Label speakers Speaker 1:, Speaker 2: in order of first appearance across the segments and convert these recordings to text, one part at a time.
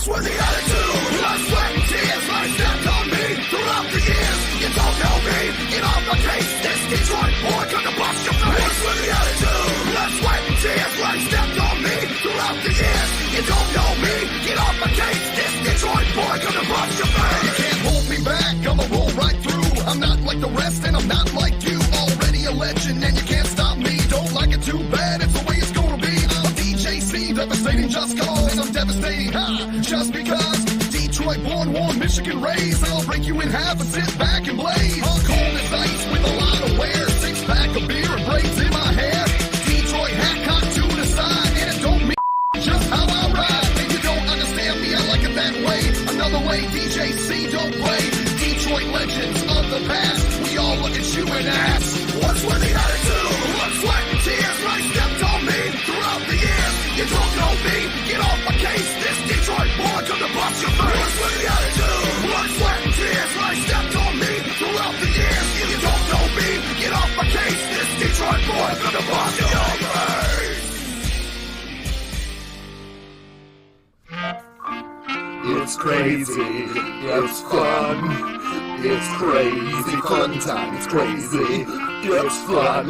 Speaker 1: What's with the attitude? Blood, sweat, and tears, I stepped on me throughout the years. You don't know me, get off my case. This Detroit boy gonna bust your face. What's with the attitude? Blood, sweat, and tears, I stepped on me throughout the years. You don't know me, get off my case. This Detroit boy gonna bust your face. You can't hold me back, I'ma roll right through. I'm not like the rest and I'm not like you. Already a legend and you can't stop me. Don't like it too bad, it's the way it's gonna be. I'm DJC, devastating just cause. I'm devastating, just because. Detroit born, warm, Michigan raised. I'll break you in half and sit back and blaze. I'm cold as ice with a lot of wear. 6-pack of beer and braids in my hair. Detroit hat cocked to the side, and it don't mean just how I ride. And you don't understand me, I like it that way. Another way, DJC don't play. Detroit legends of the past, we all look at you and ask, what's with the attitude? Blood, sweat, and tears, right stepped on me throughout the years. You don't know me, get off my case. This Detroit boy gonna bust your face. What's with the attitude? Blood, sweat, and tears, right stepped on me throughout the years. You don't know me, get off my case. This Detroit boy gonna bust your face.
Speaker 2: It's crazy, it's fun. It's crazy fun time, it's crazy, it's fun,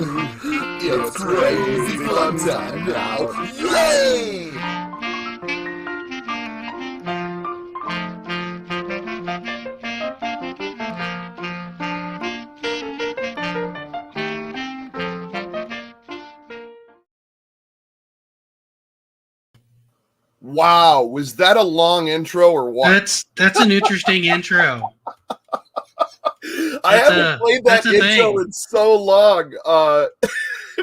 Speaker 2: it's crazy fun time now, yay!
Speaker 3: Wow, was that a long intro or what?
Speaker 4: That's an interesting intro.
Speaker 3: I haven't played that intro in so long.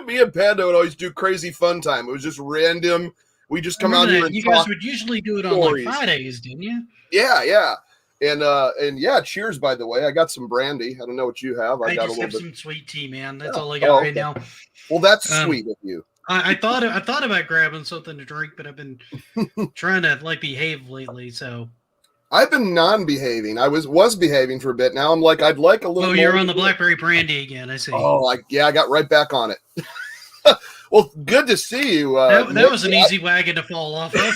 Speaker 3: Me and Panda would always do crazy fun time. It was just random. We just come out here and
Speaker 4: you
Speaker 3: talk.
Speaker 4: guys would usually do it on like Fridays, didn't you?
Speaker 3: Yeah. And yeah, cheers, by the way. I got some brandy. I don't know what you have.
Speaker 4: I
Speaker 3: got
Speaker 4: just
Speaker 3: a
Speaker 4: have
Speaker 3: little bit.
Speaker 4: some sweet tea, man. That's all I got right now.
Speaker 3: Well, that's sweet of you.
Speaker 4: I thought about grabbing something to drink, but I've been trying to like behave lately. So
Speaker 3: I've been non-behaving. I was behaving for a bit. Now I'm like, I'd like a little.
Speaker 4: Oh, you're on the blackberry brandy again. I see.
Speaker 3: Oh, I got right back on it. Well, good to see you.
Speaker 4: That was an easy wagon to fall off of.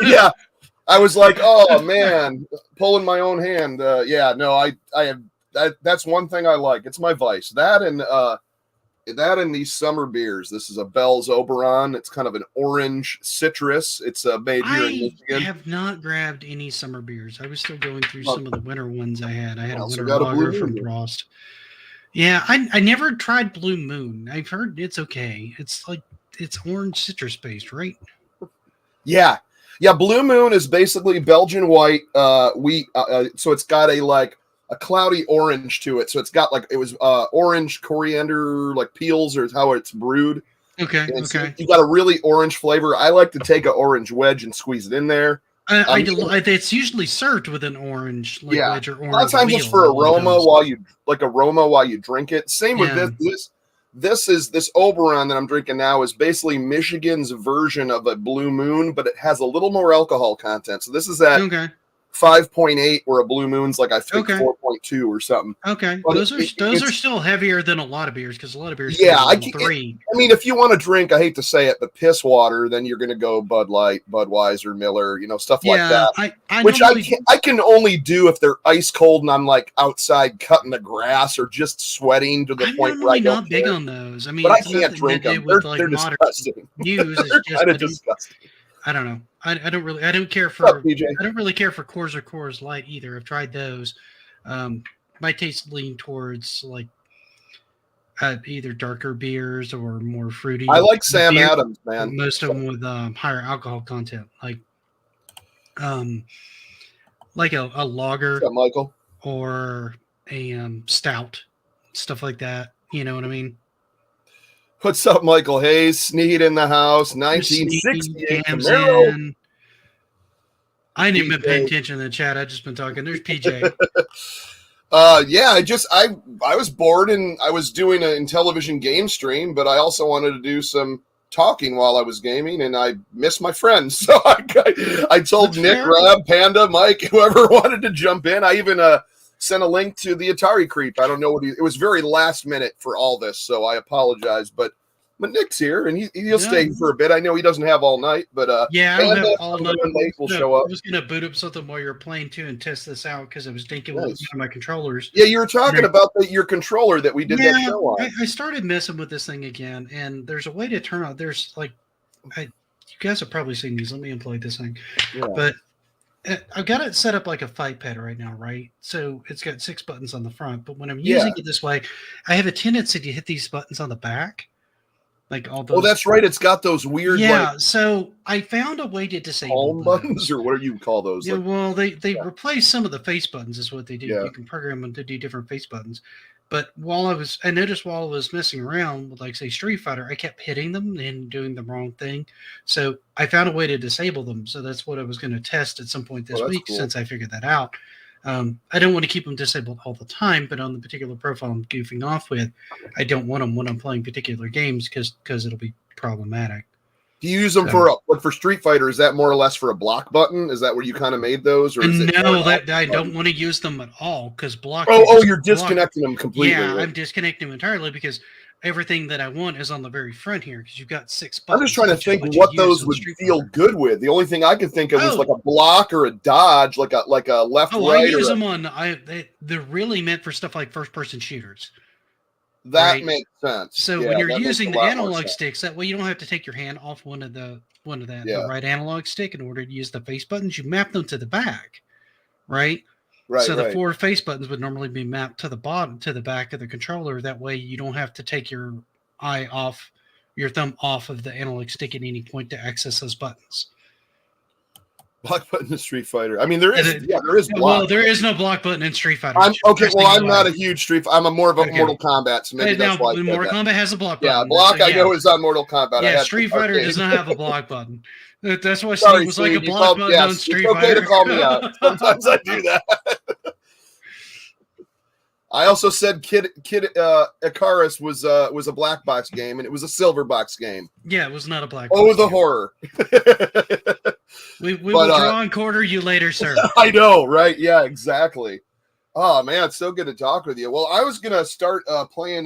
Speaker 3: Yeah, I was like, oh man, pulling my own hand. Yeah, no, I have. That's one thing I like. It's my vice. That and these summer beers. This is a Bell's Oberon. It's kind of an orange citrus. It's made here in Michigan.
Speaker 4: I have not grabbed any summer beers. I was still going through some of the winter ones I had. I had a winter
Speaker 3: got a
Speaker 4: lager
Speaker 3: Blue
Speaker 4: from
Speaker 3: Moon.
Speaker 4: Frost. Yeah, I never tried Blue Moon. I've heard it's okay. It's orange citrus based, right?
Speaker 3: Yeah. Blue Moon is basically Belgian white wheat. So it's got a cloudy orange to it. So it's got orange coriander, like peels, or how it's brewed.
Speaker 4: Okay.
Speaker 3: And okay. You got a really orange flavor. I like to take an orange wedge and squeeze it in there.
Speaker 4: It's usually served with an orange wedge or orange.
Speaker 3: A lot of times it's for aroma while you drink it. Same with this. This Oberon that I'm drinking now is basically Michigan's version of a Blue Moon, but it has a little more alcohol content. So this is at 5.8, where a Blue Moon's like I think 4.2 or something.
Speaker 4: Okay, but those are still heavier than a lot of beers, because a lot of beers.
Speaker 3: I mean, if you want to drink, I hate to say it, but piss water, then you're going to go Bud Light, Budweiser, Miller, stuff like that. I can only do if they're ice cold and I'm like outside cutting the grass or just sweating to the point where I don't.
Speaker 4: I'm not big on those. I mean,
Speaker 3: but I can't drink them. They're disgusting.
Speaker 4: Kind of
Speaker 3: disgusting.
Speaker 4: I don't know. I don't care for. I don't really care for Coors or Coors Light either. I've tried those. My taste lean towards like either darker beers or more fruity.
Speaker 3: I like Sam Adams, man.
Speaker 4: Most of them with higher alcohol content, like a lager,
Speaker 3: Michael,
Speaker 4: or a stout, stuff like that. You know what I mean?
Speaker 3: What's up, Michael Hayes? Sneed in the house, 1968 Camaro.
Speaker 4: I ain't even been paying attention to the chat. I've just been talking. There's PJ.
Speaker 3: I was bored and I was doing an Intellivision game stream, but I also wanted to do some talking while I was gaming, and I missed my friends. So I told Nick, Rob, Panda, Mike, whoever wanted to jump in. I even sent a link to the Atari Creep. I don't know it was very last minute for all this, so I apologize. But but Nick's here, and he'll stay for a bit. I know he doesn't have all night, but
Speaker 4: I don't have all night.
Speaker 3: Late will show up.
Speaker 4: I was gonna boot up something while you're playing too and test this out because I was thinking with one of my controllers.
Speaker 3: Yeah, you were talking about your controller that we did that show on.
Speaker 4: I started messing with this thing again, and there's a way to turn on. There's like, you guys have probably seen these. Let me unplug this thing, but. I've got it set up like a fight pad right now, right? So it's got 6 buttons on the front, but when I'm using it this way, I have a tendency to hit these buttons on the back. Like all those.
Speaker 3: Oh, that's right. It's got those weird.
Speaker 4: Yeah. So I found a way to disable
Speaker 3: buttons, or what do you call those?
Speaker 4: Yeah. Well, they replace some of the face buttons, is what they do. Yeah. You can program them to do different face buttons. But I noticed while I was messing around with, like, say, Street Fighter, I kept hitting them and doing the wrong thing. So I found a way to disable them. So that's what I was going to test at some point this week, since I figured that out. I don't want to keep them disabled all the time, but on the particular profile I'm goofing off with, I don't want them when I'm playing particular games because it'll be problematic.
Speaker 3: Do you use them for Street Fighter? Is that more or less for a block button? Is that where you kind of made those? Or is
Speaker 4: I don't want to use them at all because block.
Speaker 3: You're disconnecting them completely.
Speaker 4: Yeah, I'm disconnecting them entirely because everything that I want is on the very front here because you've got 6 buttons.
Speaker 3: I'm just trying to think what those would feel good with. The only thing I could think of was like a block or a dodge, like a left, right.
Speaker 4: I use them on. They're really meant for stuff like first-person shooters.
Speaker 3: That makes sense.
Speaker 4: So when you're using the analog sticks, that way you don't have to take your hand off one of the right analog stick in order to use the face buttons. You map them to the back, right? Right. So the 4 face buttons would normally be mapped to the bottom, to the back of the controller. That way you don't have to take your thumb off of the analog stick at any point to access those buttons.
Speaker 3: Block button in Street Fighter. I mean, there is block.
Speaker 4: Well, there is no block button in Street Fighter.
Speaker 3: I'm not a huge Street. I'm more of a Mortal Kombat, so maybe that's why.
Speaker 4: Mortal Kombat has a block button.
Speaker 3: Yeah, block. I know is on Mortal Kombat.
Speaker 4: Yeah, Street Fighter does not have a block button. That's why Steve was like a block button on Street Fighter.
Speaker 3: It's okay to call me out. Sometimes I do that. I also said Kid Icarus was a black box game, and it was a silver box game.
Speaker 4: Yeah, it was not a black box.
Speaker 3: Oh, the horror.
Speaker 4: We will draw and quarter you later, sir.
Speaker 3: I know, right? Yeah, exactly. Oh man, it's so good to talk with you. Well, I was gonna start playing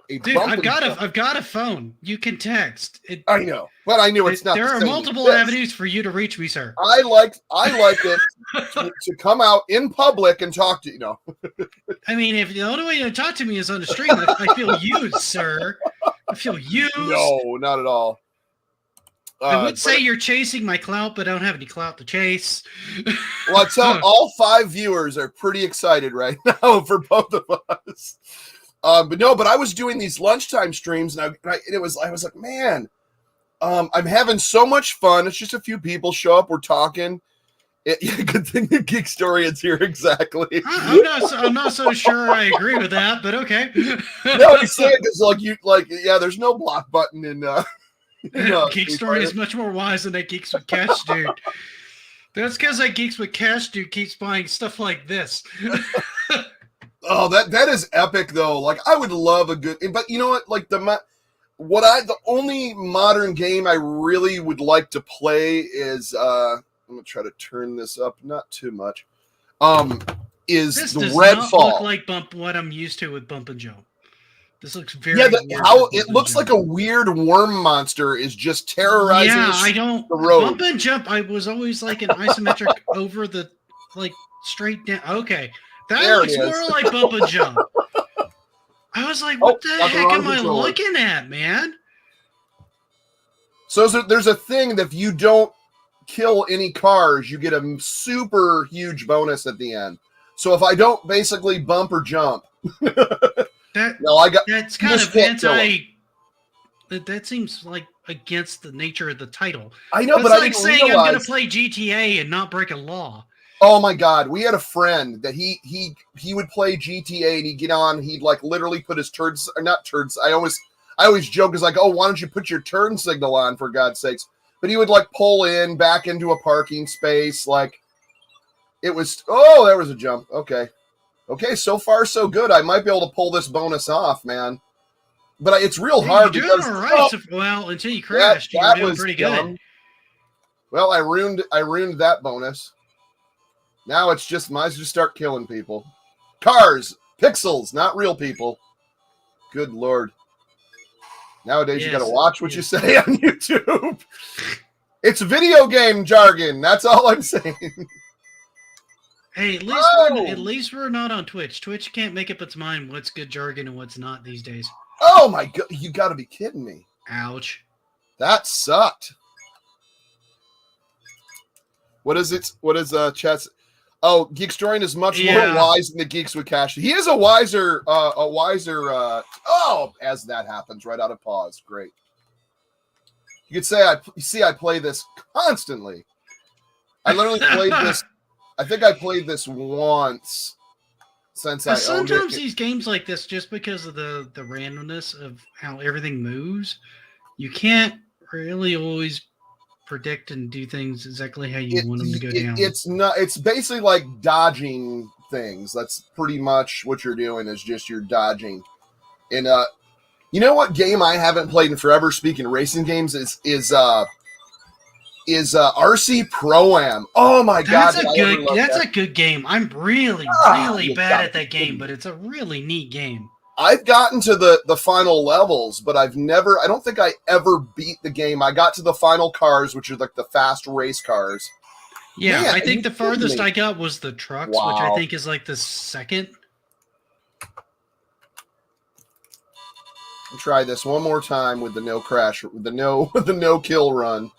Speaker 4: Dude, I've got a phone. You can text.
Speaker 3: I know, but I knew it's not.
Speaker 4: There are multiple avenues for you to reach me, sir.
Speaker 3: I like it to come out in public and talk to you. No,
Speaker 4: I mean, if the only way to talk to me is on the stream, I feel used, sir. I feel used.
Speaker 3: No, not at all.
Speaker 4: I would say you're chasing my clout, but I don't have any clout to chase.
Speaker 3: Well, I tell all 5 viewers are pretty excited right now for both of us. But I was doing these lunchtime streams, and I was like, man, I'm having so much fun. It's just a few people show up, we're talking. Good thing the Geek Historian's here, exactly.
Speaker 4: I'm not so sure I agree with that, but okay.
Speaker 3: No, he's saying because there's no block button in.
Speaker 4: Geek Story is much more wise than that Geeks with Cash dude. That's because that Geeks with Cash dude keeps buying stuff like this.
Speaker 3: Oh, that is epic though. Like I would love a good, but you know what? Like the only modern game I really would like to play is I'm gonna try to turn this up, not too much. Is
Speaker 4: this
Speaker 3: the
Speaker 4: does
Speaker 3: Redfall?
Speaker 4: Not look like what I'm used to with Bump and Jump. This looks very
Speaker 3: it looks like a weird worm monster is just terrorizing the road.
Speaker 4: Bump and Jump, I was always like an isometric over the straight down. Okay. That looks more like Bump and Jump. I was like, what the heck am I looking at, man?
Speaker 3: So there's a thing that if you don't kill any cars, you get a super huge bonus at the end. So if I don't basically bump or jump,
Speaker 4: that's kind of anti. That seems like against the nature of the title.
Speaker 3: I know,
Speaker 4: but I didn't saying I'm going to play GTA and not break a law.
Speaker 3: Oh my God, we had a friend that he would play GTA and he'd get on, he'd like literally put his not turds. I always joke, is like, oh, why don't you put your turn signal on, for God's sakes? But he would like pull in back into a parking space, like it was. Oh, there was a jump. Okay, so far so good. I might be able to pull this bonus off, man. But it's real hard.
Speaker 4: You're doing all right. Until you crashed, you were doing pretty good.
Speaker 3: Well, I ruined that bonus. Now it's just might as well start killing people. Cars, pixels, not real people. Good Lord. Nowadays, you got to watch what you say on YouTube. It's video game jargon. That's all I'm saying.
Speaker 4: Hey, at least we're not on Twitch. Twitch can't make up its mind what's good jargon and what's not these days.
Speaker 3: Oh my god! You got to be kidding me.
Speaker 4: Ouch.
Speaker 3: That sucked. What is it? What is chat's? Oh, Geekstorian is much more wise than the geeks with cash. He is a wiser. Oh, as that happens, right out of pause. Great. You could say I play this constantly. I literally played this. I think I played this once since I owned it.
Speaker 4: Sometimes these games like this, just because of the randomness of how everything moves, you can't really always predict and do things exactly how you want them to go down.
Speaker 3: It's basically like dodging things. That's pretty much what you're doing, is just you're dodging. And you know what game I haven't played in forever, speaking of racing games, is RC Pro-Am. Oh my god.
Speaker 4: That's a good game. I'm really bad at that game, but it's a really neat game.
Speaker 3: I've gotten to the final levels, but I don't think I ever beat the game. I got to the final cars, which are like the fast race cars.
Speaker 4: Yeah, man, I think the farthest I got was the trucks, which I think is like the second.
Speaker 3: I'll try this one more time with the no crash, with the no kill run.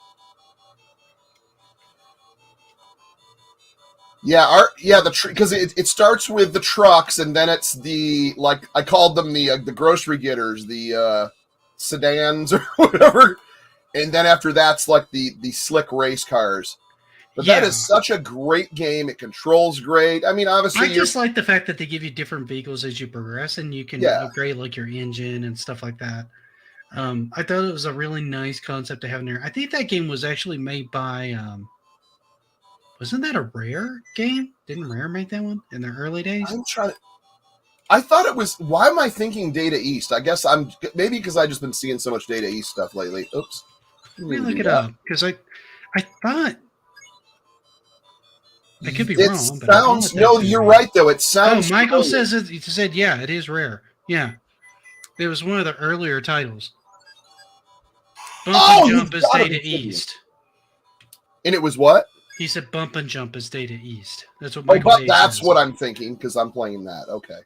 Speaker 3: Yeah, because it starts with the trucks, and then it's like I called them the grocery getters, the sedans or whatever, and then after that's like the slick race cars. But that is such a great game. It controls great. I mean, obviously,
Speaker 4: I just like the fact that they give you different vehicles as you progress, and you can upgrade like your engine and stuff like that. I thought it was a really nice concept to have in there. I think that game was actually made by. Wasn't that a Rare game? Didn't Rare make that one in the early days?
Speaker 3: I thought it was. Why am I thinking Data East? I guess maybe because I just been seeing so much Data East stuff lately. Oops.
Speaker 4: Let me look it up, because I thought I could be wrong.
Speaker 3: But no, you're right though. It sounds.
Speaker 4: Oh, Michael says it. He said, yeah, it is Rare. Yeah, it was one of the earlier titles. Bump and Jump is Data East.
Speaker 3: And it was what?
Speaker 4: He said Bump and Jump is Data East. That's what Michael says.
Speaker 3: That's what I'm thinking, because I'm playing that. Okay.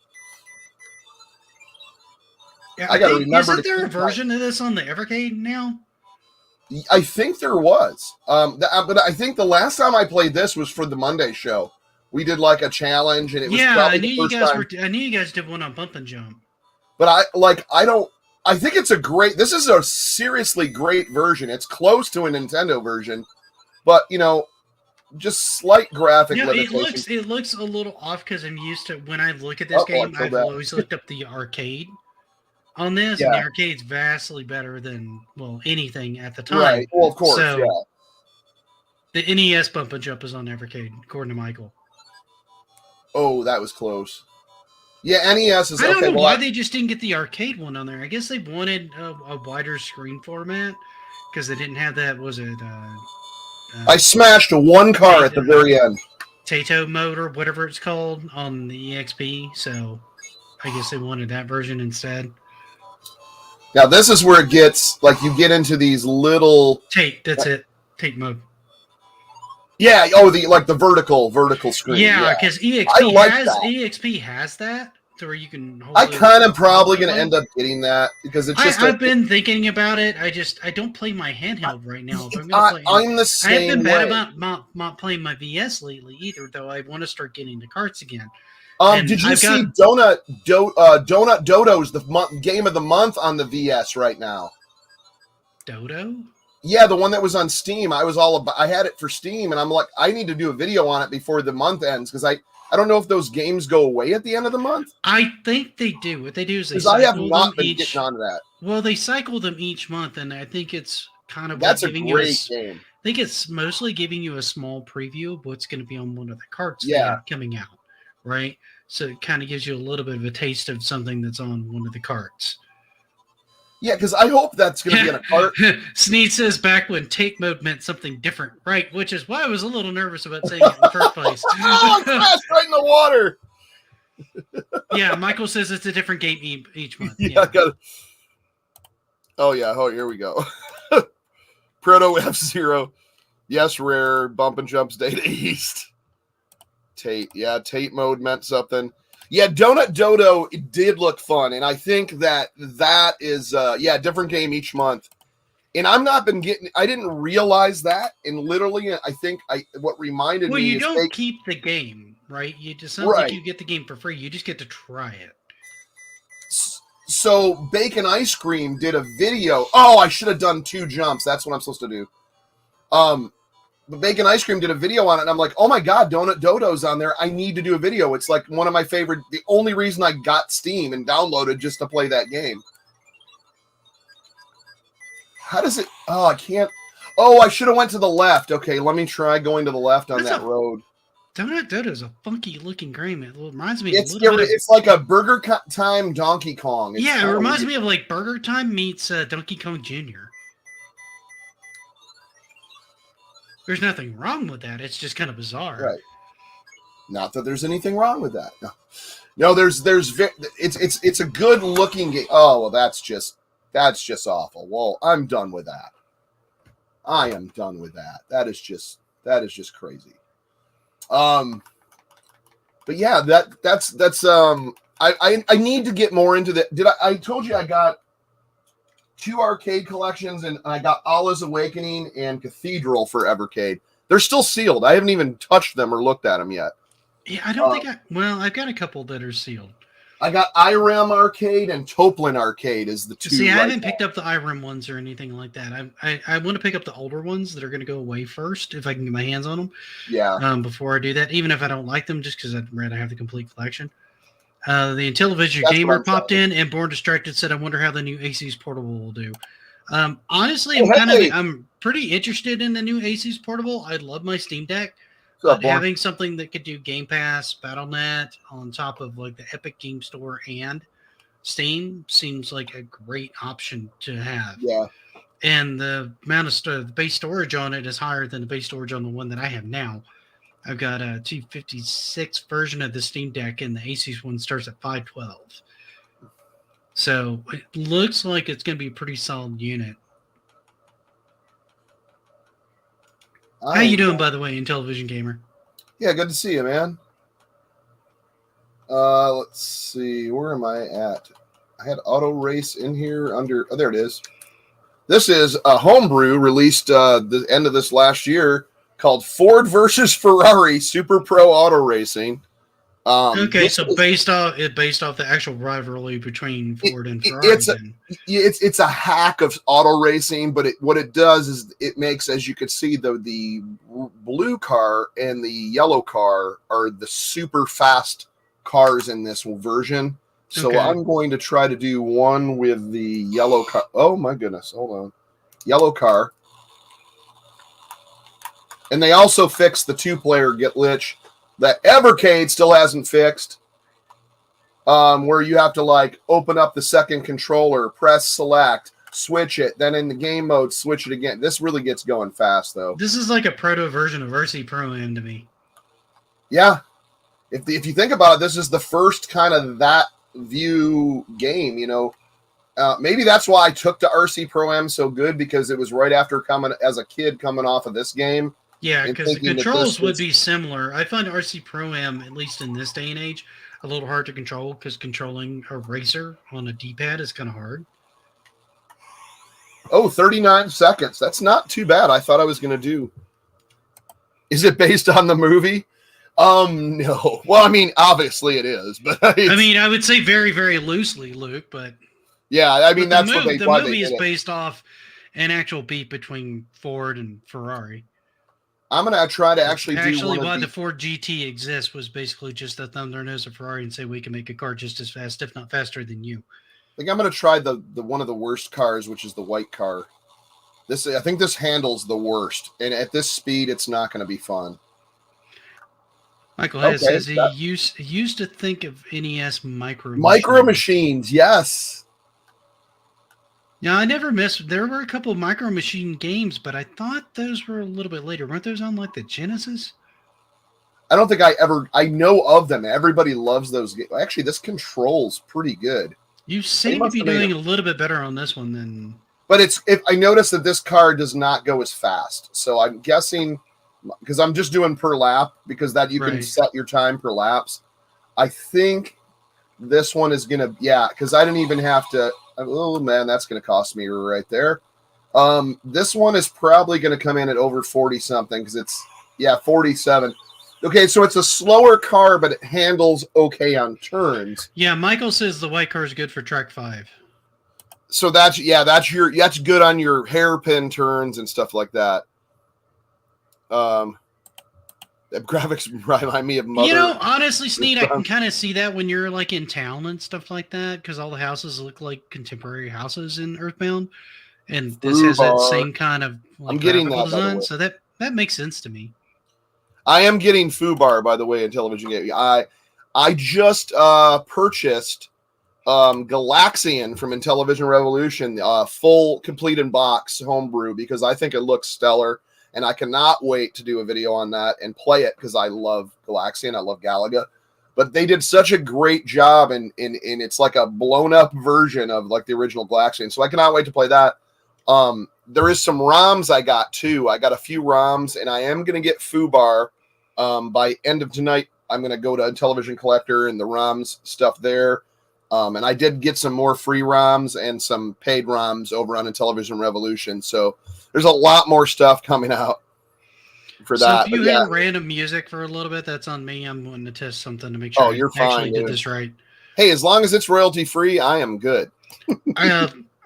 Speaker 4: Yeah, I got to remember. Isn't there a version of this on the Evercade now?
Speaker 3: I think there was. But I think the last time I played this was for the Monday show. We did like a challenge, and it was probably the first time.
Speaker 4: I knew you guys did one on Bump and Jump.
Speaker 3: But I think it's this is a seriously great version. It's close to a Nintendo version, but just slight graphic limitations.
Speaker 4: It looks a little off, because I'm used to, when I look at this game, I've always looked up the arcade on this, and the arcade's vastly better than anything at the time.
Speaker 3: Right. Well, of course. So,
Speaker 4: the NES Bump and Jump is on Evercade, according to Michael.
Speaker 3: Oh, that was close. Yeah, NES is.
Speaker 4: I don't know why they just didn't get the arcade one on there. I guess they wanted a wider screen format, because they didn't have that. Was it?
Speaker 3: I smashed one car at the very end.
Speaker 4: Tato mode or whatever it's called on the EXP, so I guess they wanted that version instead.
Speaker 3: Now this is where it gets, like, you get into these little
Speaker 4: tape. That's it. Tape mode.
Speaker 3: Yeah. Oh, the vertical screen.
Speaker 4: Yeah, because EXP has that. To where you can.
Speaker 3: I kind of probably going to end up getting that, because it's just.
Speaker 4: I've been thinking about it. I don't play my handheld right now.
Speaker 3: I'm the same way. I
Speaker 4: haven't been bad about not playing my VS lately either, though. I want to start getting the carts again.
Speaker 3: Did you see Donut Dodo's the game of the month on the VS right now?
Speaker 4: Dodo?
Speaker 3: Yeah, the one that was on Steam. I had it for Steam, and I'm like, I need to do a video on it before the month ends, because I don't know if those games go away at the end of the month.
Speaker 4: I think they do. What they do is
Speaker 3: I have not been getting onto that.
Speaker 4: Well, they cycle them each month, and I think it's kind of
Speaker 3: that's a great game.
Speaker 4: I think it's mostly giving you a small preview of what's going to be on one of the carts coming out, right? So it kind of gives you a little bit of a taste of something that's on one of the carts.
Speaker 3: Yeah, because I hope that's going to be in a cart.
Speaker 4: Sneed says back when tape mode meant something different, right? Which is why I was a little nervous about saying it in the first place.
Speaker 3: Oh, it crashed right in the water.
Speaker 4: Yeah, Michael says it's a different game each month.
Speaker 3: Yeah. Oh yeah. Oh, here we go. Proto F-Zero. Yes, rare. Bump and jumps data east. Tate. Yeah, Tate mode meant something. Yeah, Donut Dodo, it did look fun. And I think that is, different game each month. And I didn't realize that. And literally, I think what reminded me
Speaker 4: Well, you
Speaker 3: is
Speaker 4: don't keep the game, right? It's not like you get the game for free. You just get to try it.
Speaker 3: So Bacon Ice Cream did a video. Oh, I should have done 2 jumps. That's what I'm supposed to do. But Bacon Ice Cream did a video on it, and I'm like, oh my God, Donut Dodo's on there. I need to do a video. It's like one of my favorite, the only reason I got Steam and downloaded just to play that game. How does it? Oh, I can't. Oh, I should have went to the left. Okay, let me try going to the left on that road.
Speaker 4: Donut Dodo is a funky looking game. It reminds me.
Speaker 3: It's like a Burger Time Donkey Kong.
Speaker 4: It reminds me of like Burger Time meets Donkey Kong Jr. There's nothing wrong with that. It's just kind of bizarre.
Speaker 3: Right. Not that there's anything wrong with that. No, it's a good looking game. Oh, well, that's just awful. Well, I'm done with that. I am done with that. That is just crazy. But yeah, that's I need to get more into that. I told you I got 2 arcade collections, and I got Allah's Awakening and Cathedral for Evercade. They're still sealed. I haven't even touched them or looked at them yet.
Speaker 4: Yeah, I don't think I've got a couple that are sealed.
Speaker 3: I got IREM Arcade and Toplin Arcade is the 2.
Speaker 4: See, I haven't picked up the IREM ones or anything like that. I want to pick up the older ones that are going to go away first if I can get my hands on them.
Speaker 3: Yeah.
Speaker 4: Before I do that, even if I don't like them, just because I'd rather have the complete collection. The Intellivision Gamer popped in, and Born Distracted said, "I wonder how the new Aces Portable will do." Honestly, I'm pretty interested in the new Aces Portable. I love my Steam Deck. But having something that could do Game Pass, Battle.net on top of like the Epic Game Store and Steam seems like a great option to have.
Speaker 3: Yeah.
Speaker 4: And the amount of the base storage on it is higher than the base storage on the one that I have now. I've got a 256 version of the Steam Deck, and the Aces one starts at 512. So it looks like it's going to be a pretty solid unit. How you doing, by the way, Intellivision Gamer?
Speaker 3: Yeah, good to see you, man. Let's see. Where am I at? I had Auto Race in here under... Oh, there it is. This is a homebrew released the end of this last year called Ford versus Ferrari Super Pro Auto Racing.
Speaker 4: Okay, so based off the actual rivalry between Ford and Ferrari.
Speaker 3: It's a hack of auto racing, but what it does is it makes, as you could see, the blue car and the yellow car are the super fast cars in this version. So okay. I'm going to try to do one with the yellow car. Oh my goodness, hold on. Yellow car. And they also fixed the 2-player glitch that Evercade still hasn't fixed, where you have to like open up the second controller, press select, switch it, then in the game mode, switch it again. This really gets going fast, though.
Speaker 4: This is like a proto version of RC Pro-Am to me.
Speaker 3: Yeah. If you think about it, this is the first kind of that view game, you know. Maybe that's why I took to RC Pro-Am so good, because it was right after coming off of this game.
Speaker 4: Yeah, because the controls would be similar. I find RC Pro-Am, at least in this day and age, a little hard to control because controlling a racer on a D-pad is kind of hard.
Speaker 3: Oh, 39 seconds. That's not too bad. I thought I was going to do. Is it based on the movie? No. Well, I mean, obviously it is, but
Speaker 4: I mean, I would say very, very loosely, Luke, but
Speaker 3: yeah, I mean, that's what
Speaker 4: the movie is based off an actual beat between Ford and Ferrari.
Speaker 3: I'm going to try to actually
Speaker 4: why the Ford GT exists was basically just to thumb their nose at Ferrari and say we can make a car just as fast, if not faster than you.
Speaker 3: I think I'm going to try the one of the worst cars, which is the white car. I think this handles the worst, and at this speed, it's not going to be fun.
Speaker 4: Michael Hayes says he used to think of NES Micro
Speaker 3: Machines, yes.
Speaker 4: Yeah, I never missed. There were a couple of Micro Machine games, but I thought those were a little bit later. Weren't those on like the Genesis?
Speaker 3: I don't think I know of them. Everybody loves those games. Actually, this controls pretty good.
Speaker 4: You seem to be doing a little bit better on this one than
Speaker 3: But if I notice that this car does not go as fast, so I'm guessing because I'm just doing per lap because that you can set your time per laps. I think this one is gonna because I didn't even have to. Oh man, that's gonna cost me right there. This one is probably gonna come in at over 40 something because it's 47. Okay, so it's a slower car, but it handles okay on turns.
Speaker 4: Yeah, Michael says the white car is good for track 5.
Speaker 3: So that's good on your hairpin turns and stuff like that. The graphics remind me of Mother.
Speaker 4: You know, honestly, Sneed, I can kind of see that when you're like in town and stuff like that, because all the houses look like contemporary houses in Earthbound, and this has that same kind of like,
Speaker 3: I'm getting that
Speaker 4: design, so that makes sense to me.
Speaker 3: I am getting Fubar, by the way, in Intellivision game. I just purchased Galaxian from Intellivision Revolution, full complete in box homebrew, because I think it looks stellar, and I cannot wait to do a video on that and play it because I love Galaxian, I love Galaga. But they did such a great job, and it's like a blown up version of like the original Galaxian, so I cannot wait to play that. There is some ROMs I got too. I got a few ROMs, and I am going to get Fubar. By end of tonight, I'm going to go to Intellivision Collector and the ROMs stuff there. And I did get some more free ROMs and some paid ROMs over on Intellivision Revolution. So there's a lot more stuff coming out for that.
Speaker 4: So if you hear random music for a little bit, that's on me. I'm wanting to test something to make sure
Speaker 3: you're
Speaker 4: I actually
Speaker 3: fine,
Speaker 4: did this right.
Speaker 3: Hey, as long as it's royalty free, I am good.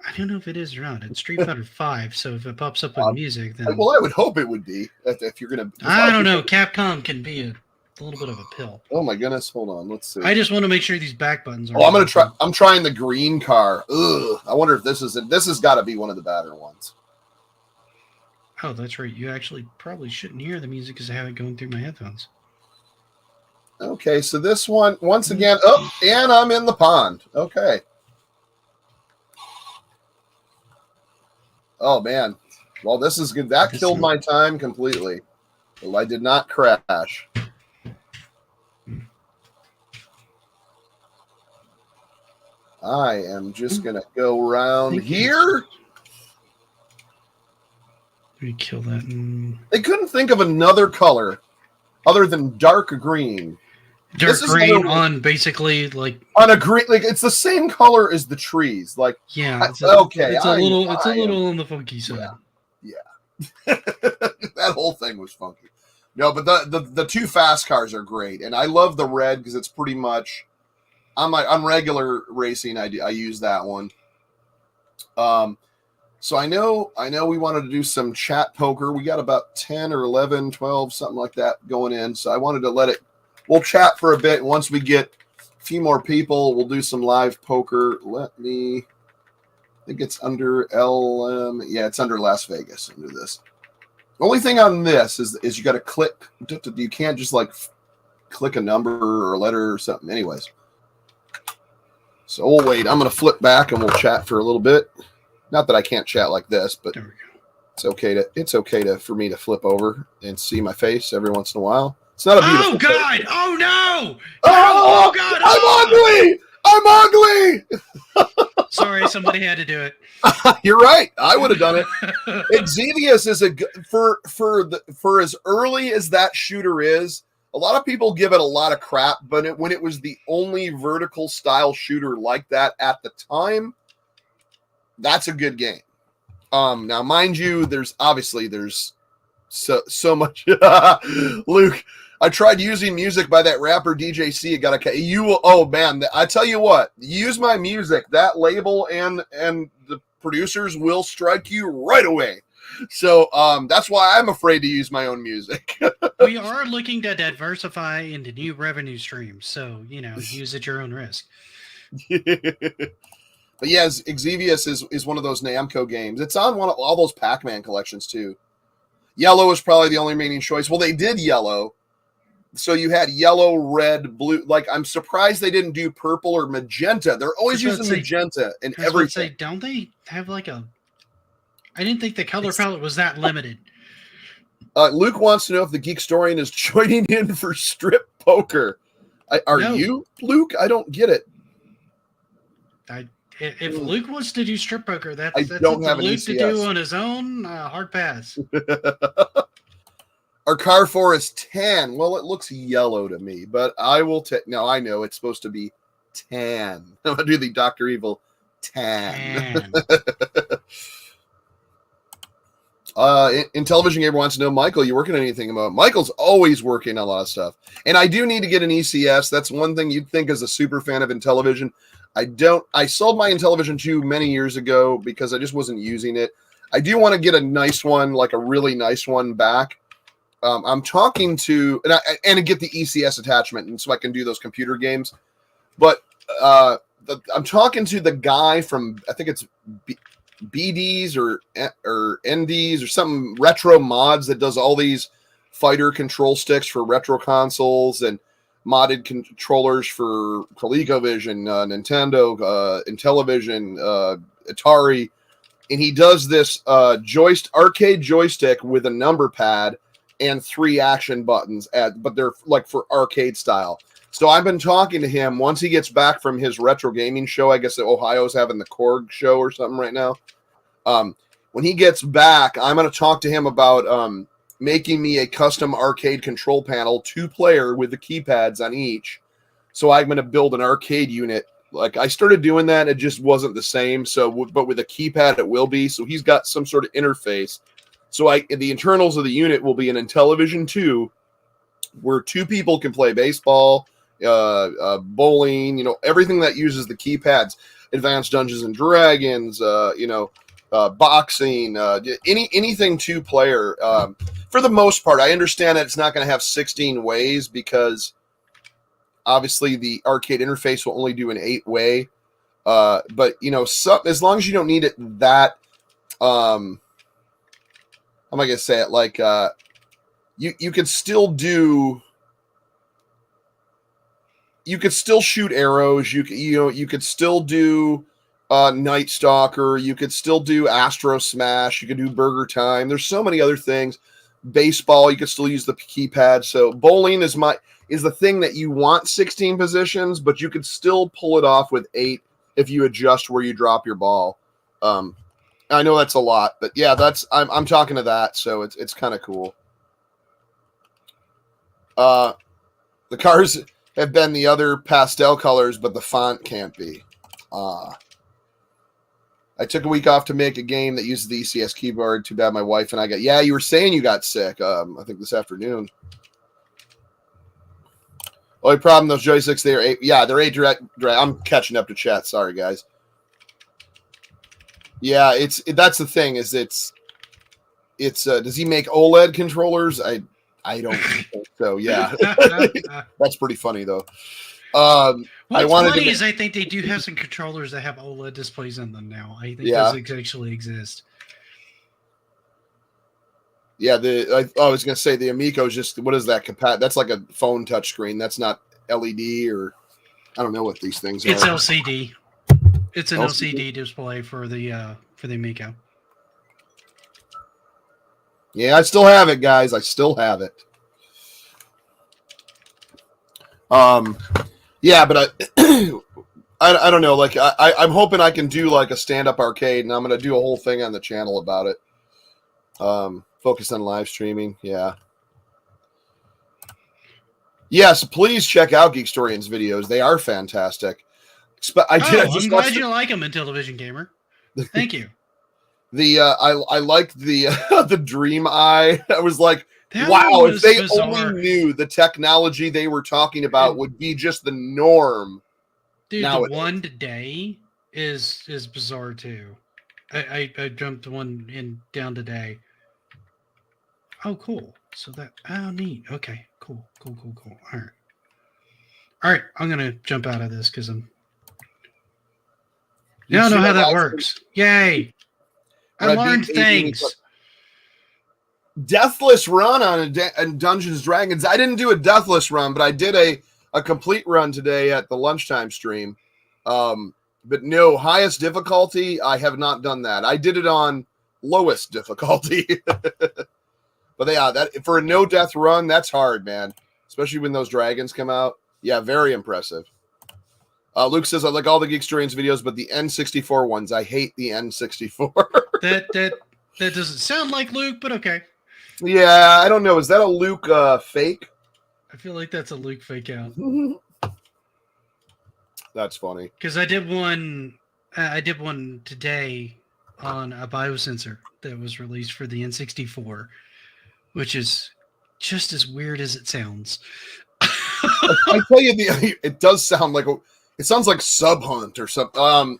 Speaker 4: I don't know if it is or not. It's Street Fighter 5, so if it pops up with music, then...
Speaker 3: Well, I would hope it would be, if you're going to...
Speaker 4: I don't know. Capcom can be a little bit of a pill.
Speaker 3: Oh, my goodness. Hold on. Let's see.
Speaker 4: I just want to make sure these back buttons are...
Speaker 3: Oh, I'm going to try... I'm trying the green car. Ugh. I wonder if this is... This has got to be one of the better ones.
Speaker 4: Oh, that's right. You actually probably shouldn't hear the music because I have it going through my headphones.
Speaker 3: Okay, so this one, once again... Oh, and I'm in the pond. Okay. Oh, man. Well, this is good. That killed my time completely. Well, I did not crash. I am just going to go around here.
Speaker 4: Let me kill that.
Speaker 3: They couldn't think of another color other than dark green.
Speaker 4: Dark green on basically like
Speaker 3: on a green, like it's the same color as the trees. Like
Speaker 4: it's a little on the funky side.
Speaker 3: Yeah. That whole thing was funky. No, but the two fast cars are great, and I love the red because it's pretty much on regular racing. I use that one. So I know we wanted to do some chat poker. We got about 10 or 11, 12, something like that going in. So I wanted to let it. We'll chat for a bit. And once we get a few more people, we'll do some live poker. I think it's under LM. Yeah, it's under Las Vegas under this. The only thing on this is you got to click. You can't just like click a number or a letter or something. Anyways. So we'll wait. I'm going to flip back and we'll chat for a little bit. Not that I can't chat like this, but it's okay for me to flip over and see my face every once in a while. It's not a beautiful.
Speaker 4: Oh God! Face. Oh no!
Speaker 3: Oh God! I'm ugly.
Speaker 4: Sorry, somebody had to do it.
Speaker 3: You're right. I would have done it. Exevious is for as early as that shooter is. A lot of people give it a lot of crap, but when it was the only vertical style shooter like that at the time, that's a good game. Now, mind you, there's so much. Luke, I tried using music by that rapper DJC. Oh man, I tell you what, use my music. That label and the producers will strike you right away. So that's why I'm afraid to use my own music.
Speaker 4: We are looking to diversify into new revenue streams, so use at your own risk.
Speaker 3: But yes, Exevious is one of those Namco games. It's on all those Pac-Man collections too. Yellow is probably the only remaining choice. Well, they did yellow. So you had yellow, red, blue. Like, I'm surprised they didn't do purple or magenta. They're always using magenta in everything.
Speaker 4: Don't they have like a... I didn't think the color palette was that limited.
Speaker 3: Luke wants to know if the Geekstorian is joining in for strip poker. Are you, Luke? I don't get it.
Speaker 4: if Luke wants to do strip poker, that's
Speaker 3: I don't have an
Speaker 4: Luke
Speaker 3: ECS
Speaker 4: to do on his own. Hard pass.
Speaker 3: Our car for is tan. Well, it looks yellow to me, but I will take. No, I know it's supposed to be tan. I'm gonna do the Dr. Evil tan. Intellivision Gamer wants to know, Michael, you working on anything about? Michael's always working on a lot of stuff, and I do need to get an ECS. That's one thing you'd think as a super fan of Intellivision. I don't. I sold my Intellivision 2 many years ago because I just wasn't using it. I do want to get a nice one, like a really nice one back. I'm talking to and get the ECS attachment, and so I can do those computer games. But I'm talking to the guy from, I think it's BDs or NDs or something, Retro Mods, that does all these fighter control sticks for retro consoles and modded controllers for ColecoVision, Nintendo, Intellivision, Atari, and he does this arcade joystick with a number pad and 3 action buttons, but they're like for arcade style. So I've been talking to him once he gets back from his retro gaming show. I guess that Ohio's having the Korg show or something right now. When he gets back, I'm going to talk to him about making me a custom arcade control panel, 2-player with the keypads on each. So I'm going to build an arcade unit. Like, I started doing that, it just wasn't the same. So, but with a keypad, it will be. So he's got some sort of interface. So the internals of the unit will be an Intellivision 2, where 2 people can play baseball, bowling, everything that uses the keypads, Advanced Dungeons and Dragons, boxing, anything 2-player. For the most part, I understand that it's not going to have 16 ways because obviously the arcade interface will only do an 8-way. But as long as you don't need it that, how am I going to say it? Like, you could still do. You could still shoot arrows. You could still do Night Stalker. You could still do Astro Smash. You could do Burger Time. There's so many other things. Baseball, you could still use the keypad. So bowling is the thing that you want 16 positions, but you could still pull it off with 8 if you adjust where you drop your ball. I know that's a lot, but yeah, I'm talking to that, so it's kind of cool. The cars have been the other pastel colors, but the font can't be. I took a week off to make a game that uses the ECS keyboard. Too bad my wife and I got. Yeah, you were saying you got sick. I think this afternoon. Only problem, those joysticks, they're 8. Yeah, they're 8 direct. I'm catching up to chat. Sorry, guys. Yeah, that's the thing. Is it's does he make OLED controllers? I don't think so. Yeah, that's pretty funny though.
Speaker 4: What's funny is I think they do have some controllers that have OLED displays in them now. I think those actually exist.
Speaker 3: Yeah, I was going to say the Amico is just, what is that? That's like a phone touchscreen. That's not LED or I don't know what these things are.
Speaker 4: It's LCD. It's an LCD display for the Amico.
Speaker 3: Yeah, I still have it, guys. I still have it. Yeah, but I don't know. Like I'm hoping I can do like a stand-up arcade, and I'm going to do a whole thing on the channel about it. Focus on live streaming. Yeah. Yes, please check out Geekstorian's videos. They are fantastic. I'm
Speaker 4: glad you like them, Intellivision Gamer. Thank you.
Speaker 3: I liked the the Dream Eye. I was like,
Speaker 4: that
Speaker 3: wow, if they
Speaker 4: bizarre.
Speaker 3: only knew the technology they were talking about would be just the norm.
Speaker 4: Dude, the one today is bizarre too. I jumped one down today. Oh, cool. So neat. Okay, cool. All right. I'm gonna jump out of this because I don't know how that works. Yay! I learned things.
Speaker 3: Deathless run on Dungeons & Dragons. I didn't do a deathless run, but I did a complete run today at the lunchtime stream. But no, highest difficulty, I have not done that. I did it on lowest difficulty. But yeah, that for a no death run, that's hard, man. Especially when those dragons come out. Yeah, very impressive. Luke says, I like all the Geekstarians videos, but the N64 ones, I hate the N64.
Speaker 4: That doesn't sound like Luke, but okay.
Speaker 3: Yeah, I don't know. Is that a Luke fake?
Speaker 4: I feel like that's a Luke fake out.
Speaker 3: That's funny.
Speaker 4: Because I did one today on a biosensor that was released for the N64, which is just as weird as it sounds.
Speaker 3: I tell you, it does sound like it sounds like Sub Hunt or something.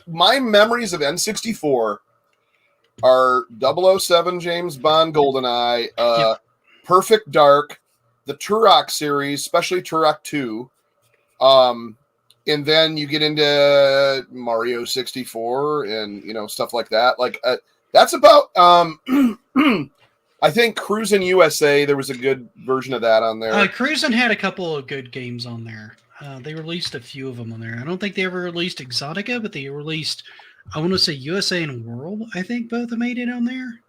Speaker 3: My memories of N64 are 007 James Bond GoldenEye,
Speaker 4: Yep.
Speaker 3: Perfect Dark, the Turok series, especially Turok 2. And then you get into Mario 64 and stuff like that. Like that's about I think Cruisin' USA, there was a good version of that on there.
Speaker 4: Cruisin' had a couple of good games on there. They released a few of them on there. I don't think they ever released Exotica, but they released, I want to say, USA and World. I think both have made it on there.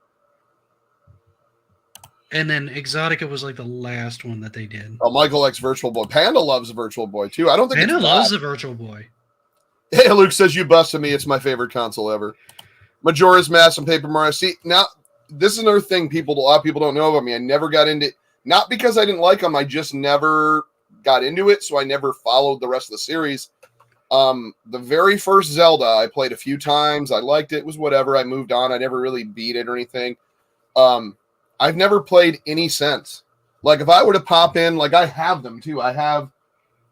Speaker 4: And then Exotica was like the last one that they did.
Speaker 3: Oh, Michael likes Virtual Boy. Panda loves Virtual Boy too. I don't think
Speaker 4: Panda loves the Virtual Boy.
Speaker 3: Hey, Luke says you busted me. It's my favorite console ever. Majora's Mask and Paper Mario. See, now this is another thing a lot of people don't know about me. I never got into, not because I didn't like them, I just never got into it, so I never followed the rest of the series. The very first Zelda I played a few times. I liked it. It was whatever. I moved on. I never really beat it or anything. I've never played any since. Like if I were to pop in, like I have them too. I have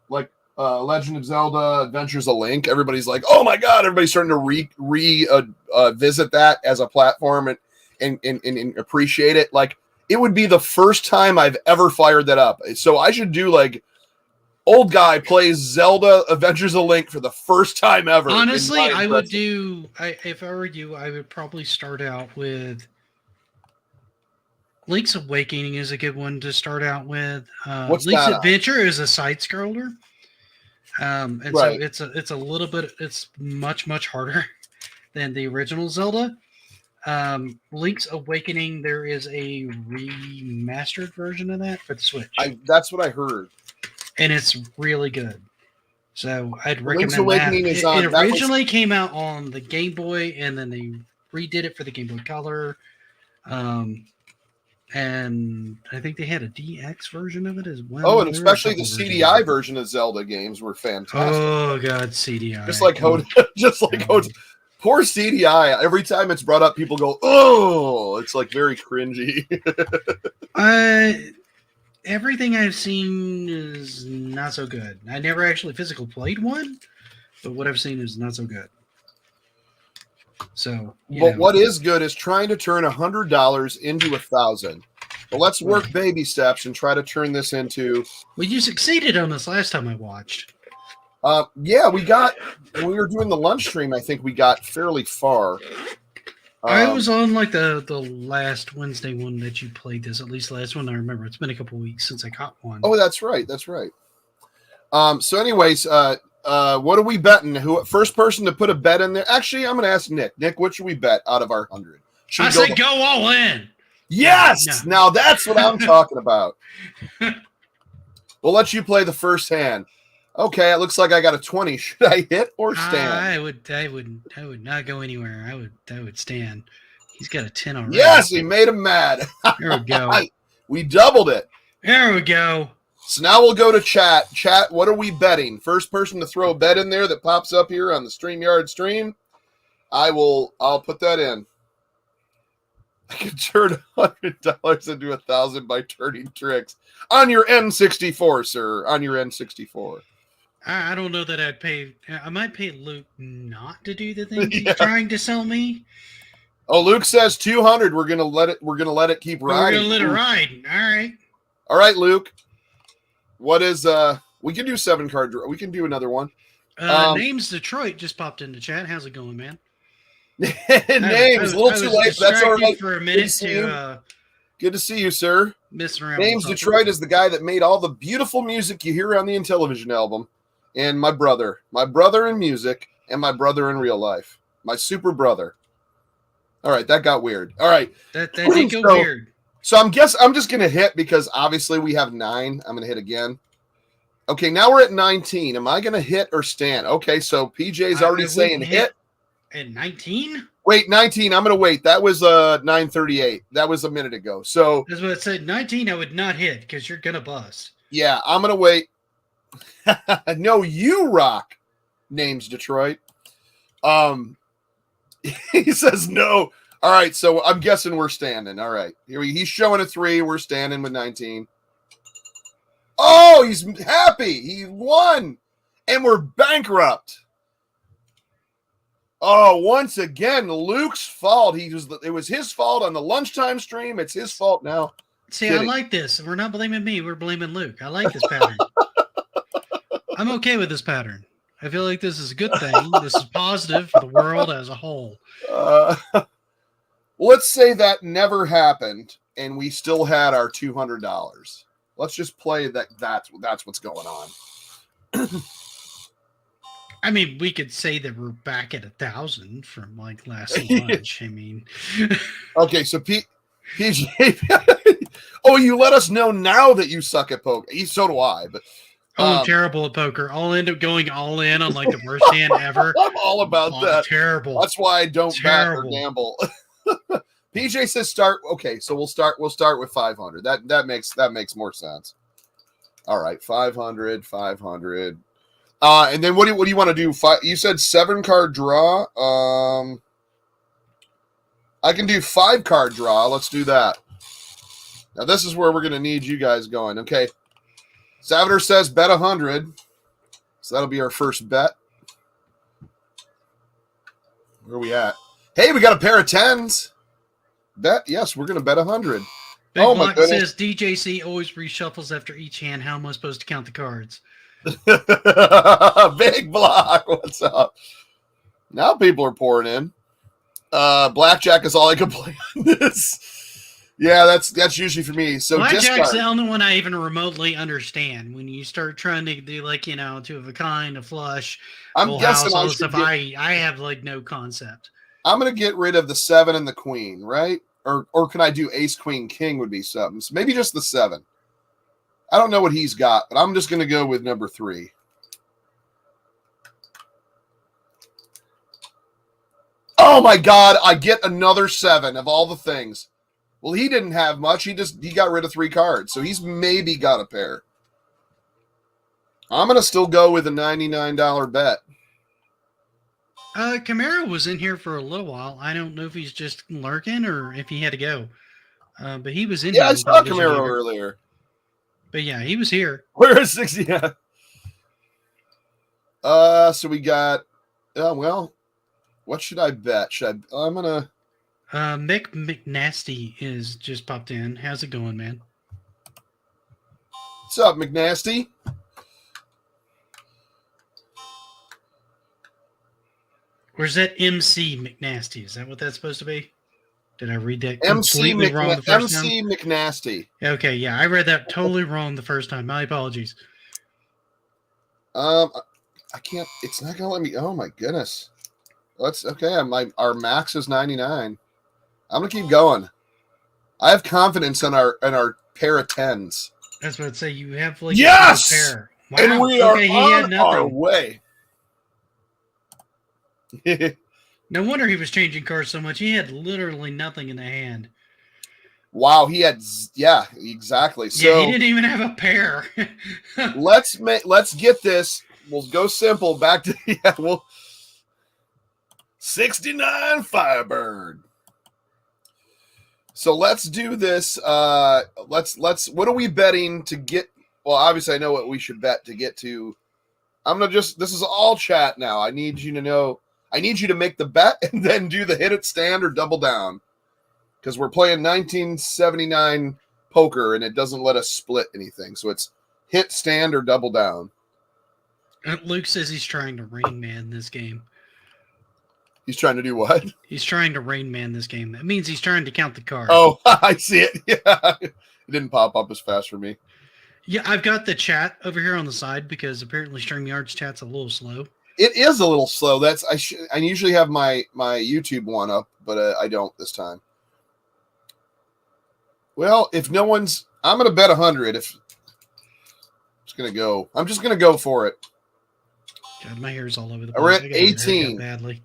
Speaker 3: like Legend of Zelda Adventures of Link. Everybody's like, oh my God, everybody's starting to visit that as a platform and appreciate it. Like it would be the first time I've ever fired that up. So I should do like old guy plays Zelda Adventures of Link for the first time ever.
Speaker 4: Honestly, I would if I were you, I would probably start out with Link's Awakening is a good one to start out with.
Speaker 3: What's
Speaker 4: Link's
Speaker 3: that
Speaker 4: Adventure is a side scroller. And
Speaker 3: right.
Speaker 4: so it's much harder than the original Zelda. Link's Awakening, there is a remastered version of that for the Switch.
Speaker 3: That's what I heard.
Speaker 4: And it's really good. So I'd recommend
Speaker 3: Link's Awakening
Speaker 4: that.
Speaker 3: Is on,
Speaker 4: it originally came out on the Game Boy, and then they redid it for the Game Boy Color. And I think they had a DX version of it as well.
Speaker 3: Oh, and especially the CDI version of Zelda games were fantastic.
Speaker 4: Oh God, CDI.
Speaker 3: Just like Hoda. Poor CDI. Every time it's brought up, people go, "Oh!" It's like very cringy.
Speaker 4: Everything I've seen is not so good. I never actually physically played one, but what I've seen is not so good. So,
Speaker 3: what is good is trying to turn $100 into $1,000. Well, let's work baby steps and try to turn this into.
Speaker 4: Well, you succeeded on this last time I watched.
Speaker 3: Yeah, when we were doing the lunch stream, I think we got fairly far.
Speaker 4: I was on like the last Wednesday one that you played this, at least the last one I remember. It's been a couple weeks since I caught one.
Speaker 3: Oh, that's right. So anyways, what are we betting? Who first person to put a bet in there? Actually, I'm going to ask Nick. Nick, what should we bet out of our 100?
Speaker 4: I say go all in.
Speaker 3: Yes!
Speaker 4: No.
Speaker 3: Now that's what I'm talking about. We'll let you play the first hand. Okay, it looks like I got a 20. Should I hit or stand?
Speaker 4: I would not go anywhere. I would stand. He's got a 10 already.
Speaker 3: Yes, he made him mad.
Speaker 4: There we go.
Speaker 3: We doubled it.
Speaker 4: There we go.
Speaker 3: So now we'll go to chat. Chat, what are we betting? First person to throw a bet in there that pops up here on the StreamYard stream, I'll put that in. I can turn $100 into $1,000 by turning tricks on your N64, sir. On your N64.
Speaker 4: I don't know that I'd pay. I might pay Luke not to do the thing he's trying to sell me.
Speaker 3: Oh, Luke says 200. We're gonna let it keep riding.
Speaker 4: We're gonna let it ride.
Speaker 3: All right, Luke. What is we can do 7 card draw. We can do another one.
Speaker 4: Names Detroit just popped into chat. How's it going, man?
Speaker 3: Names a little too late. That's all right.
Speaker 4: For a minute
Speaker 3: good to see you, sir.
Speaker 4: Messing around.
Speaker 3: Names Detroit is the guy that made all the beautiful music you hear on the Intellivision album. And my brother in music, and my brother in real life, my super brother. All right, that got weird. All right,
Speaker 4: that did go weird.
Speaker 3: So I'm just gonna hit because obviously we have 9. I'm gonna hit again. Okay, now we're at 19. Am I going to hit or stand? Okay, so PJ's already saying hit.
Speaker 4: At 19?
Speaker 3: Wait, 19. I'm going to wait. That was 9:38. That was a minute ago. So
Speaker 4: that's what it said. 19, I would not hit because you're going to bust.
Speaker 3: Yeah, I'm going to wait. No, you rock. Name's Detroit. He says no. All right, so I'm guessing we're standing. All right. He's showing a 3. We're standing with 19. Oh, he's happy. He won. And we're bankrupt. Oh, once again, Luke's fault. It was his fault on the lunchtime stream. It's his fault now.
Speaker 4: See, I like this. We're not blaming me. We're blaming Luke. I like this pattern. I'm okay with this pattern. I feel like this is a good thing. This is positive for the world as a whole.
Speaker 3: Let's say that never happened and we still had our $200. Let's just play that's what's going on.
Speaker 2: I mean, we could say that we're back at 1,000 from like last lunch. I mean,
Speaker 3: okay, so PJ, oh, you let us know now that you suck at poker. So do I, but
Speaker 2: I'm terrible at poker. I'll end up going all in on like the worst hand ever.
Speaker 3: I'm all about that.
Speaker 2: Terrible.
Speaker 3: That's why I don't bet or gamble. PJ says start. Okay, so we'll start with 500. That makes more sense. All right, 500. And then what do you want to do? You said 7-card draw. I can do 5-card draw. Let's do that. Now this is where we're gonna need you guys going. Okay. Salvador says bet 100. So that'll be our first bet. Where are we at? Hey, we got a pair of 10s. Bet, yes, we're gonna bet 100.
Speaker 4: Big oh my goodness. Says DJC always reshuffles after each hand. How am I supposed to count the cards?
Speaker 3: Big Block, what's up? Now people are pouring in. Blackjack is all I can play on this. Yeah, that's usually for me. So
Speaker 4: Blackjack's the only one I even remotely understand. When you start trying to do like, two of a kind, a flush,
Speaker 3: I'm guessing
Speaker 4: all stuff, I have like no concept.
Speaker 3: I'm gonna get rid of the 7 and the queen, right? Or can I do ace, queen, king would be something. So maybe just the 7. I don't know what he's got, but I'm just gonna go with number 3. Oh my God, I get another 7 of all the things. Well, he didn't have much. He got rid of 3 cards, so he's maybe got a pair. I'm gonna still go with a $99 bet.
Speaker 4: Camaro was in here for a little while. I don't know if he's just lurking or if he had to go. But he was in here.
Speaker 3: Yeah, I saw Camaro earlier.
Speaker 4: But yeah, he was here.
Speaker 3: Where is 60? Yeah. So we got. Well, what should I bet? I'm gonna.
Speaker 4: Mick McNasty is just popped in. How's it going, man?
Speaker 3: What's up, McNasty?
Speaker 4: Where's that MC McNasty? Is that what that's supposed to be? Did I read that
Speaker 3: MC
Speaker 4: completely wrong the first time?
Speaker 3: MC McNasty.
Speaker 4: Okay, yeah, I read that totally wrong the first time. My apologies.
Speaker 3: I can't. It's not gonna let me. Oh my goodness. Okay. Our max is 99. I'm gonna keep going. I have confidence in our pair of 10s.
Speaker 4: That's what I'd say. You have like
Speaker 3: yes,
Speaker 4: a pair. Wow.
Speaker 3: And we are on our way.
Speaker 4: No wonder he was changing cards so much. He had literally nothing in the hand.
Speaker 3: Wow, he had exactly. So
Speaker 4: yeah, he didn't even have a pair.
Speaker 3: let's get this. We'll go simple. Back to 69 Firebird. So let's do this. Let's. What are we betting to get? Well, obviously I know what we should bet to get to. This is all chat now. I need you to know. I need you to make the bet and then do the hit it, stand, or double down. Because we're playing 1979 poker and it doesn't let us split anything. So it's hit, stand, or double down.
Speaker 4: Luke says he's trying to Rain Man this game.
Speaker 3: He's trying to do what?
Speaker 4: He's trying to Rain Man this game. That means he's trying to count the cards.
Speaker 3: Oh, I see it. Yeah. It didn't pop up as fast for me.
Speaker 4: Yeah, I've got the chat over here on the side because apparently StreamYard's chat's a little slow.
Speaker 3: It is a little slow. I usually have my YouTube one up, but I don't this time. Well, if no one's, I'm going to bet 100. If it's I'm just gonna go for it.
Speaker 4: God, my hair's all over the place.
Speaker 3: We're at 18.
Speaker 4: Badly.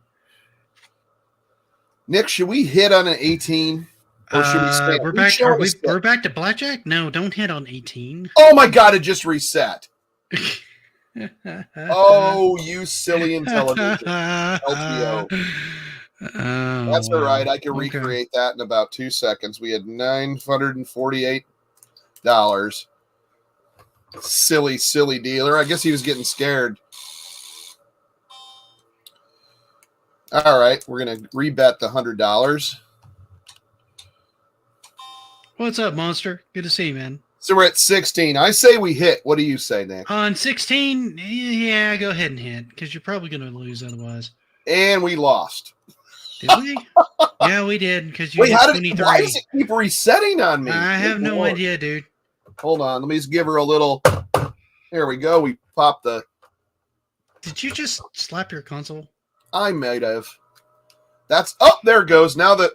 Speaker 3: Nick, should we hit on an 18? Or should we stay?
Speaker 4: We're back to blackjack? No, don't hit on 18.
Speaker 3: Oh my god, it just reset. Oh, you silly Intellivision. LTO.
Speaker 4: Oh,
Speaker 3: That's all right. I can recreate that in about 2 seconds. We had $948. Silly dealer. I guess he was getting scared. All right, we're gonna rebet the $100.
Speaker 4: What's up, monster? Good to see you, man.
Speaker 3: So we're at 16. I say we hit. What do you say, Nick?
Speaker 4: On 16, yeah, go ahead and hit, because you're probably going to lose otherwise.
Speaker 3: And we lost.
Speaker 4: Did we? Yeah, we did, because you
Speaker 3: Wait,
Speaker 4: hit 23.
Speaker 3: Why does it keep resetting on me?
Speaker 4: I have no idea, dude.
Speaker 3: Hold on. Let me just give her a little. There we go. We popped the.
Speaker 4: Did you just slap your console?
Speaker 3: I might have. That's there it goes. Now the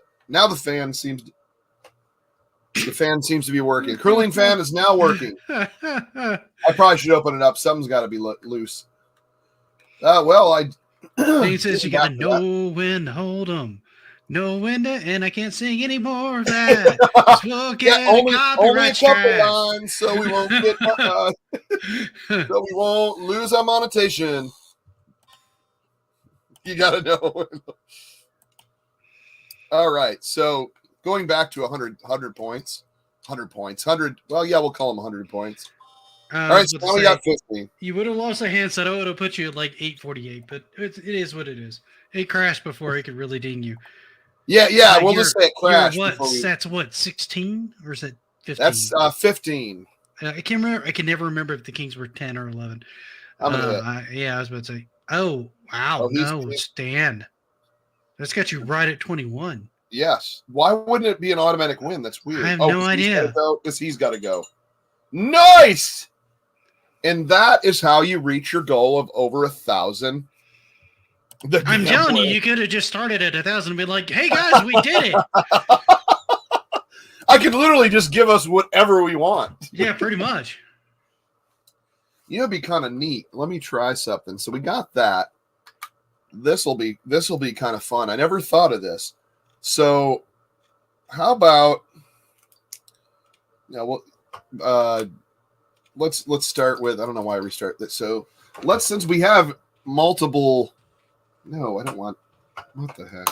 Speaker 3: fan seems to be working. Curling fan is now working. I probably should open it up. Something's got to be loose.
Speaker 4: He says you got to know when to hold them, know when to, and I can't sing any more of that. We'll get
Speaker 3: only a couple
Speaker 4: track.
Speaker 3: lines, so we won't get so we won't lose our monetization. You got to know. All right, so going back to 100 points. 100 points. 100. Well, yeah, we'll call them 100 points. All right, so now we got 50.
Speaker 4: You would have lost a handset. I would have put you at like 848, but it is what it is. It crashed before it could really ding you.
Speaker 3: Yeah. We'll just say it crashed.
Speaker 4: That's what, 16 or is it 15?
Speaker 3: That's 15.
Speaker 4: I can't remember. I can never remember if the Kings were 10 or 11. Yeah, I was about to say. Oh wow, no, Stan. That's got you right at 21.
Speaker 3: Yes. Why wouldn't it be an automatic win? That's weird.
Speaker 4: I have no idea.
Speaker 3: Because he's got to go. Nice. And that is how you reach your goal of over 1,000.
Speaker 4: I'm telling you, you could have just started at 1,000 and been like, "Hey guys, we did it."
Speaker 3: I could literally just give us whatever we want.
Speaker 4: Yeah, pretty much.
Speaker 3: You know, it'd be kind of neat. Let me try something. So we got that. This will be kind of fun. I never thought of this. So, how about? Let's start with. I don't know why I restart this. So since we have multiple. No, I don't want. What the heck?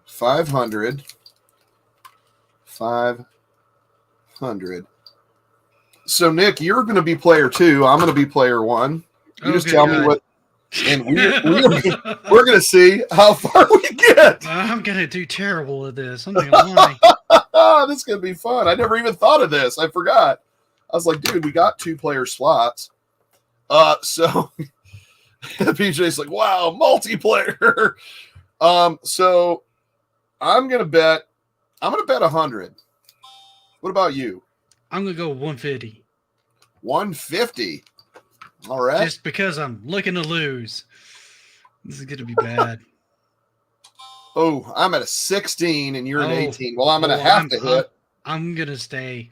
Speaker 3: 500. 500. So Nick, you're going to be player 2. I'm going to be player 1. You just tell me what. And we're going to see how far we get.
Speaker 4: I'm going to do terrible at this. I'm not going to lie.
Speaker 3: This is going to be fun. I never even thought of this. I forgot. I was like, dude, we got 2-player slots. So PJ's like, wow, multiplayer. So I'm going to bet 100. What about you?
Speaker 4: I'm going to go 150.
Speaker 3: 150. All right.
Speaker 4: Just because I'm looking to lose. This is going to be bad.
Speaker 3: Oh, I'm at a 16 and you're at 18. Well, I'm going to have to hit.
Speaker 4: I'm going to stay.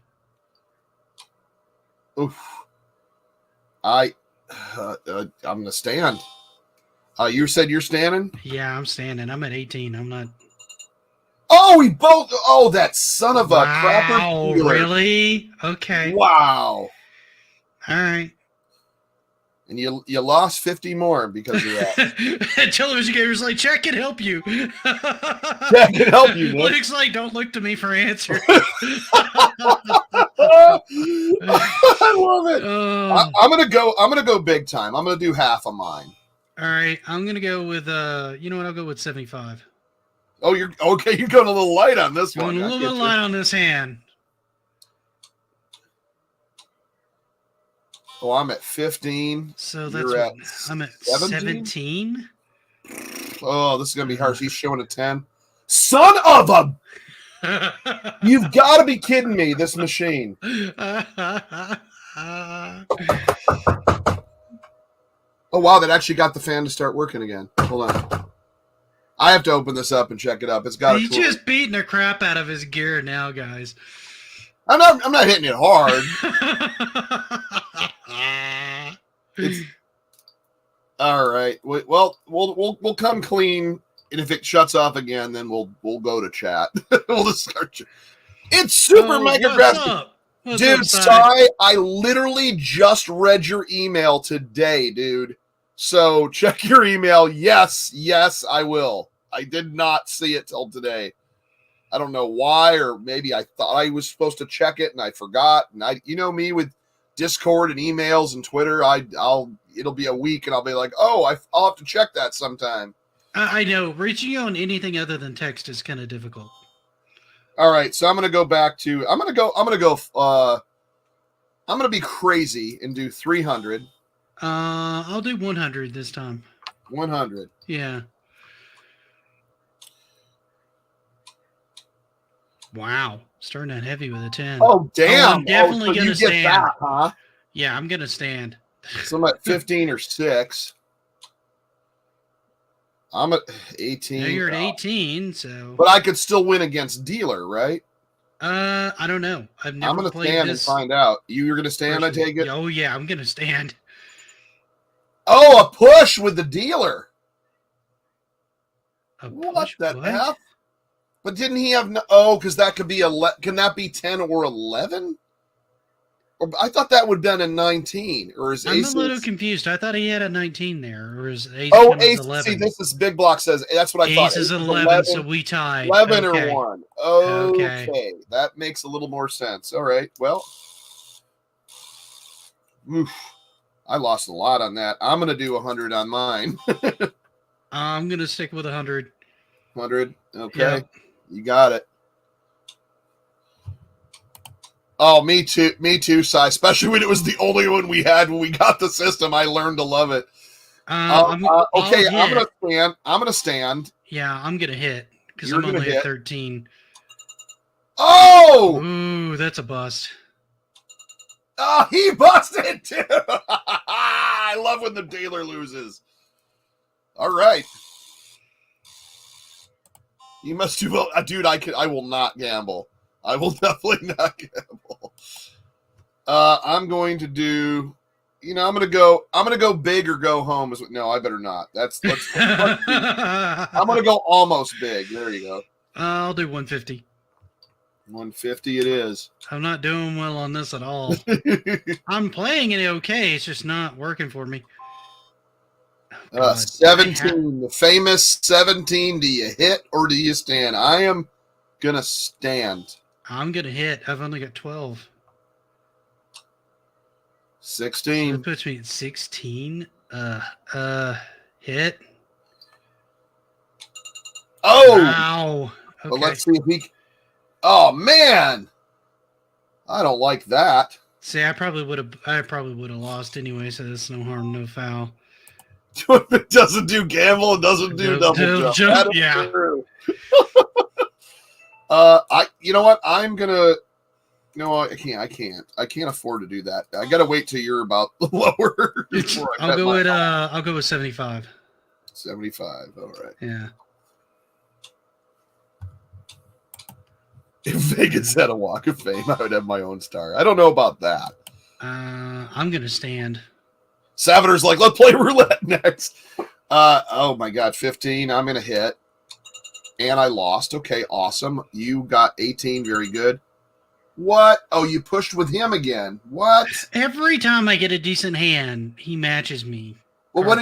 Speaker 3: Oof. I'm going to stand. You said you're standing?
Speaker 4: Yeah, I'm standing. I'm at 18. I'm not.
Speaker 3: Oh, we both. Oh, that son of a crapper.
Speaker 4: Wow, really? Okay.
Speaker 3: Wow.
Speaker 4: All right.
Speaker 3: And you lost 50 more because of that.
Speaker 4: Television gamers like, chat can help you.
Speaker 3: Chat can help you, Nick.
Speaker 4: Looks like, don't look to me for answers.
Speaker 3: I love it. I'm gonna go big time. I'm gonna do half of mine.
Speaker 4: All right, I'm gonna go with you know what? I'll go with 75.
Speaker 3: Oh, you're okay. You're going a little light on this one.
Speaker 4: Going a little bit light on this hand.
Speaker 3: Oh, I'm at 15.
Speaker 4: So that's I'm at 17.
Speaker 3: Oh, this is gonna be harsh. He's showing a 10. Son of a! You've got to be kidding me! This machine. Oh wow, that actually got the fan to start working again. Hold on. I have to open this up and check it up. It's got.
Speaker 4: He's just beating the crap out of his gear now, guys.
Speaker 3: I'm not hitting it hard. All right. Well, we'll come clean, and if it shuts off again, then we'll go to chat. We'll just start. It's Super Mega Graphics. Dude, Sai, I literally just read your email today, dude. So check your email. Yes, I will. I did not see it till today. I don't know why, or maybe I thought I was supposed to check it and I forgot. And you know me with Discord and emails and Twitter, it'll be a week and I'll be like, oh, I'll have to check that sometime.
Speaker 2: I know reaching you on anything other than text is kind of difficult.
Speaker 3: All right, so I'm gonna go back to I'm gonna be crazy and do 300.
Speaker 2: I'll do 100 this time.
Speaker 3: 100.
Speaker 2: Yeah. Wow, starting out heavy with a 10.
Speaker 3: Oh damn!
Speaker 2: I'm definitely gonna stand.
Speaker 3: That, huh?
Speaker 2: Yeah, I'm gonna stand.
Speaker 3: So I'm at 15 or 6. I'm at 18.
Speaker 2: Now you're at 18, so.
Speaker 3: But I could still win against dealer, right?
Speaker 2: I don't know. I'm
Speaker 3: gonna stand and find out. You're gonna stand, I take it?
Speaker 2: Oh yeah, I'm gonna stand.
Speaker 3: Oh, a push with the dealer. What the F? But didn't he have because that could be can that be 10 or 11? Or I thought that would have been a 19. Or is
Speaker 2: I'm a little confused. I thought he had a 19 there, or is Ace?
Speaker 3: Oh, Ace. 11. See, this is Big Block says that's what I thought.
Speaker 2: Ace is 11, so we tied.
Speaker 3: 11 or 1. Okay, that makes a little more sense. All right, well, I lost a lot on that. I'm gonna do 100 on mine.
Speaker 2: I'm gonna stick with 100.
Speaker 3: 100. Okay, yep. You got it. Oh, me too, Sai. Especially when it was the only one we had when we got the system. I learned to love it. Okay, I'm gonna stand.
Speaker 2: Yeah, I'm gonna hit because I'm only at 13.
Speaker 3: Oh!
Speaker 2: Ooh, that's a bust.
Speaker 3: Oh, he busted too. I love when the dealer loses. All right. You must do well, dude. I will not gamble. I will definitely not gamble. I'm going to do. I'm gonna go big or go home. No, I better not. Let's I'm gonna go almost big. There you go.
Speaker 2: I'll do 150.
Speaker 3: 150 it is.
Speaker 2: I'm not doing well on this at all. I'm playing it okay. It's just not working for me.
Speaker 3: 17, the famous 17. Do you hit or do you stand? I am gonna stand.
Speaker 2: I'm gonna hit. I've only got 12.
Speaker 3: 16.
Speaker 2: So that puts me at 16. Hit.
Speaker 3: Oh!
Speaker 2: Wow. Okay.
Speaker 3: Well, let's see if he. Oh man, I don't like that.
Speaker 2: See, I probably would have lost anyway. So that's no harm, no foul.
Speaker 3: It doesn't do gamble. It doesn't do double jump.
Speaker 2: Yeah.
Speaker 3: True. You know what? I'm gonna. No, I can't. I can't afford to do that. I gotta wait till you're about lower.
Speaker 2: I'll go with 75.
Speaker 3: 75. All right.
Speaker 2: Yeah.
Speaker 3: If Vegas had a Walk of Fame, I would have my own star. I don't know about that.
Speaker 2: I'm gonna stand.
Speaker 3: Savater's like, let's play roulette next. Oh my God, 15. I'm gonna hit, and I lost. Okay, awesome. You got 18. Very good. What? Oh, you pushed with him again. What?
Speaker 2: Every time I get a decent hand, he matches me.
Speaker 3: Well,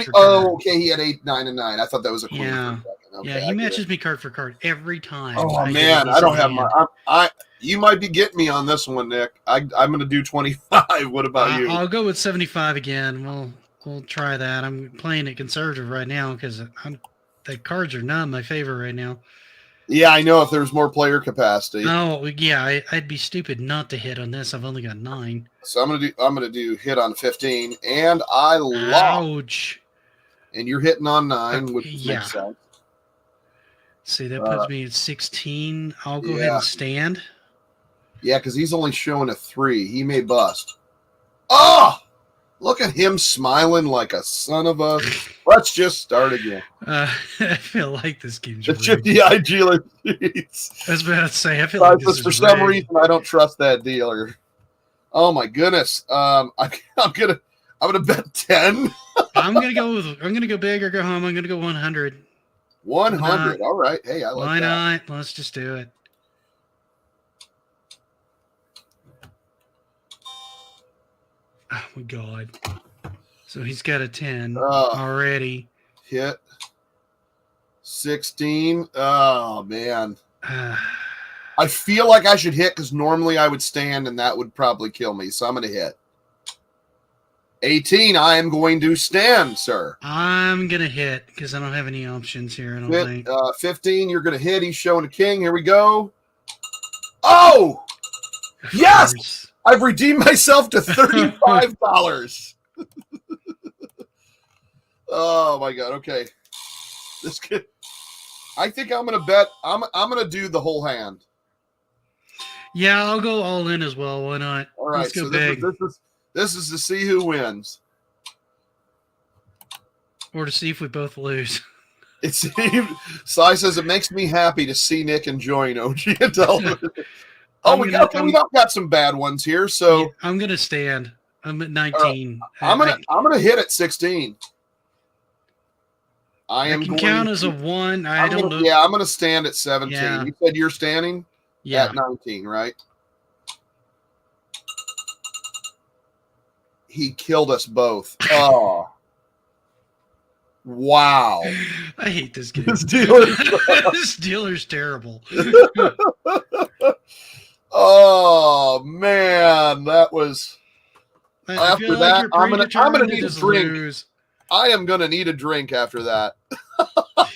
Speaker 3: okay, he had 8, 9, and 9. I thought that was a queen.
Speaker 2: Yeah.
Speaker 3: Okay,
Speaker 2: yeah, he matches me card for card every time.
Speaker 3: Oh man, I don't have my. You might be getting me on this one, Nick. I'm going to do 25. What about you?
Speaker 2: I'll go with 75 again. We'll try that. I'm playing it conservative right now because the cards are not in my favor right now.
Speaker 3: Yeah, I know. If there's more player capacity.
Speaker 2: Oh yeah, I'd be stupid not to hit on this. I've only got 9.
Speaker 3: So I'm gonna do hit on 15, and I lost.
Speaker 2: Ouch.
Speaker 3: And you're hitting on 9, which makes sense.
Speaker 2: See, that puts me at 16. I'll go ahead and stand.
Speaker 3: Yeah, because he's only showing a 3. He may bust. Oh! Look at him smiling like a son of a... Let's just start again.
Speaker 2: I feel like this game's
Speaker 3: rigged. The 50 IG sheets.
Speaker 2: I was about to say, I feel like this is
Speaker 3: for some reason, I don't trust that dealer. Oh, my goodness. I'm I'm gonna bet 10.
Speaker 2: I'm gonna go big or go home. I'm gonna go 100.
Speaker 3: 100. All right. Hey, I like
Speaker 2: Why
Speaker 3: that.
Speaker 2: not? Let's just do it. Oh my god. So he's got a 10 already.
Speaker 3: Hit 16. Oh man. I feel like I should hit because normally I would stand and that would probably kill me. So I'm gonna hit. 18. I am going to stand, sir.
Speaker 2: I'm gonna hit because I don't have any options here. I don't think.
Speaker 3: 15. You're gonna hit. He's showing a king. Here we go. Oh, yes! I've redeemed myself to $35. Oh my god. Okay. This kid. I think I'm gonna bet. I'm gonna do the whole hand.
Speaker 2: Yeah, I'll go all in as well. Why not?
Speaker 3: All right.
Speaker 2: Let's go
Speaker 3: So
Speaker 2: big.
Speaker 3: this is to see who wins.
Speaker 2: Or to see if we both lose.
Speaker 3: It's Cy says it makes me happy to see Nick enjoying OG Intellivision. Oh, we got some bad ones here. So
Speaker 2: yeah, I'm gonna stand. I'm at 19.
Speaker 3: I'm gonna hit at 16. I can
Speaker 2: count as a 1. I don't know.
Speaker 3: Yeah, I'm gonna stand at 17.
Speaker 2: Yeah.
Speaker 3: You said you're standing at 19, right? He killed us both. Oh. Wow.
Speaker 2: I hate this game.
Speaker 3: This
Speaker 2: dealer's terrible.
Speaker 3: Oh man, that was after that.
Speaker 2: Like
Speaker 3: I'm gonna need a drink.
Speaker 2: Lose.
Speaker 3: I am gonna need a drink after that.
Speaker 2: I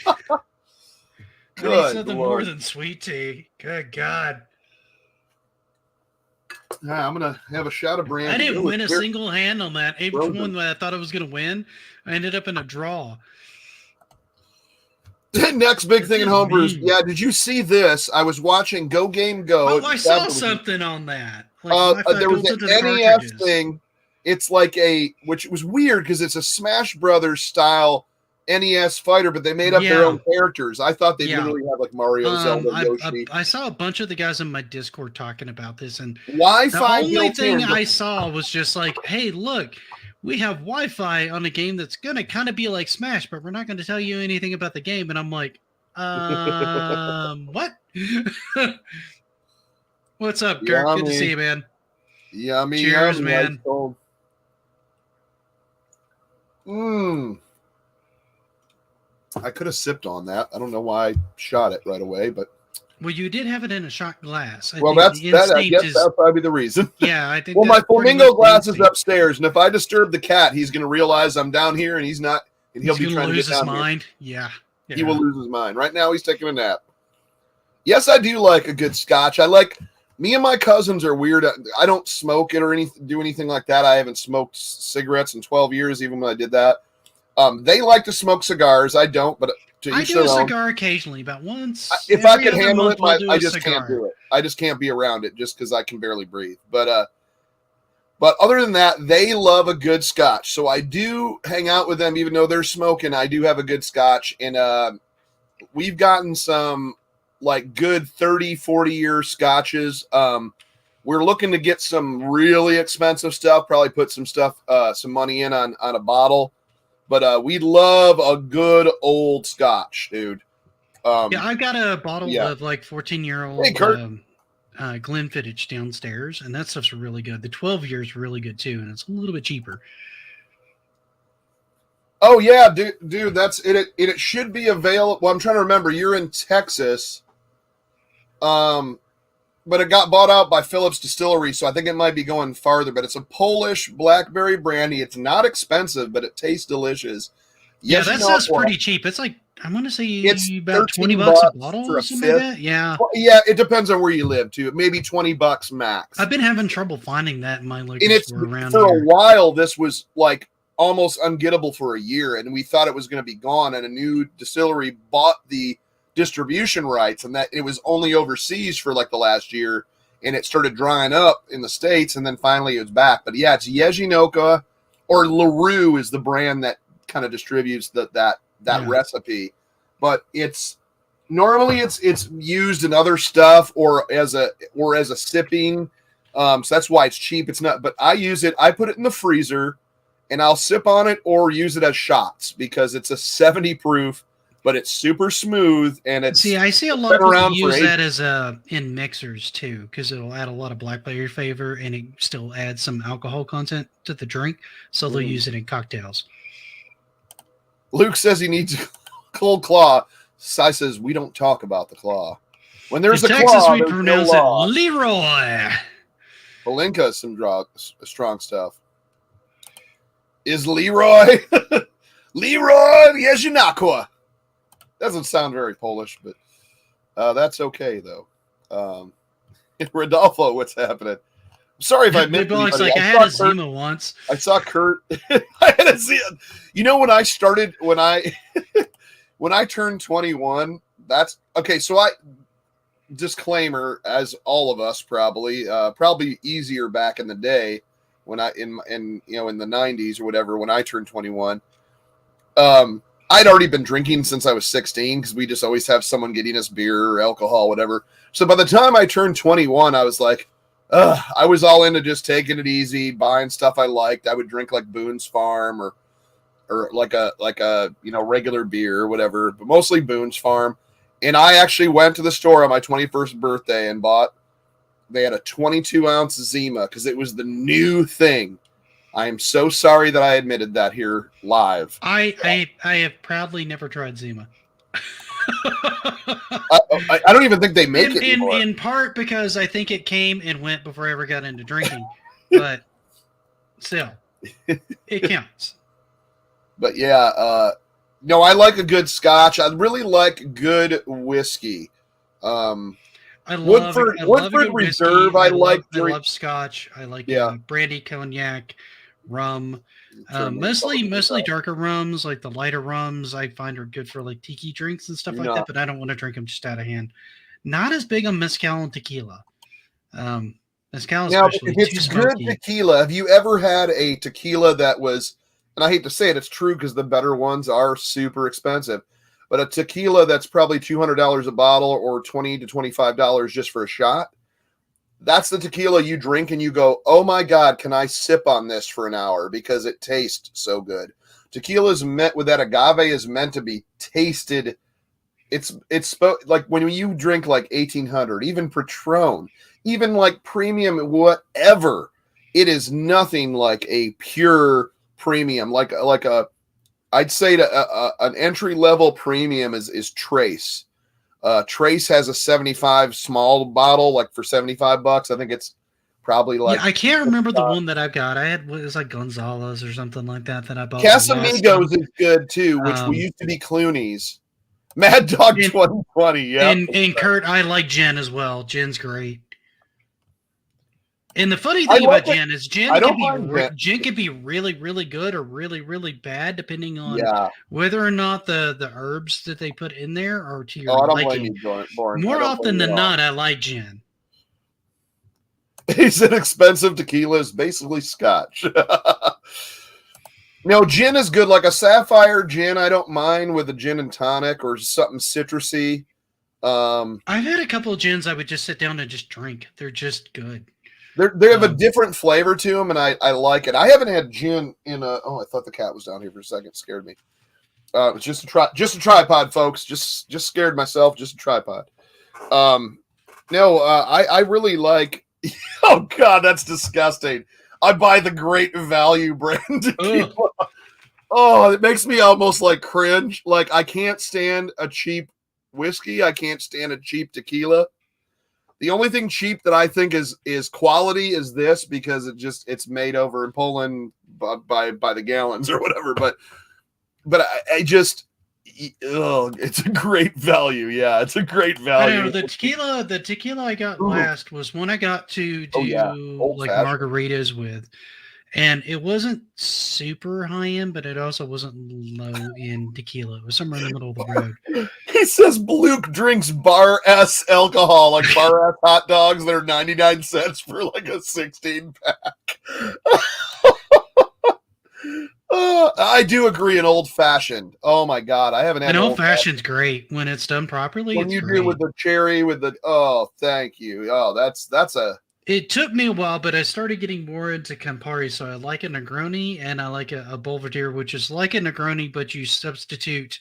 Speaker 2: need something
Speaker 3: Lord.
Speaker 2: more than sweet tea. Good God.
Speaker 3: Yeah, I'm gonna have a shot of brandy.
Speaker 2: I didn't win a single hand on that. Each one that I thought I was gonna win, I ended up in a draw.
Speaker 3: Next big thing in homebrews. Yeah, did you see this? I was watching Go Game Go.
Speaker 2: Oh, I saw something on that.
Speaker 3: There was an NES thing. It's like which was weird because it's a Smash Brothers style NES fighter, but they made up their own characters. I thought they literally had like Mario, Zelda, Yoshi.
Speaker 2: I saw a bunch of the guys in my Discord talking about this, and
Speaker 3: Wi-Fi.
Speaker 2: The only thing I saw was just like, "Hey, look, we have Wi-Fi on a game that's gonna kind of be like Smash, but we're not going to tell you anything about the game." And I'm like, what? What's up, Kirk?
Speaker 3: Yummy.
Speaker 2: Good to see you, man.
Speaker 3: Yummy.
Speaker 2: Cheers, man.
Speaker 3: I could have sipped on that. I don't know why I shot it right away, but
Speaker 2: well, you did have it in a shot glass.
Speaker 3: I guess that'll probably be the reason.
Speaker 2: Yeah, I think.
Speaker 3: Well, my flamingo glass is upstairs, and if I disturb the cat, he's going to realize I'm down here, and he's not, and he'll be trying to get down here. Lose his mind.
Speaker 2: Yeah,
Speaker 3: he will lose his mind. Right now, he's taking a nap. Yes, I do like a good scotch. I like. Me and my cousins are weird. I don't smoke it or do anything like that. I haven't smoked cigarettes in 12 years, even when I did that. They like to smoke cigars. I don't, but
Speaker 2: I do a cigar occasionally, about once.
Speaker 3: If I could handle it, I just can't do it. I just can't be around it just because I can barely breathe. But other than that, they love a good scotch. So I do hang out with them, even though they're smoking. I do have a good scotch, and we've gotten some like good 30, 40-year scotches. We're looking to get some really expensive stuff, probably put some stuff, some money in on a bottle. But we love a good old scotch, dude.
Speaker 2: I've got a bottle of like 14-year-old Glenfiddich downstairs, and that stuff's really good. The 12 year is really good too, and it's a little bit cheaper.
Speaker 3: Oh yeah, dude, that's it. It should be available. Well, I'm trying to remember. You're in Texas, but it got bought out by Phillips Distillery, so I think it might be going farther. But it's a Polish blackberry brandy. It's not expensive, but it tastes delicious.
Speaker 2: Yeah, that stuff's pretty cheap. It's like I want to say it's about $20 a bottle or something like that. Yeah,
Speaker 3: well, yeah, it depends on where you live too. Maybe $20 max.
Speaker 2: I've been having trouble finding that in my local store around
Speaker 3: for
Speaker 2: here.
Speaker 3: A while. This was like almost ungettable for a year, and we thought it was going to be gone. And a new distillery bought the distribution rights, and that it was only overseas for like the last year, and it started drying up in the States, and then finally it was back. But yeah, it's Yezhinoka, or LaRue is the brand that kind of distributes that recipe. But it's normally it's used in other stuff or as a sipping. So that's why it's cheap. It's not, but I use it. I put it in the freezer, and I'll sip on it or use it as shots because it's a 70 proof, but it's super smooth and it's.
Speaker 2: See, I see a lot of people use that as in mixers too, because it'll add a lot of blackberry flavor and it still adds some alcohol content to the drink. So they'll use it in cocktails.
Speaker 3: Luke says he needs a cold claw. Sai says we don't talk about the claw. When there's
Speaker 2: in
Speaker 3: a
Speaker 2: Texas,
Speaker 3: claw,
Speaker 2: we
Speaker 3: there's
Speaker 2: pronounce
Speaker 3: no law.
Speaker 2: it Leroy.
Speaker 3: Palinka is some strong stuff. Is Leroy? Leroy Jezienakwa. Doesn't sound very Polish, but that's okay, though. Rodolfo, what's happening? I'm sorry if I missed
Speaker 2: Looks like I had a Zima once.
Speaker 3: I saw Kurt. I had a Zima. You know, when I turned 21, that's okay. So disclaimer, as all of us probably easier back in the day when in the 90s or whatever, when I turned 21. I'd already been drinking since I was 16 because we just always have someone getting us beer or alcohol, whatever. So by the time I turned 21, I was like, I was all into just taking it easy, buying stuff I liked. I would drink like Boone's Farm or like a regular beer or whatever, but mostly Boone's Farm. And I actually went to the store on my 21st birthday and they had a 22-ounce Zima because it was the new thing. I am so sorry that I admitted that here live.
Speaker 2: I have proudly never tried Zima.
Speaker 3: I don't even think they make it anymore.
Speaker 2: In part because I think it came and went before I ever got into drinking. But still, it counts.
Speaker 3: But yeah, no, I like a good scotch. I really like good whiskey. Woodford Reserve. I love
Speaker 2: scotch. I like brandy, cognac, rum. Mostly darker rums, like the lighter rums. I find are good for like tiki drinks and stuff like that. But I don't want to drink them just out of hand. Not as big on mezcal and tequila. Mezcal especially.
Speaker 3: If it's good tequila, have you ever had a tequila that was? And I hate to say it, it's true because the better ones are super expensive. But a tequila that's probably $200 a bottle or $20 to $25 just for a shot, that's the tequila you drink and you go, oh my God, can I sip on this for an hour because it tastes so good. Tequila is meant with that agave is meant to be tasted. It's like when you drink like 1800, even Patron, even like premium, whatever, it is nothing like a pure premium, I'd say an entry level premium is Trace. Trace has a 75 small bottle, like for $75. I think it's probably like.
Speaker 2: Yeah, I can't remember the one that I've got. It was like Gonzalez or something like that I bought.
Speaker 3: Casamigos is good too, which we used to be Clooney's. Mad Dog 2020, yeah.
Speaker 2: And Kurt, I like gin as well. Gin's great. And the funny thing about gin is gin can be really, really good or really, really bad depending on whether or not the herbs that they put in there are to your liking. More often than not, I like gin.
Speaker 3: He said expensive tequila is basically scotch. No, gin is good. Like a sapphire gin, I don't mind with a gin and tonic or something citrusy.
Speaker 2: I've had a couple of gins I would just sit down and just drink. They're just good.
Speaker 3: They have a different flavor to them, and I like it. I haven't had gin in a. Oh, I thought the cat was down here for a second. It scared me. It was just a tripod, folks. Just scared myself. Just a tripod. I really like. Oh God, that's disgusting. I buy the Great Value brand. Oh, it makes me almost like cringe. Like I can't stand a cheap whiskey. I can't stand a cheap tequila. The only thing cheap that I think is quality is this because it's made over in Poland by the gallons or whatever. But it's a great value. Yeah, it's a great value.
Speaker 2: I know the tequila I got last was one I got to do like margaritas with. And it wasn't super high end, but it also wasn't low end tequila. It was somewhere in the middle of the road.
Speaker 3: He says Luke drinks bar S alcohol, like bar S hot dogs that are 99 cents for like a 16 pack. I do agree. An old fashioned. Oh my God, I haven't had
Speaker 2: an old fashioned's great when it's done properly.
Speaker 3: When you do with the cherry, with the thank you. Oh, that's a
Speaker 2: It took me a while, but I started getting more into Campari. So I like a Negroni and I like a Belvedere, which is like a Negroni, but you substitute.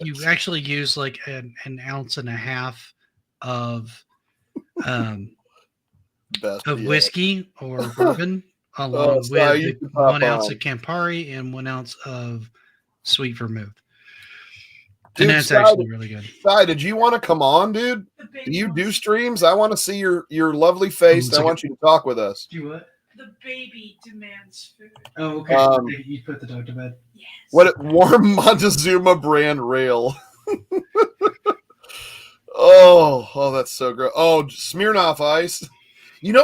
Speaker 2: You actually use like an ounce and a half of whiskey or bourbon, along with 1 ounce of Campari and 1 ounce of sweet vermouth.
Speaker 3: Dude,
Speaker 2: and that's actually really good.
Speaker 3: Sai, did you want to come on, dude? Do you do streams? I want to see your lovely face. I want you to talk with us.
Speaker 2: Do what?
Speaker 5: The baby demands food.
Speaker 2: Oh, okay. You put the dog to bed.
Speaker 5: Yes.
Speaker 3: What warm Montezuma brand rail? oh, that's so great. Oh, Smirnoff Ice.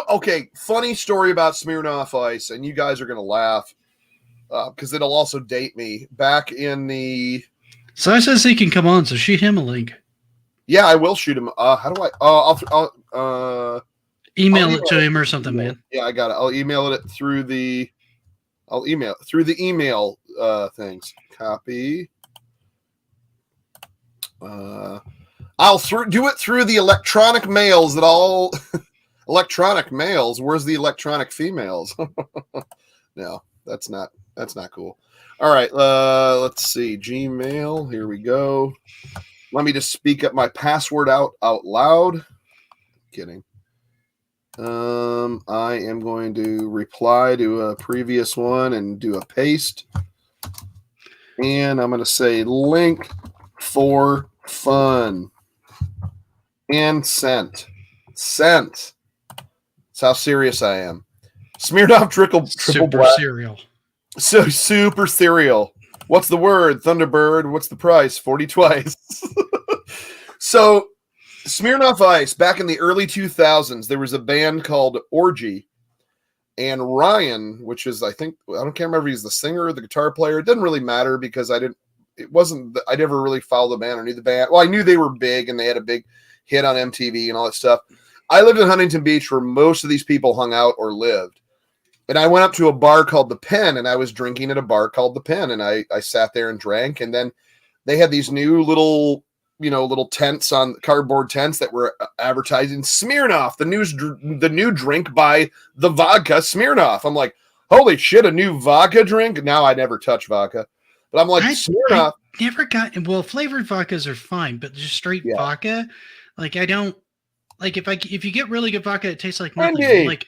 Speaker 3: Okay, funny story about Smirnoff Ice, and you guys are gonna laugh because it'll also date me. Back in the
Speaker 2: Sai says he can come on, so shoot him a link.
Speaker 3: Yeah, I will shoot him. How do I? I'll
Speaker 2: email it to him or something, man.
Speaker 3: Yeah, I got it. I'll email it through the. I'll email through the email things. Copy. I'll do it through the electronic mails that all electronic males. Where's the electronic females? No, that's not cool. All right, let's see. Gmail. Here we go. Let me just speak up my password out loud. Kidding. I am going to reply to a previous one and do a paste. And I'm going to say link for fun. And sent. Sent. That's how serious I am. Smirnoff triple black.
Speaker 2: Cereal.
Speaker 3: So super cereal. What's the word? Thunderbird. What's the price? 40 twice. So Smirnoff Ice, back in the early 2000s, there was a band called Orgy. And Ryan, which is, I can't remember if he's the singer or the guitar player. It doesn't really matter because I never really followed the band or knew the band. Well, I knew they were big and they had a big hit on MTV and all that stuff. I lived in Huntington Beach where most of these people hung out or lived. And I went up to a bar called The Pen, and I was drinking at a bar called The Pen, and I sat there and drank. And then they had these new little tents on cardboard tents that were advertising Smirnoff, the new drink by the vodka Smirnoff. I'm like, holy shit, a new vodka drink? Now I never touch vodka, but I'm like, Smirnoff.
Speaker 2: I never got. Well, flavored vodkas are fine, but just straight vodka, like I don't like. If you get really good vodka, it tastes like nothing. I'm like.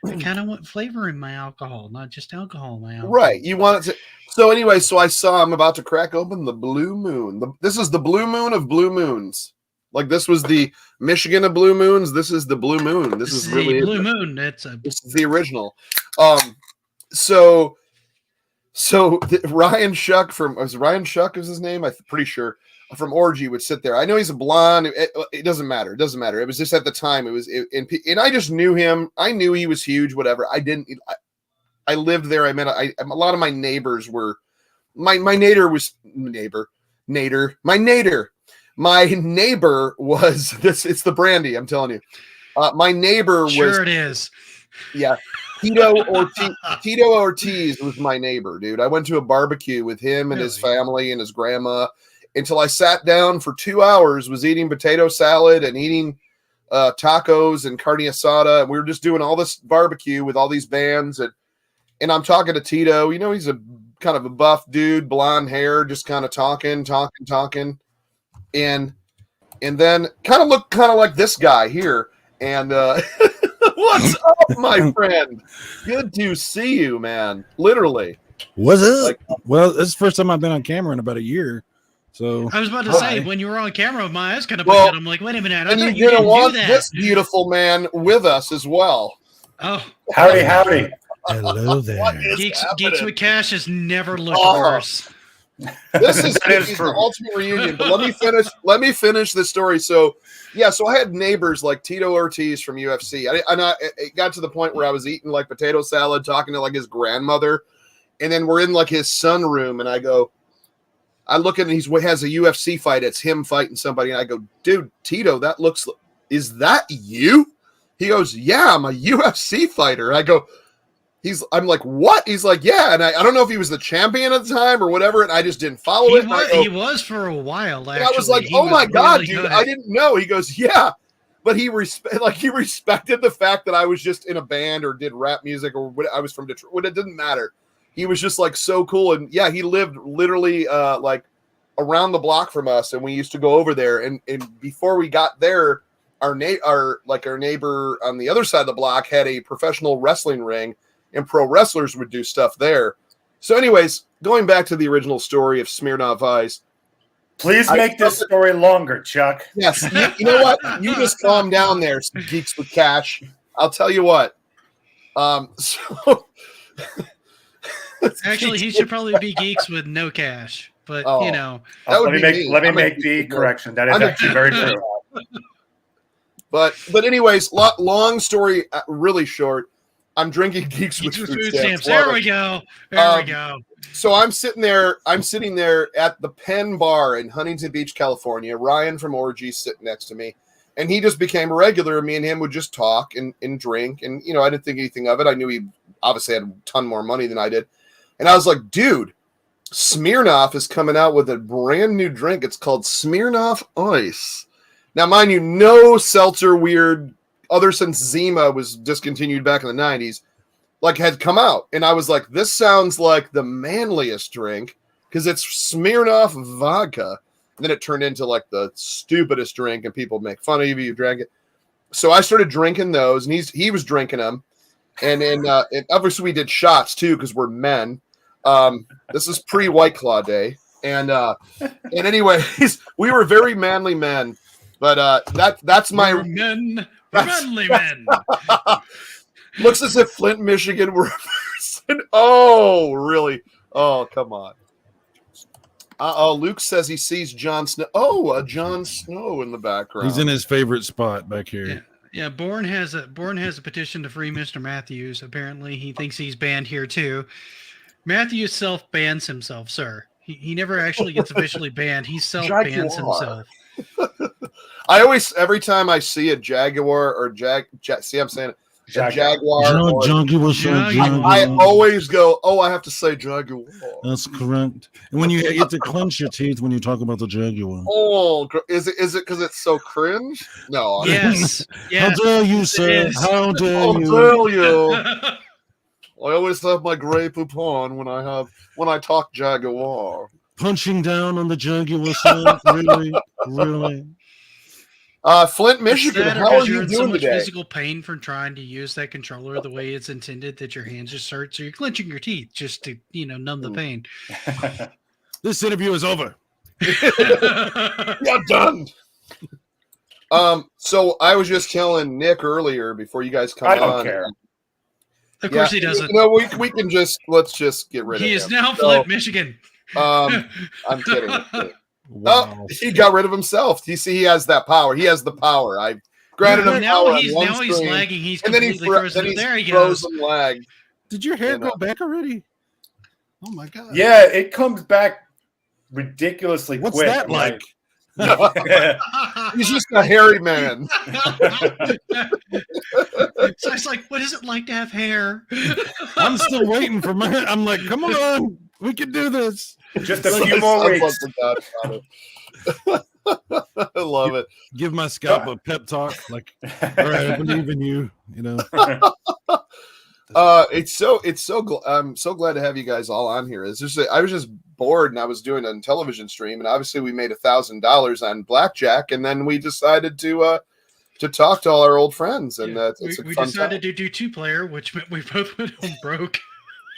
Speaker 2: I kind of want flavor in my alcohol, not just alcohol in my alcohol.
Speaker 3: Right. You want it to. So anyway, I'm about to crack open the Blue Moon. This is the Blue Moon of Blue Moons. Like this was the Michigan of Blue Moons. This is the Blue Moon. This is really
Speaker 2: Blue Moon.
Speaker 3: This is the original. Ryan Shuck is his name? I'm pretty sure. From Orgy would sit there. I know he's a blonde. It doesn't matter. It doesn't matter. It was just at the time. And I just knew him. I knew he was huge. Whatever. I lived there. I met a lot of my neighbors were. My neighbor was neighbor. Nader. My nader. My neighbor was this. It's the brandy. I'm telling you. My neighbor was.
Speaker 2: Sure, it is.
Speaker 3: Yeah. Tito Ortiz was my neighbor, dude. I went to a barbecue with him and his family and his grandma. Until I sat down for 2 hours, was eating potato salad and eating tacos and carne asada. And we were just doing all this barbecue with all these bands. And I'm talking to Tito. He's a kind of a buff dude, blonde hair, just kind of talking. And then kind of looked kind of like this guy here. And what's up, my friend? Good to see you, man. Literally.
Speaker 6: What's up? Well, this is the first time I've been on camera in about a year. So
Speaker 2: I was about to say, when you were on camera, my eyes kind of bugged out. I'm like, wait a minute. I thought you didn't
Speaker 3: want
Speaker 2: do that.
Speaker 3: This beautiful man with us as well.
Speaker 2: Oh,
Speaker 7: howdy.
Speaker 6: Hello there.
Speaker 2: Geeks with Cash has never looked worse.
Speaker 3: This is the ultimate reunion. But let me finish the story. So I had neighbors like Tito Ortiz from UFC. It got to the point where I was eating like potato salad, talking to like his grandmother, and then we're in like his sunroom, and I look at him, he has a UFC fight. It's him fighting somebody. And I go, dude, Tito, is that you? He goes, yeah, I'm a UFC fighter. I go, I'm like, what? He's like, yeah. And I don't know if he was the champion at the time or whatever. And I just didn't follow it.
Speaker 2: He was for a while. Actually.
Speaker 3: I was like, oh my God, dude, I didn't know. He goes, yeah. but he respected the fact that I was just in a band or did rap music or what, I was from Detroit. It didn't matter. He was just like so cool. And yeah, he lived literally like around the block from us. And we used to go over there. And before we got there, our neighbor on the other side of the block had a professional wrestling ring, and pro wrestlers would do stuff there. So anyways, going back to the original story of Smirnoff Ice.
Speaker 7: Please make this story longer, Chuck.
Speaker 3: Yes. You know what? You just calm down there, Geeks with Cash. I'll tell you what. So
Speaker 2: actually, he should probably be Geeks with no cash. But you know,
Speaker 7: let me make the correction. That is actually very true.
Speaker 3: But anyways, long story, really short. I'm drinking Geeks with Food Stamps.
Speaker 2: There we go. There we go.
Speaker 3: So I'm sitting there at the Penn Bar in Huntington Beach, California. Ryan from Orgy's sitting next to me. And he just became a regular. Me and him would just talk and drink. And, you know, I didn't think anything of it. I knew he obviously had a ton more money than I did. And I was like, dude, Smirnoff is coming out with a brand new drink. It's called Smirnoff Ice. Now, mind you, no seltzer weird, other since Zima was discontinued back in the 90s, like had come out. And I was like, this sounds like the manliest drink because it's Smirnoff vodka. And then it turned into like the stupidest drink and people make fun of you if you drank it. So I started drinking those and he was drinking them. And obviously we did shots too because we're men. This is pre-White Claw day. And anyways, we were very manly men. But that's my
Speaker 2: men. Manly men.
Speaker 3: Looks as if Flint, Michigan were a person. Oh, really? Oh, come on. Luke says he sees Jon Snow. Oh, Jon Snow in the background.
Speaker 6: He's in his favorite spot back here.
Speaker 2: Yeah. Bourne has a petition to free Mr. Matthews. Apparently, he thinks he's banned here too. Matthews self-bans himself, sir. He never actually gets officially banned. He self-bans himself.
Speaker 3: I always, every time I see a Jaguar or see, I'm saying it, a Jaguar. I always go, oh, I have to say Jaguar.
Speaker 6: That's correct. And when you have to clench your teeth when you talk about the Jaguar.
Speaker 3: Oh, is it because it's so cringe? No.
Speaker 2: Yes.
Speaker 6: How dare you, sir? How dare you?
Speaker 3: How dare you? I always have my Grey Poupon when I talk Jaguar.
Speaker 6: Punching down on the Jaguar, sir? Really?
Speaker 3: Flint, Michigan, how are you doing
Speaker 2: so much
Speaker 3: today?
Speaker 2: Physical pain from trying to use that controller the way it's intended that your hands just hurt, so you're clenching your teeth just to, numb the pain.
Speaker 6: This interview is over.
Speaker 3: You're done. So I was just telling Nick earlier before you guys come on.
Speaker 7: I don't care.
Speaker 2: Of course he doesn't.
Speaker 3: We can let's just get rid of him.
Speaker 2: He is now Flint, Michigan.
Speaker 3: I'm kidding.
Speaker 6: Wow.
Speaker 3: Oh, he got rid of himself. You see, he has that power. He has the power. I granted him power.
Speaker 2: He's lagging. He's
Speaker 3: and then he
Speaker 2: there he
Speaker 3: goes.
Speaker 2: goes.
Speaker 3: Lag.
Speaker 6: Did your hair go back already? Oh my god.
Speaker 7: Yeah, it comes back ridiculously
Speaker 6: What's
Speaker 7: quick.
Speaker 6: That like?
Speaker 3: He's just a hairy man.
Speaker 2: So it's like, what is it like to have hair?
Speaker 6: I'm still waiting for mine. I'm like, come on, we can do this.
Speaker 7: Just a few more weeks.
Speaker 3: I love it.
Speaker 6: Give my scalp a pep talk, like, all right, I believe in you.
Speaker 3: I'm so glad to have you guys all on here. I was just bored and I was doing a Intellivision stream, and obviously we made $1,000 on Blackjack, and then we decided to talk to all our old friends, and
Speaker 2: we decided to do 2-player, which meant we both went home broke.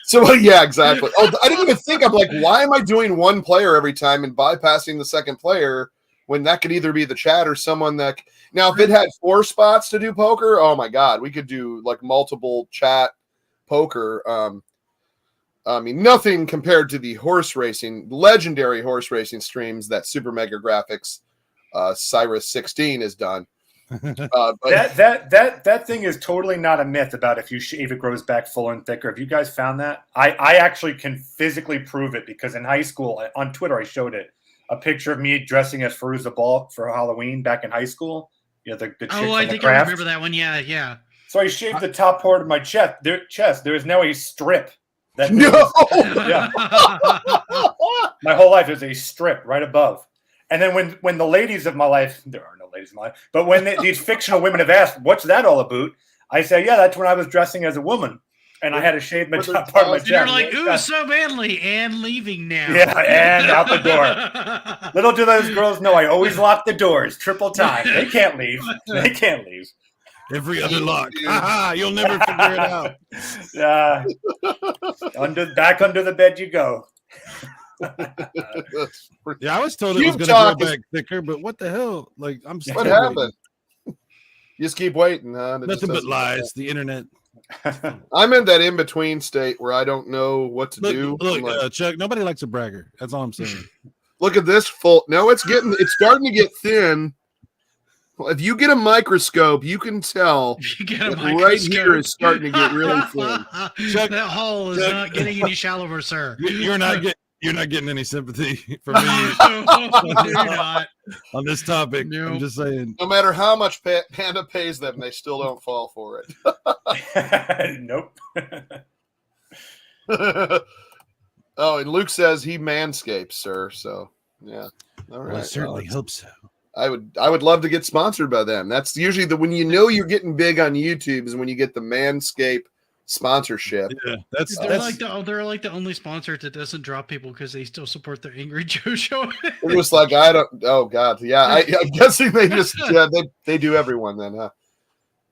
Speaker 3: So yeah, exactly. Oh, I didn't even think. I'm like, why am I doing 1 player every time and bypassing the second player when that could either be the chat or someone that. Now, if it had 4 spots to do poker, oh my god, we could do like multiple chat poker. I mean, nothing compared to the legendary horse racing streams that Super Mega Graphics Cyrus 16 has done. But
Speaker 7: that thing is totally not a myth about if it grows back full and thicker. Have you guys found that? I actually can physically prove it because in high school on Twitter I showed it, a picture of me dressing as Fairuza Balk for Halloween back in high school. The chick
Speaker 2: I think
Speaker 7: Craft.
Speaker 2: I remember that one. Yeah.
Speaker 7: So I shaved the top part of my chest. There is now a strip.
Speaker 3: No.
Speaker 7: Yeah. My whole life is a strip right above. And then when the ladies of my life, there are no ladies of mine. But when these fictional women have asked, "What's that all about?" I say, "Yeah, that's when I was dressing as a woman, and I had to shave my part of my chest."
Speaker 2: You're like, "Ooh, so manly," and leaving now.
Speaker 7: Yeah, and out the door. Little do those girls know, I always lock the doors triple time. They can't leave. They can't leave.
Speaker 6: Every other lock. You'll never figure it out.
Speaker 7: Yeah. Back under the bed you go.
Speaker 6: Yeah, I was told it was going to grow back thicker, but what the hell? Like, I'm still
Speaker 3: what happened? You just keep waiting, huh?
Speaker 6: Nothing but lies. The internet.
Speaker 3: I'm in that in between state where I don't know what to do.
Speaker 6: Look,
Speaker 3: like,
Speaker 6: Chuck. Nobody likes a bragger. That's all I'm saying.
Speaker 3: Look at this full. No, it's starting to get thin. If you get a microscope, you can tell right here is starting to get really thin.
Speaker 2: Chuck, that hole is not getting any shallower, sir.
Speaker 6: You're not getting any sympathy from me on this topic. No. I'm just saying.
Speaker 3: No matter how much Panda pays them, they still don't fall for
Speaker 7: it. Nope.
Speaker 3: Oh, and Luke says he manscapes, sir. So yeah, all right.
Speaker 6: Well, I certainly hope so.
Speaker 3: I would love to get sponsored by them. That's usually when you know you're getting big on YouTube is when you get the Manscaped sponsorship.
Speaker 6: Yeah,
Speaker 2: they're like the only sponsor that doesn't drop people because they still support the Angry Joe show.
Speaker 3: It was like oh god, yeah. I'm guessing they just they do everyone then, huh?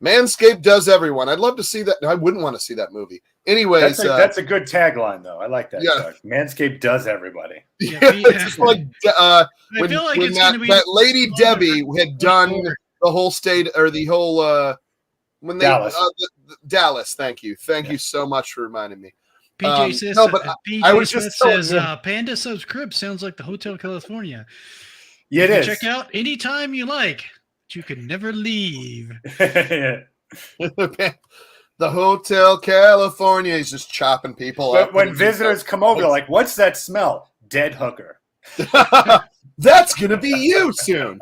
Speaker 3: Manscaped does everyone. I'd love to see that. I wouldn't want to see that movie. Anyways,
Speaker 7: that's a good tagline though. I like that. Yeah. Manscaped does everybody.
Speaker 3: Yeah, it's like when that Lady Debbie had done the whole state or the whole when they Dallas. Thank you so much for reminding me.
Speaker 2: PJ says, no, but I was just says Panda Subs Crib sounds like the Hotel California.
Speaker 7: Yeah, it is.
Speaker 2: Check out anytime you like. But you can never leave.
Speaker 3: The Hotel California is just chopping people up.
Speaker 7: But when visitors come over, they're like, "What's that smell?" Dead hooker.
Speaker 3: That's gonna be you soon.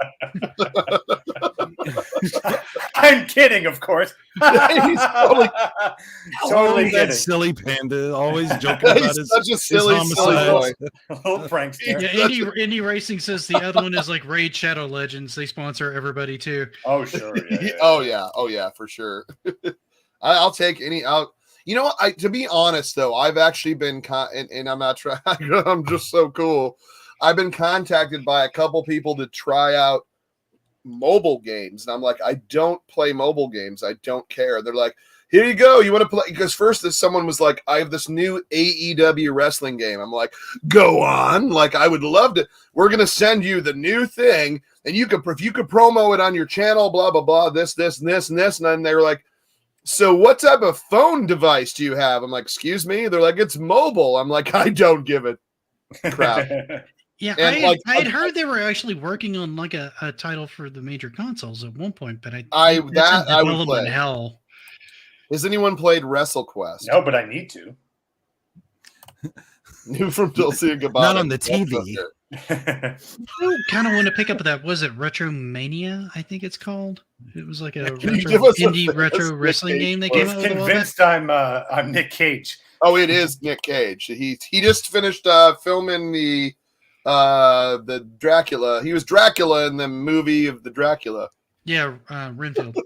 Speaker 7: I'm kidding, of course.
Speaker 3: He's
Speaker 7: totally kidding.
Speaker 6: That silly Panda, always joking about his
Speaker 3: such a silly boy.
Speaker 7: Little prankster.
Speaker 2: Yeah, Indie Racing says the other one is like Raid Shadow Legends. They sponsor everybody too.
Speaker 7: Oh sure. Yeah.
Speaker 3: Oh yeah, for sure. I'll take any. You know what? To be honest though, I've actually been and I'm not trying. I'm just so cool. I've been contacted by a couple people to try out mobile games, and I'm like, I don't play mobile games. I don't care. They're like, here you go. You want to play? Because first, someone was like, I have this new AEW wrestling game. I'm like, go on. Like, I would love to. We're gonna send you the new thing, and you could, if you could promo it on your channel, blah blah blah. This, and this, and this, and then they were like, so what type of phone device do you have? I'm like, excuse me. They're like, it's mobile. I'm like, I don't give it crap.
Speaker 2: Yeah, I had heard they were actually working on like a title for the major consoles at one point, but I would play. Hell,
Speaker 3: has anyone played WrestleQuest?
Speaker 7: No, but I need to.
Speaker 3: New from Dulce and Gabbana.
Speaker 6: Not on the TV.
Speaker 2: I kind of want to pick up that. Was it Retromania? I think it's called. It was like a indie retro wrestling game they came out with.
Speaker 7: Convinced I'm Nick Cage.
Speaker 3: Oh, it is Nick Cage. He just finished filming the Dracula. He was Dracula in the movie of the Dracula.
Speaker 2: Yeah, Renfield.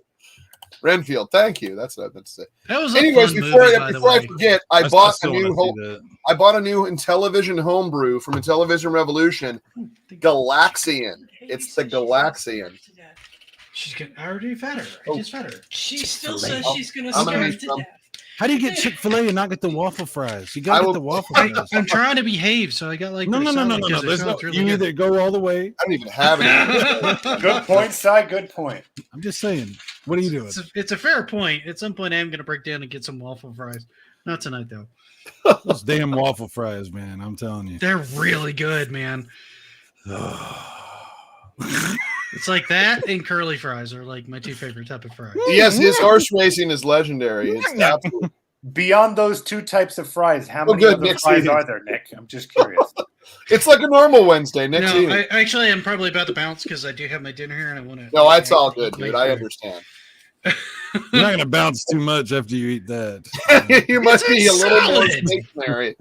Speaker 3: Renfield, thank you. That's what I meant to say.
Speaker 2: That was
Speaker 3: anyways, before I forget, I bought a new Intellivision homebrew from Intellivision Revolution. Galaxian. It's the Galaxian.
Speaker 2: She's getting already fatter. I just fed her.
Speaker 5: She still says she's gonna starve to death.
Speaker 6: How do you get Chick-fil-A and not get the waffle fries? You gotta get the waffle fries.
Speaker 2: I'm trying to behave, so I got like
Speaker 6: no. You either go all the way.
Speaker 3: I don't even have it.
Speaker 7: Good point, Si. Good point.
Speaker 6: I'm just saying. What are you doing?
Speaker 2: It's a fair point. At some point, I am going to break down and get some waffle fries. Not tonight, though.
Speaker 6: Those damn waffle fries, man. I'm telling you.
Speaker 2: They're really good, man. It's like that and curly fries are like my two favorite type of fries.
Speaker 3: Yes, his horse racing is legendary. It's absolutely...
Speaker 7: Beyond those two types of fries, how many other fries are there, Nick? I'm just curious.
Speaker 3: It's like a normal Wednesday. Nick's
Speaker 2: no, actually, I'm probably about to bounce because I do have my dinner here and I want to.
Speaker 3: No, it's all good, dude. I understand.
Speaker 6: You're not going to bounce too much after you eat that.
Speaker 3: You must be a little more stationary.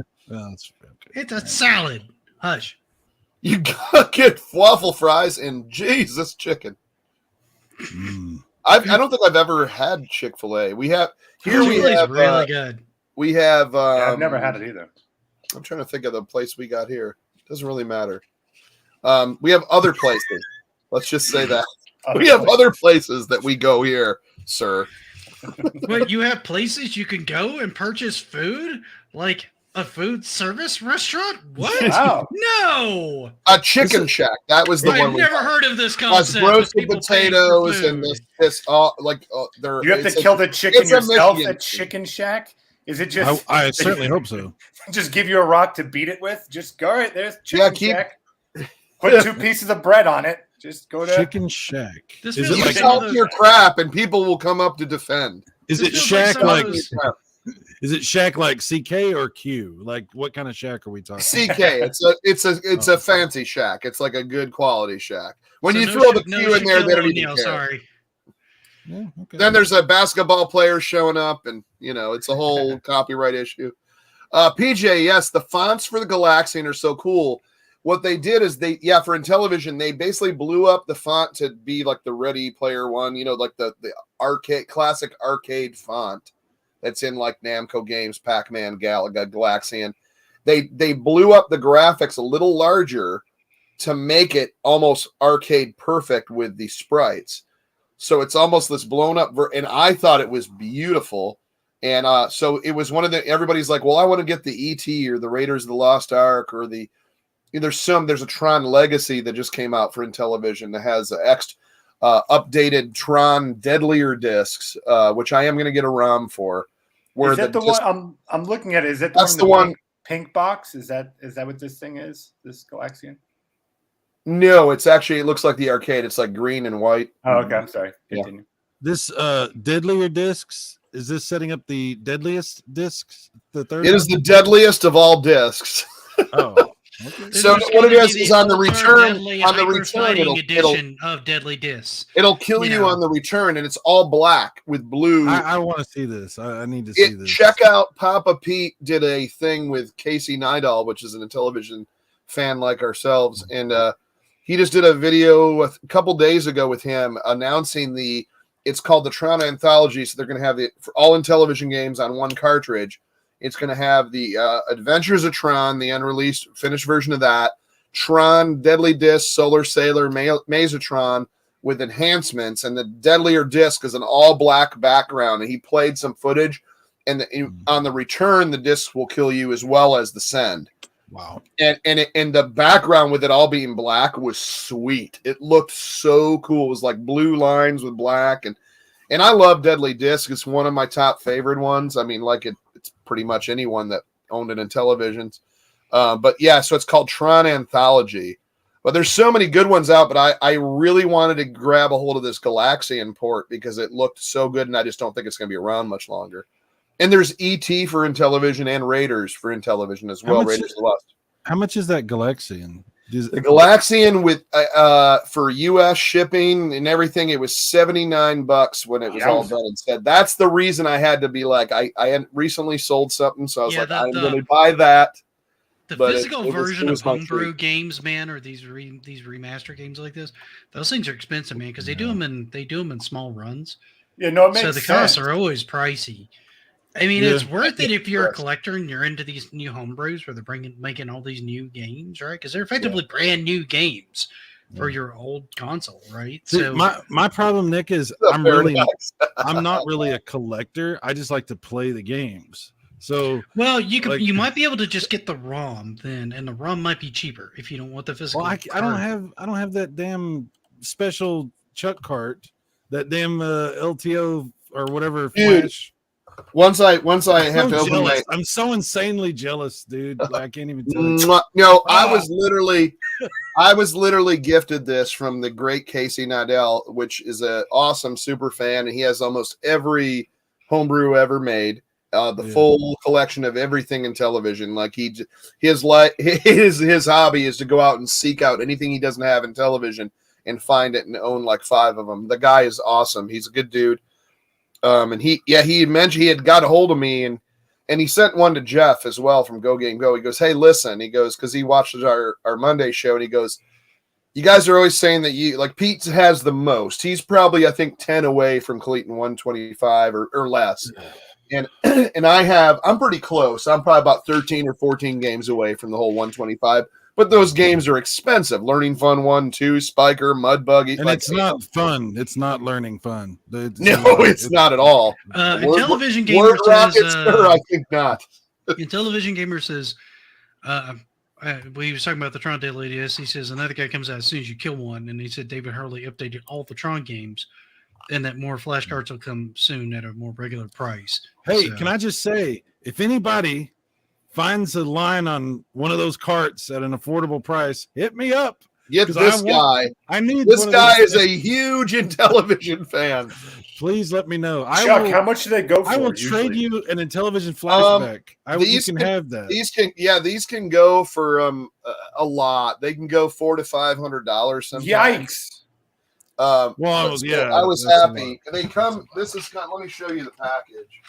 Speaker 2: It's a salad. Hush.
Speaker 3: You gotta get waffle fries and Jesus chicken. I don't think I've ever had Chick-fil-A. We have
Speaker 2: really good.
Speaker 3: We have.
Speaker 7: I've never had it either.
Speaker 3: I'm trying to think of the place we got here. Doesn't really matter. We have other places. Let's just say that we have other places that we go here, sir.
Speaker 2: Wait, you have places you can go and purchase food, like a food service restaurant? What?
Speaker 7: Wow.
Speaker 2: No.
Speaker 3: A chicken shack. That was the one.
Speaker 2: I've never heard of this concept.
Speaker 3: Roasted potatoes and this they're.
Speaker 7: You have to kill the chicken yourself at Chicken Shack. Is it just?
Speaker 6: I certainly hope so.
Speaker 7: Just give you a rock to beat it with. Just go right there's Chicken Shack. Put 2 pieces of bread on it. Just go to
Speaker 6: Chicken Shack.
Speaker 3: Is it like salt your crap and people will come up to defend?
Speaker 6: Is it Shack like? Is it Shack like CK or Q? Like what kind of shack are we talking?
Speaker 3: CK. It's a fancy shack. It's like a good quality shack. When you throw the Q in there, they don't even care.
Speaker 2: Sorry.
Speaker 6: Yeah, okay.
Speaker 3: Then there's a basketball player showing up, and it's a whole copyright issue. PJ, yes, the fonts for the Galaxian are so cool. What they did is for Intellivision, they basically blew up the font to be like the Ready Player One, like the arcade classic arcade font that's in like Namco games, Pac-Man, Galaxian. They blew up the graphics a little larger to make it almost arcade perfect with the sprites. So it's almost this blown up, and I thought it was beautiful. And so it was one of everybody's like, well, I want to get the ET or the Raiders of the Lost Ark or there's a Tron Legacy that just came out for Intellivision that has updated Tron Deadlier discs, which I am going to get a ROM for.
Speaker 7: Is that the one I'm looking at? Is that the one? Pink box? Is that what this thing is? This Galaxian?
Speaker 3: No, it looks like the arcade. It's like green and white.
Speaker 7: Oh, okay. I'm sorry. Continue.
Speaker 6: Yeah. This Deadlier discs, is this setting up the deadliest discs? The third?
Speaker 3: It is the deadliest of all discs.
Speaker 6: Oh. Okay.
Speaker 3: So what it is on the return. On the return,
Speaker 2: edition of Deadly Discs.
Speaker 3: It'll kill you on the return, and it's all black with blue.
Speaker 6: I want to see this. I need to see this.
Speaker 3: Check out Papa Pete did a thing with Casey Neidal, which is an Intellivision fan like ourselves, and he just did a video a couple days ago with him announcing it's called the Tron Anthology. So they're going to have for all Intellivision games on one cartridge. It's going to have the Adventures of Tron, the unreleased finished version of that, Tron, Deadly Disc, Solar Sailor, Mazatron with enhancements, and the Deadlier Disc is an all-black background. And he played some footage, and on the return, the disc will kill you as well as the send.
Speaker 6: Wow.
Speaker 3: And the background with it all being black was sweet. It looked so cool. It was like blue lines with black, and I love Deadly Disc. It's one of my top favorite ones. I mean, it's pretty much anyone that owned an Intellivision. But yeah, so it's called Tron Anthology. But there's so many good ones out, but I really wanted to grab a hold of this Galaxian port because it looked so good, and I just don't think it's going to be around much longer. And there's ET for Intellivision and Raiders for Intellivision as well. Raiders of the Lost.
Speaker 6: How much is that Galaxian?
Speaker 3: The Galaxian with for U.S. shipping and everything, it was $79 when it was all done and said. That's the reason I had to be like, I had recently sold something, so I was I'm going to buy that.
Speaker 2: The physical version of homebrew games, man, or these remaster games like this, those things are expensive, man, because they do them in small runs.
Speaker 7: Yeah, no, it makes sense.
Speaker 2: So the costs are always pricey. I mean, it's worth it if you're a collector and you're into these new homebrews where they're making all these new games, right? Because they're effectively brand new games for your old console, right?
Speaker 6: See, so my problem, Nick, is I'm not really a collector. I just like to play the games. So
Speaker 2: you might be able to just get the ROM then, and the ROM might be cheaper if you don't want the physical.
Speaker 6: Well, I don't have that damn special Chuck cart, that damn LTO or whatever flash.
Speaker 3: Once I have to open my...
Speaker 6: I'm so insanely jealous, dude. I can't even tell you.
Speaker 3: No, I was literally gifted this from the great Casey Neidal, which is an awesome super fan, and he has almost every homebrew ever made. The full collection of everything Intellivision. Like his hobby is to go out and seek out anything he doesn't have in Intellivision and find it and own like 5 of them. The guy is awesome. He's a good dude. And he mentioned he had got a hold of me and he sent one to Jeff as well from Go Game Go. He goes, hey, listen, he goes, because he watches our Monday show, and he goes, You guys are always saying that you like Pete has the most. He's probably, I think, 10 away from Clayton 125 or less. And I'm pretty close. I'm probably about 13 or 14 games away from the whole 125. But those games are expensive. Learning Fun 1, 2, Spiker, Mud Buggy.
Speaker 6: And it's not fun. It's not learning fun.
Speaker 3: It's not at all.
Speaker 2: Intellivision Gamer says,
Speaker 3: I think not.
Speaker 2: Intellivision Gamer says, we was talking about the Tron Daily DS. He says another guy comes out as soon as you kill one, and he said David Hurley updated all the Tron games, and that more flashcards will come soon at a more regular price.
Speaker 6: Hey, can I just say, if anybody finds a line on one of those carts at an affordable price, hit me up.
Speaker 3: Get this guy.
Speaker 6: I need
Speaker 3: this guy is a huge Intellivision fan.
Speaker 6: Please let me know.
Speaker 7: Chuck, how much do they go for?
Speaker 6: I will trade you an Intellivision flashback. You can have that.
Speaker 3: These can go for a lot. They can go $400 to $500 sometimes.
Speaker 7: Yikes.
Speaker 3: I was happy. They come. Let me show you the package.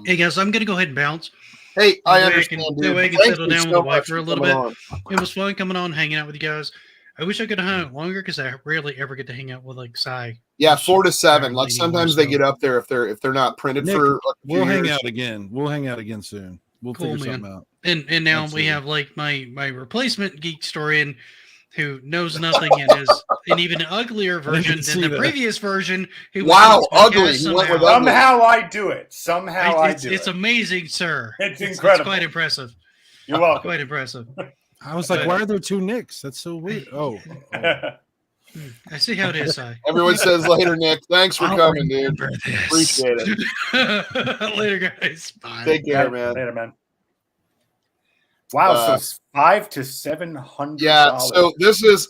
Speaker 2: Hey guys, I'm gonna go ahead and bounce.
Speaker 3: Hey, I understand.
Speaker 2: That way I can settle down with the wife for a little bit. It was fun coming on, hanging out with you guys. I wish I could have hung out longer because I rarely ever get to hang out with like Cy.
Speaker 3: Yeah, 4 to 7. Like sometimes they get up there if they're not printed
Speaker 6: Nick,
Speaker 3: for.
Speaker 6: We'll hang out again. We'll hang out again soon. We'll figure something out.
Speaker 2: And now we have like my replacement geek historian who knows nothing and is an even uglier version than the previous version.
Speaker 3: Wow, ugly.
Speaker 7: Somehow I do it.
Speaker 2: It's amazing, sir.
Speaker 7: It's incredible.
Speaker 2: It's quite impressive.
Speaker 7: You're welcome.
Speaker 2: Quite impressive.
Speaker 6: I was like, why are there 2 Nicks? That's so weird. Oh.
Speaker 2: I see how it is, Si.
Speaker 3: Everyone says later, Nick. Thanks for coming, dude. Appreciate it.
Speaker 2: Later, guys. Bye.
Speaker 3: Take care, man.
Speaker 7: Later, man. Wow, so $500 to $700.
Speaker 3: Yeah, so this is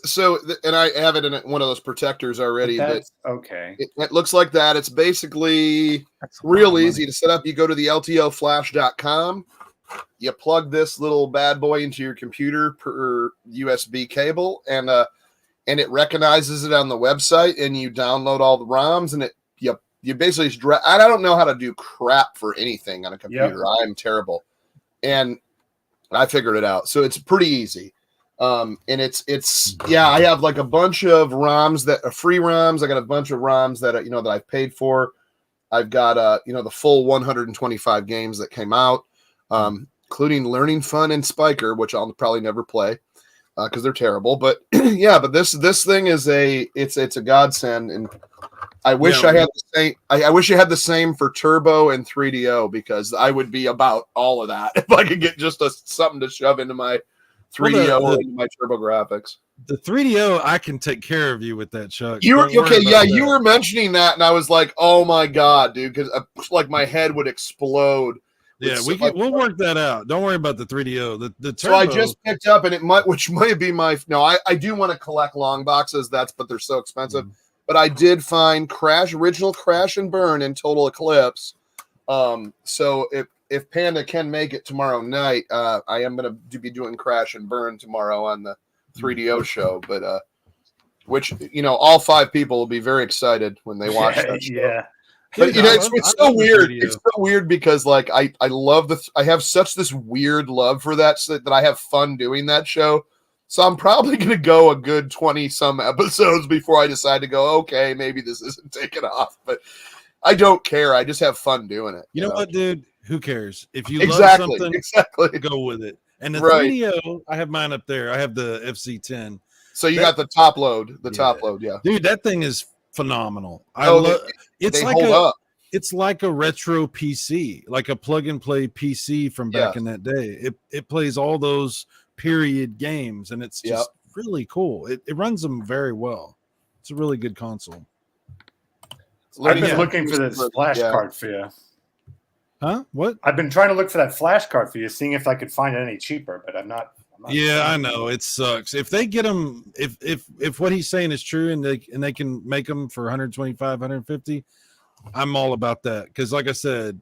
Speaker 3: and I have it in one of those protectors already.
Speaker 7: That's okay.
Speaker 3: It looks like that. It's basically real easy to set up. You go to the LTOflash.com. You plug this little bad boy into your computer per USB cable, and it recognizes it on the website, and you download all the ROMs, and you basically just I don't know how to do crap for anything on a computer. Yep. I'm terrible, and I figured it out. So it's pretty easy. And I have like a bunch of ROMs that are free ROMs. I got a bunch of ROMs that that I've paid for. I've got the full 125 games that came out. Including Learning Fun and Spiker, which I'll probably never play because they're terrible. But but this thing is it's a godsend, and I wish I had the same. I wish you had the same for Turbo and 3DO because I would be about all of that if I could get just something to shove into my 3DO or into my Turbo graphics.
Speaker 6: The 3DO, I can take care of you with that, Chuck.
Speaker 3: You were okay, yeah. You were mentioning that, and I was like, "Oh my god, dude!" Because like my head would explode.
Speaker 6: Yeah, we'll work that out. Don't worry about the 3DO. The Turbo.
Speaker 3: So I just picked up, and which might be my. No, I do want to collect long boxes. But they're so expensive. But I did find original Crash and Burn in Total Eclipse. So if Panda can make it tomorrow night, I am going to be doing Crash and Burn tomorrow on the 3DO show. But which all 5 people will be very excited when they watch that show. Yeah. But it's so weird. It's so weird because like I love I have such this weird love for that I have fun doing that show. So I'm probably gonna go a good 20 some episodes before I decide to go, okay, maybe this isn't taking off. But I don't care. I just have fun doing it.
Speaker 6: You know what, dude? Who cares? If you love something, go with it. And the 3DO, I have mine up there. I have the FC10.
Speaker 3: So you got the top load, top load, yeah.
Speaker 6: Dude, that thing is phenomenal. It's like a retro PC, like a plug and play PC from back in that day. It plays all those period games, and it's just really cool. It runs them very well. It's a really good console.
Speaker 7: I've been looking for this flash card for you.
Speaker 6: Huh? What?
Speaker 7: I've been trying to look for that flash card for you, seeing if I could find it any cheaper, but I'm not.
Speaker 6: Yeah, I know it sucks. If they get them, if what he's saying is true, and they can make them for 125, 150, I'm all about that. Because, like I said,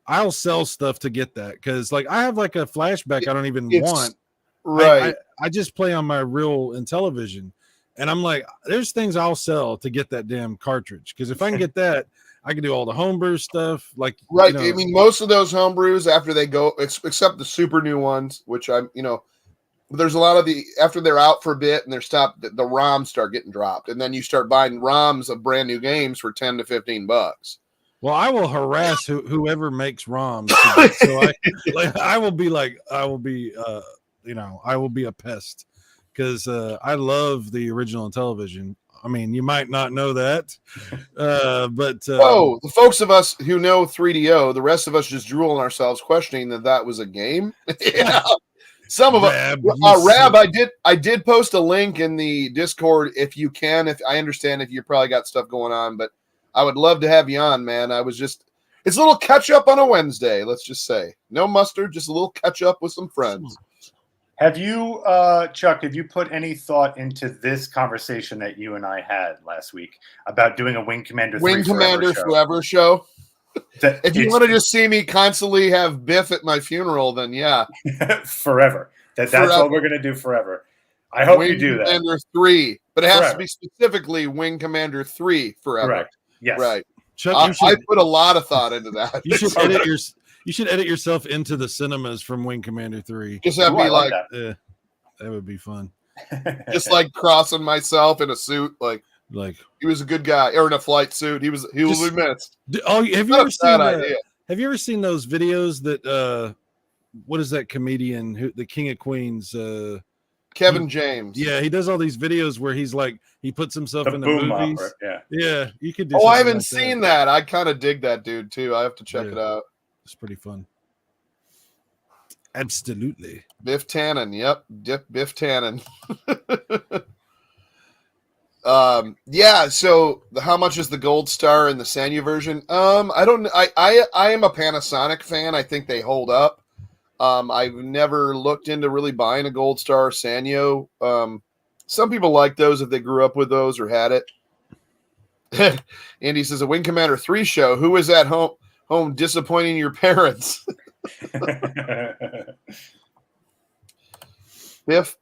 Speaker 6: I'll sell stuff to get that. Because, like, I have like a flashback I don't even want.
Speaker 3: Right.
Speaker 6: I just play on my real Intellivision, and I'm like, there's things I'll sell to get that damn cartridge. Because if I can get that, I can do all the homebrew stuff. Like,
Speaker 3: right. I mean, most of those homebrews after they go, except the super new ones, which I'm, there's a lot of after they're out for a bit and they're stopped, the ROMs start getting dropped, and then you start buying ROMs of brand new games for $10 to $15.
Speaker 6: Well, I will harass whoever makes ROMs. So I will be a pest because I love the original Intellivision. I mean, you might not know that, but
Speaker 3: the folks of us who know 3DO, the rest of us just drool on ourselves, questioning that was a game. Yeah. Some of us, Rab, I did post a link in the Discord if you can. If I understand if you probably got stuff going on, but I would love to have you on, man. It's a little catch up on a Wednesday. Let's just say no mustard, just a little catch up with some friends.
Speaker 7: Have you, Chuck? Have you put any thought into this conversation that you and I had last week about doing a Wing Commander
Speaker 3: Forever show? If you want to just see me constantly have Biff at my funeral, then yeah.
Speaker 7: Forever. That's what we're going to do forever. I hope you do that.
Speaker 3: Wing Commander 3, but it has to be specifically Wing Commander 3 forever.
Speaker 7: Correct. Yes.
Speaker 3: Right.
Speaker 6: Chuck,
Speaker 3: I put a lot of thought into that.
Speaker 6: You should edit yourself into the cinemas from Wing Commander 3.
Speaker 3: Just have me like
Speaker 6: that would be fun.
Speaker 3: Just like crossing myself in a suit, like he was a good guy, or in a flight suit. He will be missed.
Speaker 6: Have you ever seen those videos that what is that comedian the King of Queens?
Speaker 3: Kevin James.
Speaker 6: Yeah, he does all these videos where he's like he puts himself in the movies.
Speaker 7: Opera,
Speaker 6: yeah, you could do.
Speaker 3: I haven't seen that. I kind of dig that dude too. I have to check it out.
Speaker 6: It's pretty fun. Absolutely.
Speaker 3: Biff Tannen. Yep. Biff Tannen. So how much is the Gold Star in the Sanyo version? I don't. I am a Panasonic fan. I think they hold up. I've never looked into really buying a Gold Star Sanyo. Some people like those if they grew up with those or had it. Andy says a Wing Commander 3 show. Who is at home disappointing your parents? Biff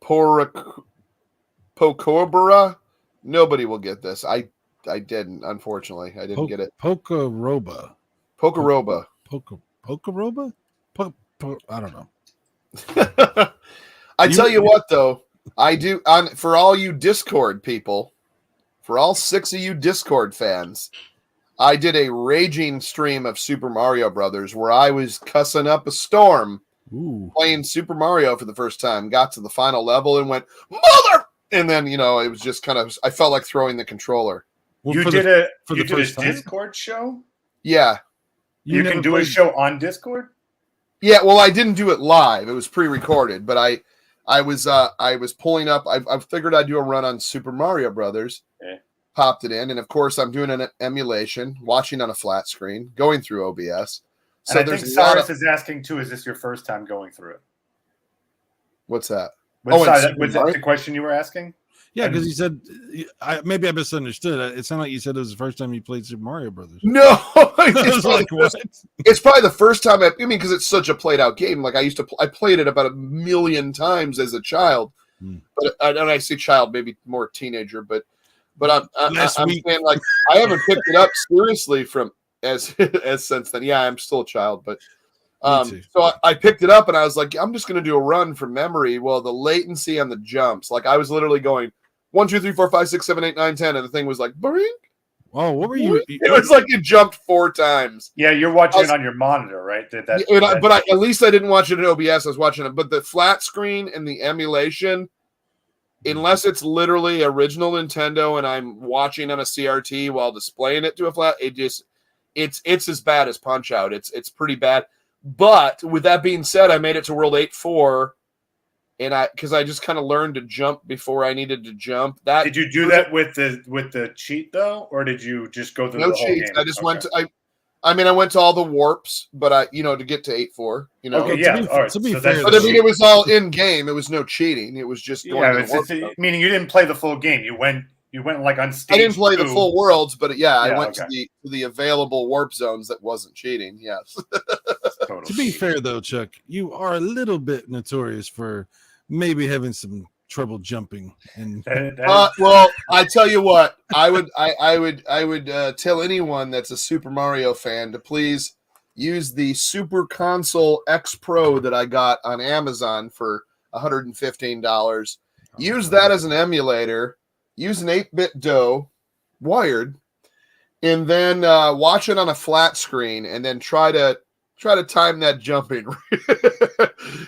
Speaker 3: Pocobra. Nobody will get this. I didn't, unfortunately. I didn't get it.
Speaker 6: Pocoroba.
Speaker 3: Pocoroba.
Speaker 6: I don't know.
Speaker 3: I tell you what, though, I do for all you Discord people, for all 6 of you Discord fans, I did a raging stream of Super Mario Brothers where I was cussing up a storm playing Super Mario for the first time. Got to the final level and went, mother! And then, it was just kind of, I felt like throwing the controller.
Speaker 7: Well, you did a Discord show?
Speaker 3: Yeah.
Speaker 7: You can do a show on Discord?
Speaker 3: Yeah, well, I didn't do it live. It was pre-recorded, but I was pulling up. I figured I'd do a run on Super Mario Brothers.
Speaker 7: Okay.
Speaker 3: Popped it in, and of course, I'm doing an emulation, watching on a flat screen, going through OBS.
Speaker 7: So I think Cyrus is asking too. Is this your first time going through it?
Speaker 3: What's that?
Speaker 7: Was that the question you were asking?
Speaker 6: Yeah, because he said, maybe I misunderstood. It sounded like you said it was the first time you played Super Mario Brothers.
Speaker 3: No, it's like what? It's probably the first time. Because it's such a played out game. Like I played it about 1 million times as a child. But I say child, maybe more teenager. But I'm saying like I haven't picked it up seriously from as since then. Yeah, I'm still a child, but. So I picked it up and I was like, I'm just going to do a run from memory. Well, the latency on the jumps, like I was literally going 1, 2, 3, 4, 5, 6, 7, 8, 9, 10, and the thing was like, brink.
Speaker 6: Oh, what were you?
Speaker 3: It was like it jumped 4 times.
Speaker 7: Yeah, you're watching it on your monitor, right?
Speaker 3: But at least I didn't watch it in OBS. I was watching it, but the flat screen and the emulation, unless it's literally original Nintendo and I'm watching on a CRT while displaying it to a flat, it's as bad as Punch Out. It's pretty bad. But with that being said, I made it to World 8-4, and because I just kind of learned to jump before I needed to jump.
Speaker 7: Did you do that with the cheat though, or did you just go through the whole
Speaker 3: cheats?
Speaker 7: Game?
Speaker 3: I just went to I went to all the warps, but to get to 8-4.
Speaker 7: Okay, yeah.
Speaker 6: To be fair,
Speaker 3: but it was all in game. It was no cheating. It was just going.
Speaker 7: Yeah, meaning you didn't play the full game. You went like on stage.
Speaker 3: I didn't play the full worlds, but I went
Speaker 7: okay.
Speaker 3: to the available warp zones that wasn't cheating. Yes.
Speaker 7: Totally.
Speaker 6: To be fair, though, Chuck, you are a little bit notorious for maybe having some trouble jumping. And
Speaker 3: well, I tell you what, I would tell anyone that's a Super Mario fan to please use the Super Console X Pro that I got on Amazon for $115. Use that as an emulator. Use an 8-bit DOE wired, and then watch it on a flat screen, and then try to time that jumping.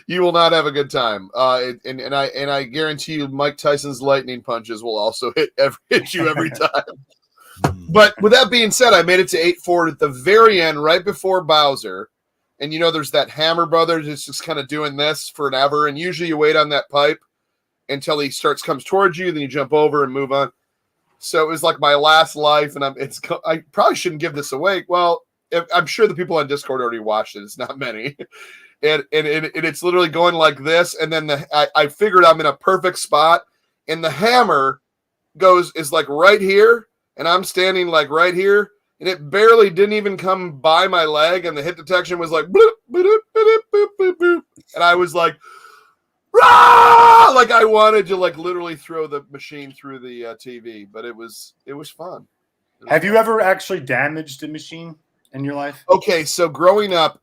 Speaker 3: You will not have a good time. And I guarantee you, Mike Tyson's lightning punches will also hit you every time. But with that being said, I made it to 8-4 at the very end, right before Bowser. And there's that Hammer brother just kind of doing this forever. And usually you wait on that pipe until he comes towards you, then you jump over and move on. So it was like my last life, and I probably shouldn't give this away. Well, I'm sure the people on Discord already watched it. It's not many. And it's literally going like this, and then I figured I'm in a perfect spot, and the hammer is like right here, and I'm standing like right here, and it barely didn't even come by my leg, and the hit detection was like bloop, bloop, bloop, bloop, bloop, bloop, and I was like, rah! Like I wanted to like literally throw the machine through the TV, but it was fun.
Speaker 7: Have you ever actually damaged a machine in your life?
Speaker 3: Okay, so growing up,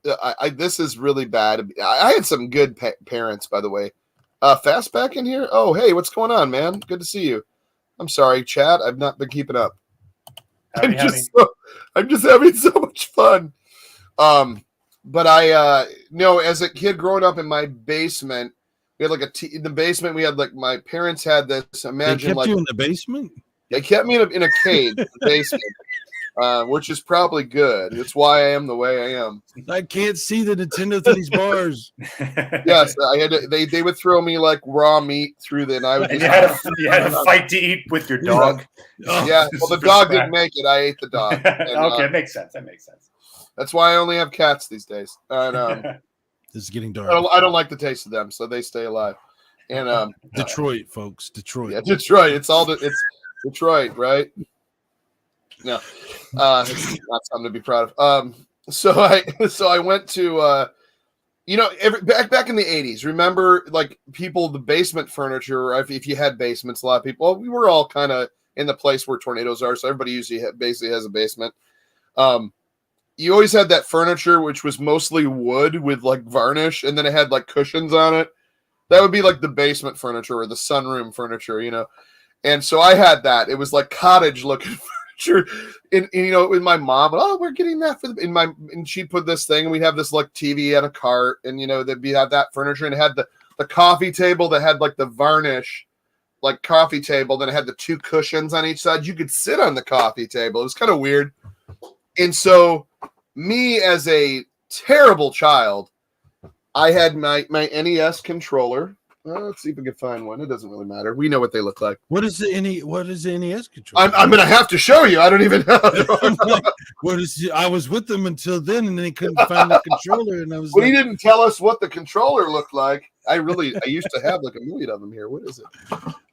Speaker 3: this is really bad. I had some good parents, by the way. Fast back in here? Oh, hey, what's going on, man? Good to see you. I'm sorry, chat. I've not been keeping up. I'm just having so much fun. But as a kid growing up in my basement, we had like in the basement. We had like my parents had this. Imagine
Speaker 6: they kept you in the basement.
Speaker 3: They kept me in a cage in the basement. Which is probably good. It's why I am the way I am.
Speaker 6: I can't see the Nintendo through these bars.
Speaker 3: Yes, I had to, they would throw me like raw meat through the, and I would.
Speaker 7: And you had a fight to eat with your dog.
Speaker 3: Yeah, well, the dog didn't make it. I ate the dog. And,
Speaker 7: okay, makes sense. That makes sense.
Speaker 3: That's why I only have cats these days. And
Speaker 6: this is getting dark.
Speaker 3: I don't like the taste of them, so they stay alive. And
Speaker 6: Detroit, folks, Detroit.
Speaker 3: Yeah, Detroit. It's Detroit, right? No, it's not something to be proud of. So I went to, back in the 80s. Remember, like the basement furniture. If you had basements, a lot of people. Well, we were all kind of in the place where tornadoes are, so everybody usually basically has a basement. You always had that furniture, which was mostly wood with like varnish, and then it had like cushions on it. That would be like the basement furniture or the sunroom furniture, And so I had that. It was like cottage looking furniture. And with my mom, we're getting that and she'd put this thing, and we'd have this like TV and a cart, and we had that furniture, and it had the coffee table that had like the varnish, like coffee table. Then it had the two cushions on each side. You could sit on the coffee table. It was kind of weird. And so me as a terrible child, I had my NES controller. Let's see if we can find one. It doesn't really matter. We know what they look like.
Speaker 6: What is the NES controller?
Speaker 3: I'm going to have to show you. I don't even know.
Speaker 6: I was with them until then, and they couldn't find the controller, and I was.
Speaker 3: Well, he didn't tell us what the controller looked like. I used to have like a million of them here. What is it?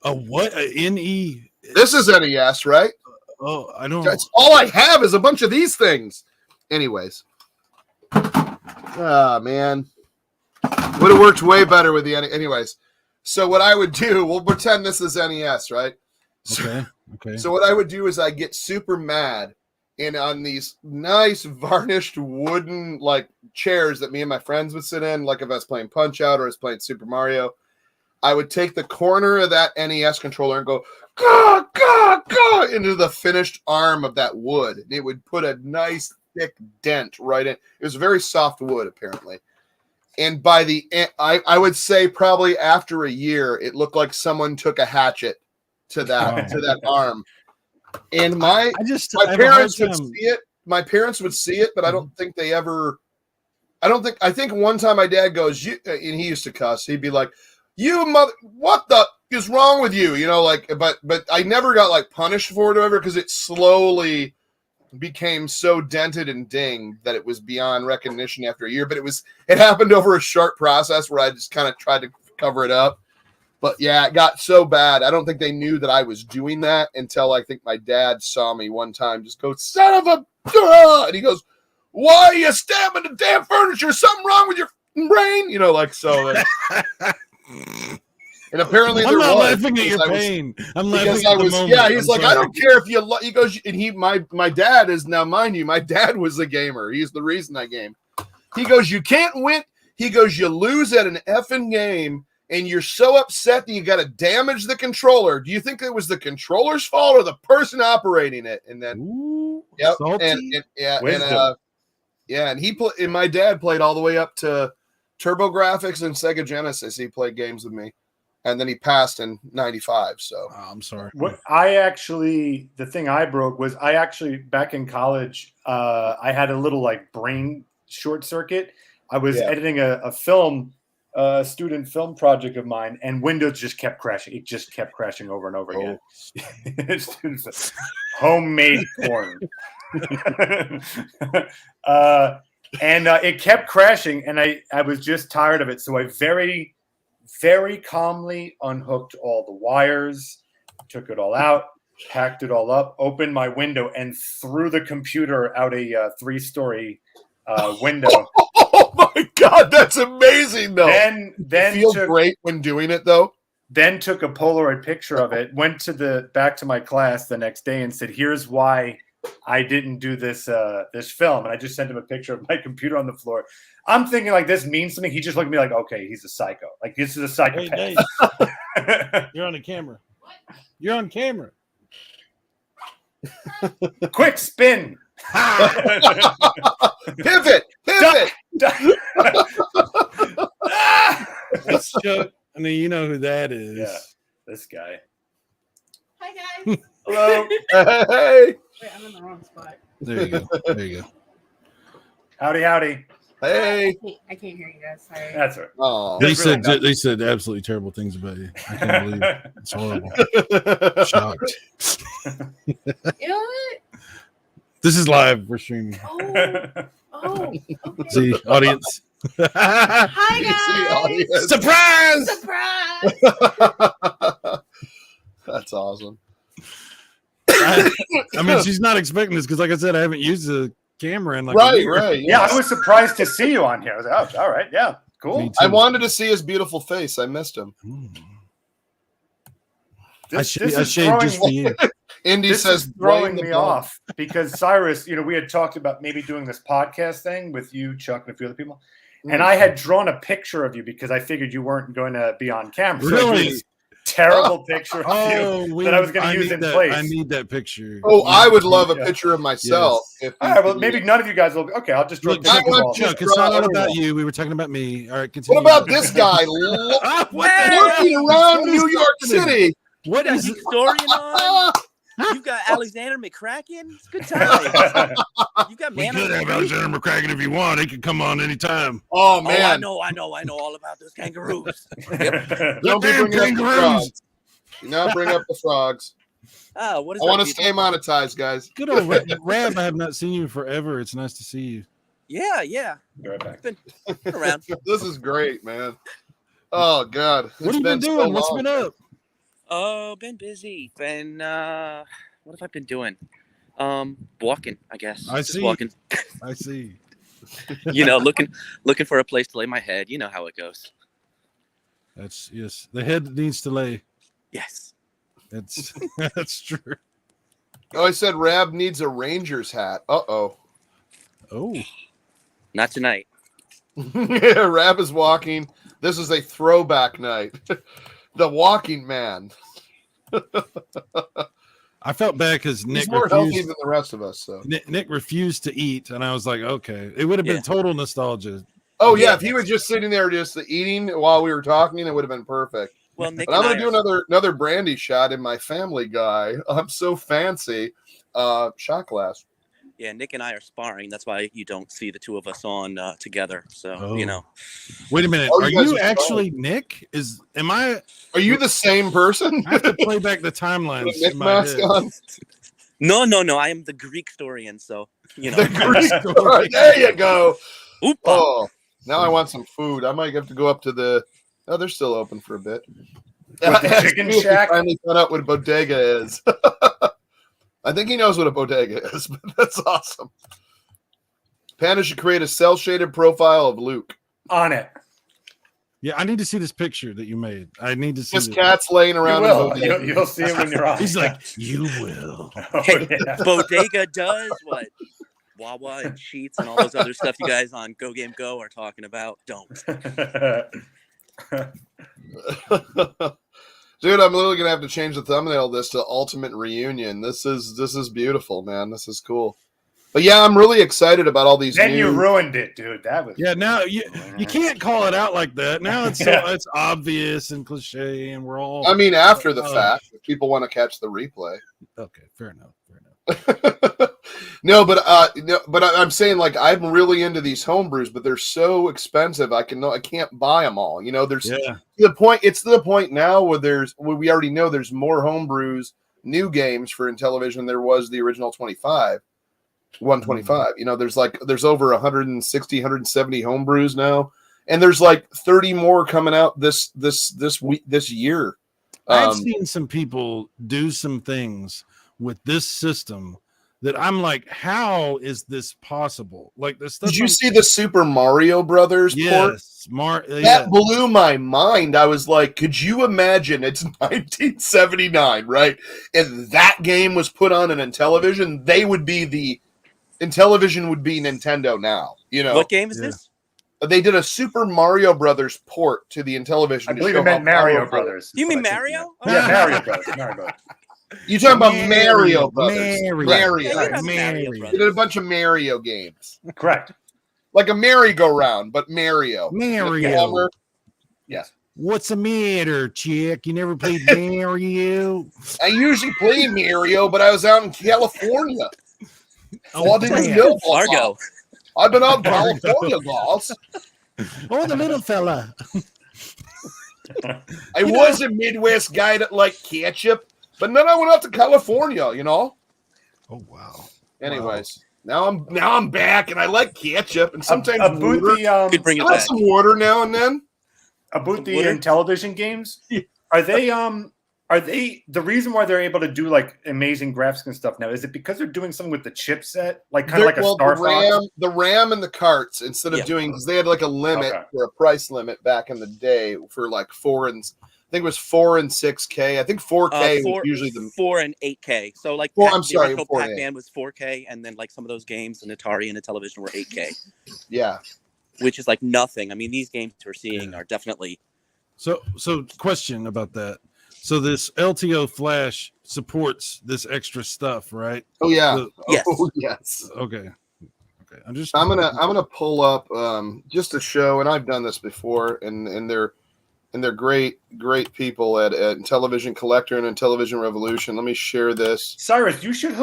Speaker 6: A what? A NE?
Speaker 3: This is NES, right?
Speaker 6: Oh, I don't.
Speaker 3: That's all I have is a bunch of these things. Anyways, man. Would have worked way better with the anyways. So what I would do, we'll pretend this is NES, right?
Speaker 6: Okay.
Speaker 3: So what I would do is I get super mad, and on these nice varnished wooden like chairs that me and my friends would sit in, like if I was playing Punch Out or I was playing Super Mario, I would take the corner of that NES controller and go gah, gah, gah, into the finished arm of that wood. It would put a nice thick dent right in. It was very soft wood, apparently. And by the end, I would say probably after a year, it looked like someone took a hatchet to that arm. And my parents would see it. My parents would see it, but I don't think they ever. I think one time my dad goes, and he used to cuss. He'd be like, "You mother, what the is wrong with you?" But I never got like punished for it or whatever, because it slowly became so dented and dinged that it was beyond recognition after a year. But it happened over a short process where I just kind of tried to cover it up. But yeah, it got so bad. I don't think they knew that I was doing that until I think my dad saw me one time just go, "Son of a," and he goes, "Why are you stabbing the damn furniture? Something wrong with your brain?" So. And apparently
Speaker 6: I'm not laughing at your pain. I'm laughing at the moment.
Speaker 3: Yeah, he's like, "I don't care if you." He goes, and my dad is now, mind you, my dad was a gamer. He's the reason I game. He goes, "You can't win." He goes, "You lose at an effing game, and you're so upset that you got to damage the controller. Do you think it was the controller's fault or the person operating it? And then, yep, and and my dad played all the way up to TurboGrafx and Sega Genesis. He played games with me, and then he passed in '95. So
Speaker 6: I'm sorry.
Speaker 7: The thing I broke was back in college. I had a little like brain short circuit. I was editing a film. Student film project of mine, and Windows just kept crashing. It just kept crashing over and over again. Homemade porn. And it kept crashing, and I was just tired of it. So I very, very calmly unhooked all the wires, took it all out, packed it all up, opened my window, and threw the computer out a 3-story window.
Speaker 3: Oh my God, that's amazing though. Then feel great when doing it though.
Speaker 7: Then took a Polaroid picture of it, went to back to my class the next day and said, "Here's why I didn't do this film." And I just sent him a picture of my computer on the floor. I'm thinking like this means something. He just looked at me like, okay, he's a psycho. Like this is a psychopath.
Speaker 6: Hey, you're on the camera. You're on camera.
Speaker 7: Quick spin.
Speaker 3: Pivot.
Speaker 6: That's Chuck. I mean, you know who that is.
Speaker 7: Yeah, this guy.
Speaker 5: Hi guys.
Speaker 7: Hello.
Speaker 3: Hey.
Speaker 5: Wait, I'm in the wrong spot.
Speaker 6: There you go.
Speaker 7: Howdy.
Speaker 3: Hey.
Speaker 5: I can't hear you guys. Sorry.
Speaker 7: That's right.
Speaker 3: Oh,
Speaker 6: They said absolutely terrible things about you. I can't believe it. It's horrible. Shocked.
Speaker 5: You know what?
Speaker 6: This is live. We're streaming.
Speaker 5: Oh.
Speaker 6: See, audience.
Speaker 5: Hi guys.
Speaker 6: Surprise!
Speaker 3: That's awesome.
Speaker 6: I mean, she's not expecting this because, like I said, I haven't used the camera in like
Speaker 3: right.
Speaker 7: Yeah, I was surprised to see you on here. I was like, oh, all right, yeah, cool.
Speaker 3: I wanted to see his beautiful face. I missed him.
Speaker 6: I shaved just for you.
Speaker 3: Indy says
Speaker 7: throwing me off because Cyrus, we had talked about maybe doing this podcast thing with you, Chuck, and a few other people. And I had drawn a picture of you because I figured you weren't going to be on camera. So
Speaker 6: Really?
Speaker 7: Terrible picture of you that I was going to use in place.
Speaker 6: I need that picture.
Speaker 3: Oh, I would love a picture of myself.
Speaker 7: Yes. All right, well, maybe none of you guys will. Okay, I'll just draw.
Speaker 6: Chuck, it's not all about you. We were talking about me. All right, continue.
Speaker 3: What about this guy looking around New York City?
Speaker 8: What is he historian on? You got Alexander McCracken. It's a good time. You got
Speaker 6: we could have Alexander McCracken if you want. He could come on anytime.
Speaker 3: Oh man!
Speaker 8: Oh, I know all about those kangaroos.
Speaker 3: Don't be bringing up the frogs. Do not bring up the frogs.
Speaker 8: What is
Speaker 3: I want to stay monetized, guys.
Speaker 6: Good old Rab. I have not seen you forever. It's nice to see you.
Speaker 8: Yeah.
Speaker 7: Be right back.
Speaker 8: Been around.
Speaker 3: This is great, man. Oh God,
Speaker 6: What have you been doing? What's been up?
Speaker 8: Oh, been busy. Been what have I been doing? Walking, I guess.
Speaker 6: Just
Speaker 8: walking.
Speaker 6: I see.
Speaker 8: Looking for a place to lay my head. You know how it goes.
Speaker 6: Yes. The head needs to lay.
Speaker 8: Yes.
Speaker 6: That's true.
Speaker 3: Oh, I said Rab needs a Rangers hat. Oh.
Speaker 8: Not tonight.
Speaker 3: Yeah, Rab is walking. This is a throwback night. The Walking Man.
Speaker 6: I felt bad because Nick
Speaker 3: He's more healthy than the rest of us. So
Speaker 6: Nick refused to eat, and I was like, okay, it would have been total nostalgia.
Speaker 3: Oh yeah, if he was just sitting there just eating while we were talking, it would have been perfect.
Speaker 8: Well, Nick,
Speaker 3: but I'm gonna do another brandy shot in my Family Guy. I'm so fancy. Shot glass.
Speaker 8: Yeah, Nick and I are sparring. That's why you don't see the two of us on together. So
Speaker 6: Wait a minute. Are you actually Nick? Are
Speaker 3: you the same person?
Speaker 6: I have to play back the timelines.
Speaker 3: Nick mask on?
Speaker 8: No. I am the Greek historian. So
Speaker 3: The Greek historian. There you go.
Speaker 8: Oopa.
Speaker 3: Oh, now I want some food. I might have to go up to the. Oh, they're still open for a bit.
Speaker 7: The chicken shack.
Speaker 3: Finally found out what a bodega is. I think he knows what a bodega is, but that's awesome. Panda should create a cel-shaded profile of Luke.
Speaker 7: On it.
Speaker 6: Yeah, I need to see this picture that you made. I need to see
Speaker 3: this. Cat's laying around.
Speaker 7: You'll see it when you're on.
Speaker 6: He's like, you will.
Speaker 8: Bodega does what Wawa and Sheets and all those other stuff you guys on Go Game Go are talking about. Don't.
Speaker 3: Dude, I'm literally gonna have to change the thumbnail of this to Ultimate Reunion. This is beautiful, man. This is cool. But yeah, I'm really excited about all these.
Speaker 7: Then you ruined it, dude. That was
Speaker 6: now you can't call it out like that. Now it's it's obvious and cliche, and we're all.
Speaker 3: I mean, after the fact, if people want to catch the replay.
Speaker 6: Okay, fair enough.
Speaker 3: No, but I'm saying like I'm really into these homebrews, but they're so expensive. I can't buy them all. You know, there's the point. It's to the point now where we already know there's more homebrews, new games for Intellivision than there was the original 125. You know, there's over 160, 170 homebrews now, and there's like 30 more coming out this year.
Speaker 6: I've seen some people do some things with this system that I'm like, how is this possible? Like this stuff.
Speaker 3: Did you see the Super Mario Brothers port? That blew my mind. I was like, could you imagine it's 1979, right? If that game was put on an Intellivision, Intellivision would be Nintendo now. You know
Speaker 8: what game is this?
Speaker 3: They did a Super Mario Brothers port to the Intellivision.
Speaker 7: I believe it meant Mario Brothers.
Speaker 8: You mean Mario?
Speaker 7: Oh, yeah, Mario Brothers. Mario Brothers.
Speaker 3: You talking about Mario Brothers?
Speaker 8: Mario.
Speaker 3: They did a bunch of Mario games.
Speaker 7: Correct.
Speaker 3: Like a merry-go-round, but Mario. Yes.
Speaker 6: What's the matter, chick? You never played Mario?
Speaker 3: I usually play Mario, but I was out in California.
Speaker 6: Oh,
Speaker 3: I didn't know
Speaker 8: Fargo.
Speaker 3: I've been out in California, boss.
Speaker 6: Oh, the little fella.
Speaker 3: I was a Midwest guy that liked ketchup, but then I went out to California, you know.
Speaker 6: Oh wow.
Speaker 3: Anyways, now I'm back, and I like ketchup, and sometimes
Speaker 7: water.
Speaker 8: Could bring it
Speaker 3: I like
Speaker 8: back.
Speaker 3: some water now and then.
Speaker 7: About the Intellivision games, are they the reason why they're able to do like amazing graphics and stuff now? Is it because they're doing something with the chipset, like kind of like a Star Fox?
Speaker 3: The RAM and the carts, instead of doing, because they had like a limit or a price limit back in the day for like 4 and I think it was 4 and 6K. I think 4K was usually the
Speaker 8: 4 and 8K. So like
Speaker 3: the
Speaker 8: original Pac-Man was 4K, and then like some of those games and Atari and Intellivision were 8K.
Speaker 3: Yeah,
Speaker 8: which is like nothing. I mean, these games we're seeing are definitely.
Speaker 6: So question about that. So this LTO Flash supports this extra stuff, right?
Speaker 3: Oh yeah.
Speaker 8: Yes.
Speaker 3: Oh, yes.
Speaker 6: Okay. I'm
Speaker 3: gonna pull up just to show, and I've done this before, and they're great people at Intellivision Collector and Intellivision Revolution. Let me share this.
Speaker 7: Cyrus, you should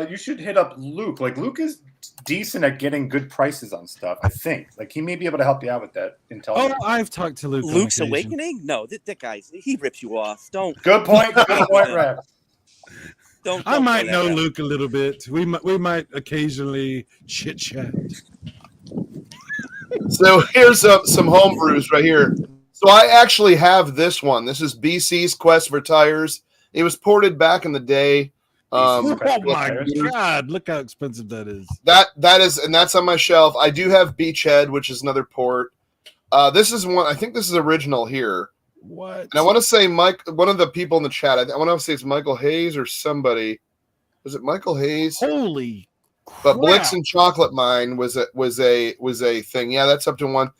Speaker 7: you should hit up Luke. Like Luke is decent at getting good prices on stuff. I think like he may be able to help you out with that. Intellivision.
Speaker 6: Oh, I've talked to Luke.
Speaker 8: Luke's Awakening? No, that guy, he rips you off. Don't.
Speaker 7: Good point. Good point, Rex.
Speaker 6: I might know Luke a little bit. We might occasionally chit chat.
Speaker 3: So here's some homebrews right here. So I actually have this one. This is BC's Quest for Tires. It was ported back in the day.
Speaker 6: Oh my God! Look how expensive that is.
Speaker 3: That is, and that's on my shelf. I do have Beachhead, which is another port. This is one. I think this is original here.
Speaker 6: What?
Speaker 3: And I want to say one of the people in the chat. I want to say it's Michael Hayes or somebody. Was it Michael Hayes?
Speaker 6: Holy.
Speaker 3: But Blix and Chocolate Mine was a thing. Yeah, that's up to one.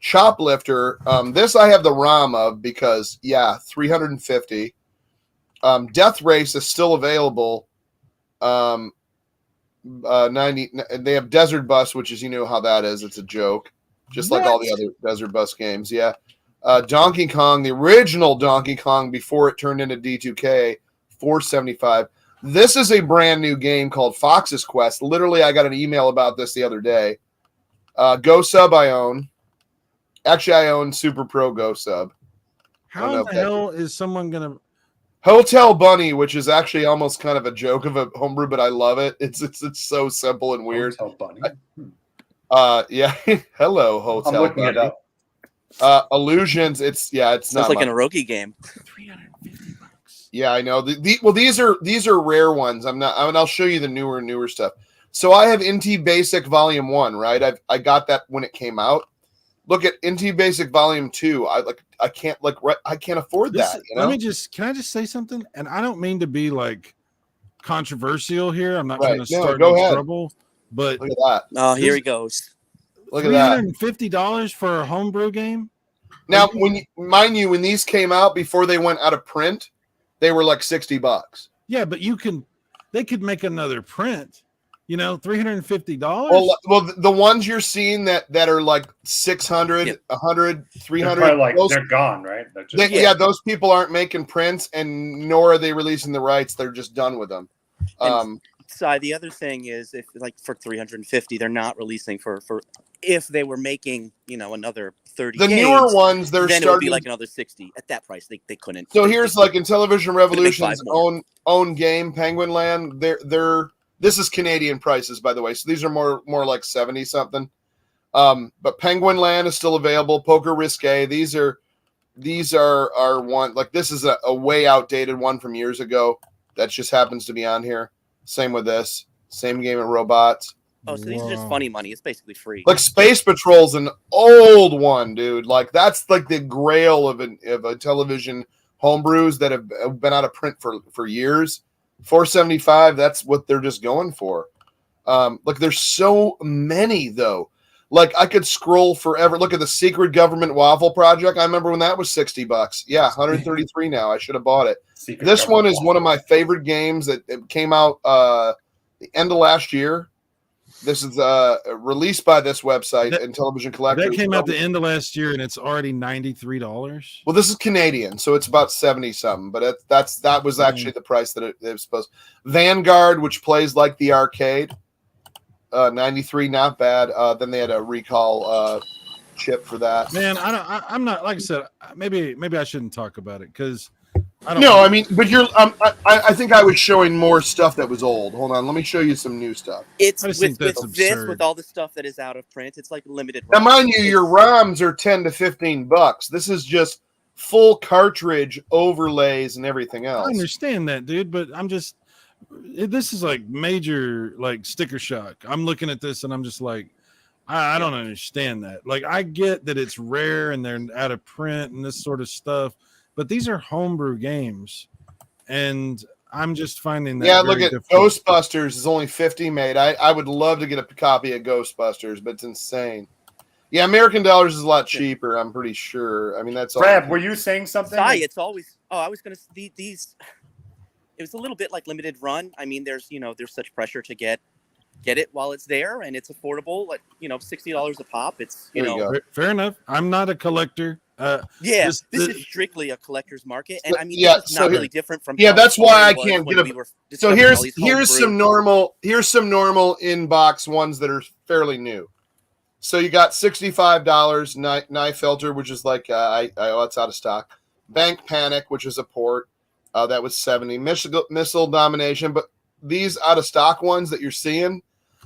Speaker 3: Choplifter. This I have the ROM of because 350. Death Race is still available. 90. They have Desert Bus, which is how that is. It's a joke, just like all the other Desert Bus games. Yeah. Donkey Kong, the original Donkey Kong before it turned into D2K, $475. This is a brand new game called Fox's Quest. Literally, I got an email about this the other day. Go Sub I own. Actually, I own Super Pro Go Sub.
Speaker 6: How the hell is someone going to...
Speaker 3: Hotel Bunny, which is actually almost kind of a joke of a homebrew, but I love it. It's so simple and weird.
Speaker 7: Hotel Bunny.
Speaker 3: Yeah. Hello, Hotel
Speaker 7: I'm looking
Speaker 3: Bunny.
Speaker 7: it up.
Speaker 3: Illusions. It's
Speaker 8: sounds
Speaker 3: not
Speaker 8: like an Eroki game.
Speaker 6: $350.
Speaker 3: Yeah, I know. Well, these are rare ones. I'll show you the newer stuff. So I have NT Basic Volume 1, right? I got that when it came out. Look at NT Basic Volume 2. I can't afford that.
Speaker 6: Can I just say something? And I don't mean to be like controversial here. I'm not trying to start trouble. But
Speaker 3: look at that.
Speaker 8: Oh, here he goes.
Speaker 3: Look at that.
Speaker 6: $350 for a homebrew game?
Speaker 3: Now, mind you, when these came out before they went out of print, they were like $60.
Speaker 6: Yeah, but they could make another print. $350.
Speaker 3: Well, the ones you're seeing that are like 600, 100, 300.
Speaker 7: They're gone, right?
Speaker 3: Those people aren't making prints, and nor are they releasing the rights. They're just done with them.
Speaker 8: The other thing is, if like for 350, they're not releasing for if they were making another 30.
Speaker 3: The
Speaker 8: games,
Speaker 3: newer ones,
Speaker 8: then it would be like another 60 at that price. They couldn't.
Speaker 3: So here's like Intellivision Revolution's own game, Penguin Land. This is Canadian prices, by the way. So these are more like 70 something. But Penguin Land is still available. Poker Risque. These are one, like this is a way outdated one from years ago that just happens to be on here. Same with this. Same game at Robots.
Speaker 8: Oh, so these are just funny money. It's basically free.
Speaker 3: Like Space Patrol's an old one, dude. Like that's like the grail of a television homebrews that have been out of print for years. $4.75. That's what they're just going for. Like there's so many though. Like I could scroll forever. Look at the Secret Government Waffle Project. I remember when that was $60. Yeah, 133 now. I should have bought it. This one is one of my favorite games that it came out the end of last year. This is released by this website, Intellivision Collectors.
Speaker 6: That came out the end of last year, and it's already $93.
Speaker 3: Well, this is Canadian, so it's about 70 something. But that was actually the price that it was supposed. Vanguard, which plays like the arcade, 93, not bad. Then they had a recall chip for that.
Speaker 6: Man, I'm not, like I said. Maybe I shouldn't talk about it because.
Speaker 3: I mean, but you're. I think I was showing more stuff that was old. Hold on, let me show you some new stuff.
Speaker 8: It's with all the stuff that is out of print. It's like limited.
Speaker 3: Now, mind you, your ROMs are $10 to $15. This is just full cartridge overlays and everything else.
Speaker 6: I understand that, dude, but I'm just. This is like major like sticker shock. I'm looking at this and I'm just like, I don't understand that. Like, I get that it's rare and they're out of print and this sort of stuff. But these are homebrew games, and I'm just finding that.
Speaker 3: Yeah, look at Ghostbusters is only 50 made. I would love to get a copy of Ghostbusters, but it's insane. Yeah, American dollars is a lot cheaper. I'm pretty sure. I mean, that's all.
Speaker 7: Brad, were you saying something?
Speaker 8: It's always. Oh, I was going to these. It was a little bit like limited run. I mean, there's such pressure to get it while it's there, and it's affordable. Like $60 a pop. It's
Speaker 6: fair enough. I'm not a collector.
Speaker 8: This is strictly a collector's market, and I mean, it's not really different from.
Speaker 3: Yeah, that's why I can't get them. So here's some normal inbox ones that are fairly new. So you got $65 Knife Filter, which is like it's out of stock. Bank Panic, which is a port, that was 70. Missile Domination, but these out of stock ones that you're seeing,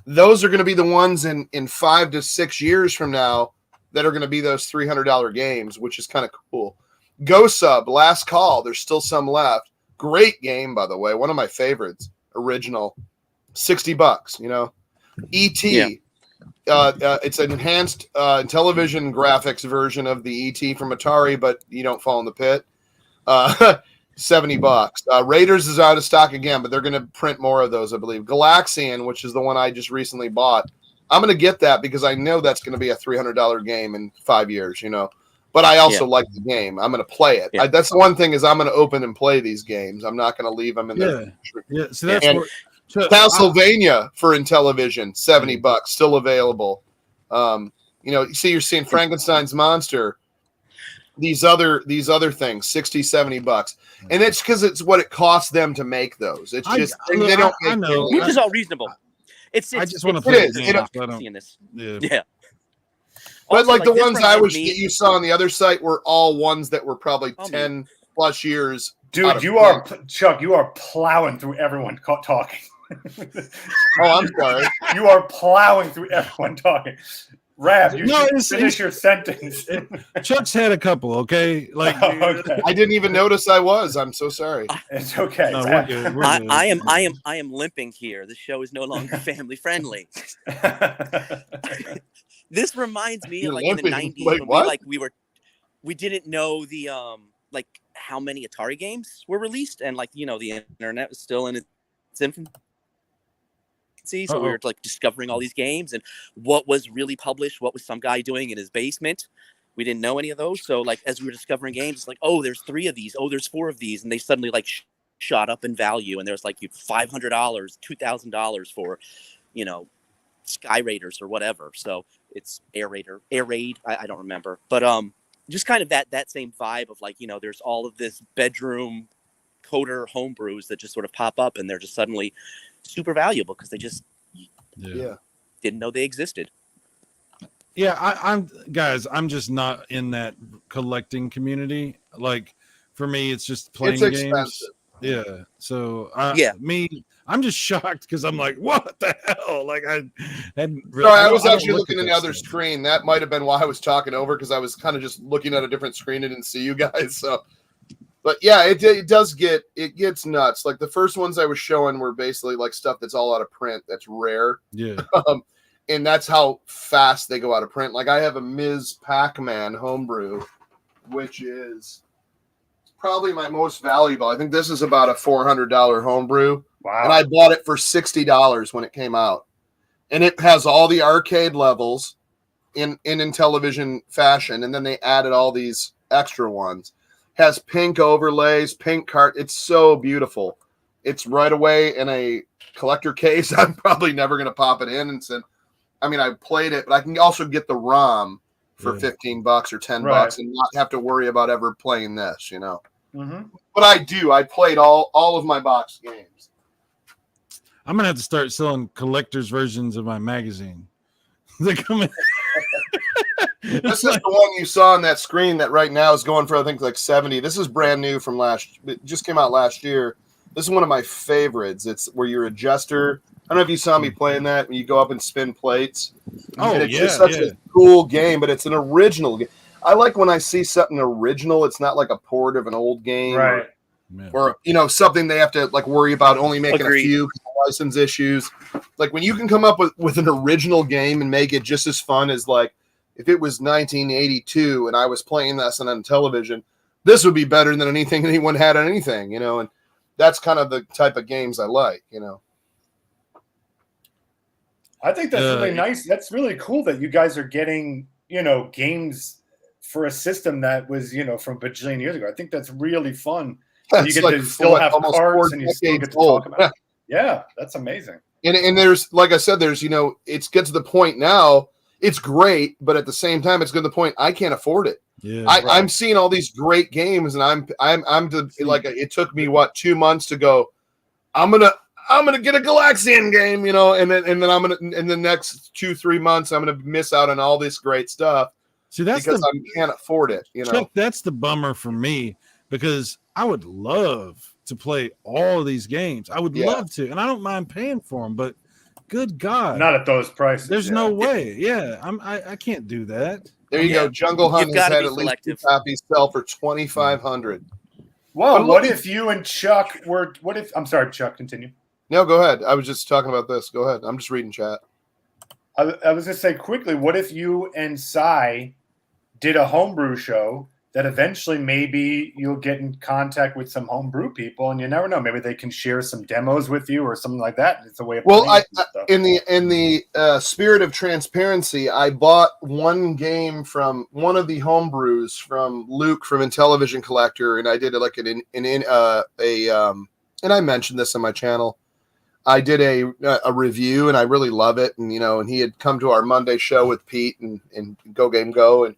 Speaker 3: those are going to be the ones in 5 to 6 years from now that are going to be those $300 games, which is kind of cool. Go Sub, Last Call. There's still some left. Great game, by the way. One of my favorites. Original. $60, E.T. It's an enhanced Intellivision graphics version of the E.T. from Atari, but you don't fall in the pit. $70. Raiders is out of stock again, but they're going to print more of those, I believe. Galaxian, which is the one I just recently bought. I'm going to get that because I know that's going to be a $300 game in 5 years, But I also like the game. I'm going to play it.
Speaker 8: Yeah.
Speaker 3: That's the one thing is I'm going to open and play these games. I'm not going to leave them in there.
Speaker 6: Yeah. So that's
Speaker 3: Castlevania for Intellivision, $70, still available. You're seeing Frankenstein's Monster. These other things, $60-$70, and it's because it's what it costs them to make those. It's just they don't make it.
Speaker 8: Which is all reasonable. I just want to
Speaker 6: play
Speaker 8: seeing this.
Speaker 6: Yeah.
Speaker 3: But like the ones I wish that you saw on the other site were all ones that were probably 10 plus years.
Speaker 7: Dude, you are Chuck. You are plowing through everyone talking.
Speaker 3: I'm sorry.
Speaker 7: You are plowing through everyone talking. Rab, you should finish your sentence.
Speaker 6: Chuck's had a couple, okay? Like
Speaker 7: okay.
Speaker 3: I didn't even notice I was. I'm so sorry.
Speaker 7: It's okay.
Speaker 6: No, we're good. We're good.
Speaker 8: I am limping here. The show is no longer family friendly. This reminds me of like in the 90s we didn't know the like how many Atari games were released, and like the internet was still in its infancy. So we were like discovering all these games and what was really published, what was some guy doing in his basement. we didn't know any of those. So like as we were discovering games, it's like, oh, there's 3 of these, oh, there's 4 of these, and they suddenly like shot up in value, and there's like $500, $2,000 for, you know, Sky Raiders or whatever. So it's Air Raid, I don't remember, but just kind of that same vibe of like, you know, there's all of this bedroom coder homebrews that just sort of pop up, and they're just suddenly super valuable because they just didn't know they existed.
Speaker 6: Yeah, I'm just not in that collecting community. Like for me, it's just playing games. Yeah. So I'm just shocked because I'm like, what the hell? Like I hadn't really.
Speaker 3: No, I was actually looking at the other screen. That might have been why I was talking over, because I was kind of just looking at a different screen and didn't see you guys. So, but yeah, it gets nuts. Like the first ones I was showing were basically like stuff that's all out of print. That's rare.
Speaker 6: Yeah.
Speaker 3: And that's how fast they go out of print. Like I have a Ms. Pac-Man homebrew, which is probably my most valuable. I think this is about a $400 homebrew.
Speaker 7: Wow.
Speaker 3: And I bought it for $60 when it came out. And it has all the arcade levels in Intellivision fashion. And then they added all these extra ones. Has pink overlays, pink cart. It's so beautiful. It's right away in a collector case. I'm probably never going to pop it in and send. I mean, I played it, but I can also get the ROM for $15 or $10 and not have to worry about ever playing this, you know.
Speaker 7: Mm-hmm.
Speaker 3: But I do. I played all of my box games.
Speaker 6: I'm gonna have to start selling collector's versions of my magazine. They come in.
Speaker 3: This is the one you saw on that screen that right now is going for, I think, like 70. This is brand new from it just came out last year. This is one of my favorites. It's where you're a jester. I don't know if you saw me playing that when you go up and spin plates.
Speaker 6: Oh,
Speaker 3: and it's just such a cool game, but it's an original game. I like when I see something original. It's not like a port of an old game,
Speaker 7: right?
Speaker 3: Or you know, something they have to like worry about only making a few license issues. Like when you can come up with an original game and make it just as fun as like if it was 1982 and I was playing this on Intellivision, this would be better than anything anyone had on anything, you know. And that's kind of the type of games I like, you know.
Speaker 7: I think that's really nice. That's really cool that you guys are getting, you know, games for a system that was, you know, from a bajillion years ago. I think that's really fun. You get to still have cards and you still get to talk about it. Yeah, that's amazing.
Speaker 3: And there's, like I said, there's, you know, it gets to the point now, it's great, but at the same time, it's good to the point I can't afford it.
Speaker 6: Yeah,
Speaker 3: I'm seeing all these great games, and I'm like, it took me 2 months to go, I'm gonna get a Galaxian game, you know, and then I'm gonna in the next 2-3 months I'm gonna miss out on all this great stuff.
Speaker 6: See, that's
Speaker 3: because I can't afford it, you know.
Speaker 6: Chuck, that's the bummer for me, because I would love to play all of these games. I would love to, and I don't mind paying for them, but good God,
Speaker 7: not at those prices.
Speaker 6: There's no way. Yeah, I can't do that.
Speaker 3: There you go. Jungle Hunt has had at least 2 copies sell for $2,500.
Speaker 7: Well, what if you and Chuck were? What if? I'm sorry, Chuck. Continue.
Speaker 3: No, go ahead. I was just talking about this. Go ahead. I'm just reading chat.
Speaker 7: I was going to say quickly, what if you and Cy did a homebrew show that eventually maybe you'll get in contact with some homebrew people, and you never know. Maybe they can share some demos with you or something like that. It's a way of
Speaker 3: in the spirit of transparency, I bought one game from one of the homebrews from Luke from Intellivision Collector, and I did like and I mentioned this on my channel. I did a review, and I really love it. And, you know, and he had come to our Monday show with Pete and Go Game Go.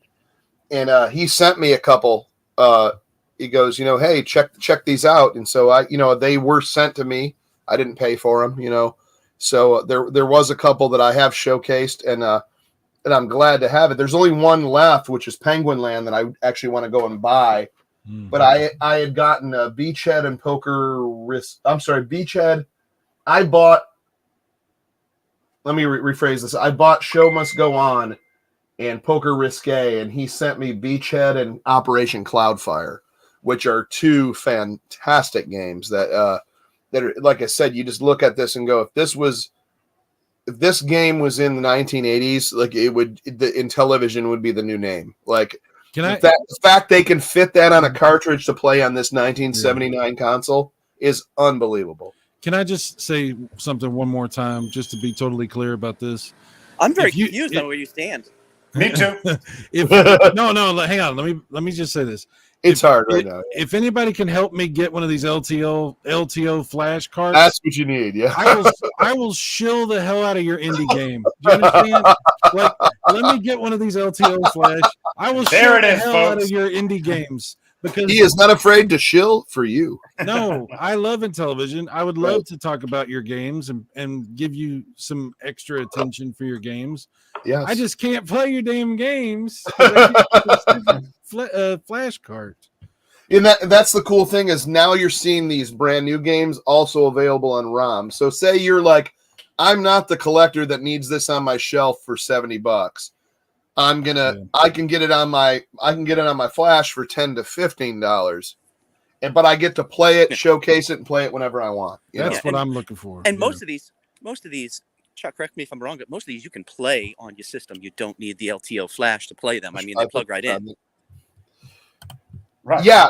Speaker 3: And he sent me a couple, he goes, you know, hey, check these out. And so they were sent to me. I didn't pay for them, you know. So there was a couple that I have showcased, and I'm glad to have it. There's only one left, which is Penguin Land, that I actually want to go and buy. Mm-hmm. But I had gotten Beachhead and Beachhead. I bought, let me rephrase this. I bought Show Must Go On and Poker Risque, and he sent me Beachhead and Operation Cloudfire, which are 2 fantastic games that are, like I said, you just look at this and go, if this game was in the 1980s, like the Intellivision would be the new name. Like the fact they can fit that on a cartridge to play on this 1979 console is unbelievable.
Speaker 6: Can I just say something one more time, just to be totally clear about this?
Speaker 8: I'm very confused on where you stand.
Speaker 7: Me too.
Speaker 6: No, hang on. Let me just say this.
Speaker 3: It's hard right now.
Speaker 6: If anybody can help me get one of these LTO flash cards,
Speaker 3: that's what you need. Yeah,
Speaker 6: I will shill the hell out of your indie game. Do you understand? Like, let me get one of these LTO flash. I will shill the hell out of your indie games because
Speaker 3: he is not afraid to shill for you.
Speaker 6: No, I love Intellivision. I would love to talk about your games and give you some extra attention for your games.
Speaker 3: Yes.
Speaker 6: I just can't play your damn games. Flashcards.
Speaker 3: And that's the cool thing is now you're seeing these brand new games also available on ROM. So say you're like, I'm not the collector that needs this on my shelf for $70. I can get it on my Flash for $10 to $15. But I get to play it, showcase it, and play it whenever I want.
Speaker 6: That's what I'm looking for.
Speaker 8: And most of these, Chuck, correct me if I'm wrong, but most of these you can play on your system. You don't need the LTO flash to play them. I mean, they plug right in.
Speaker 7: Right.
Speaker 3: Yeah.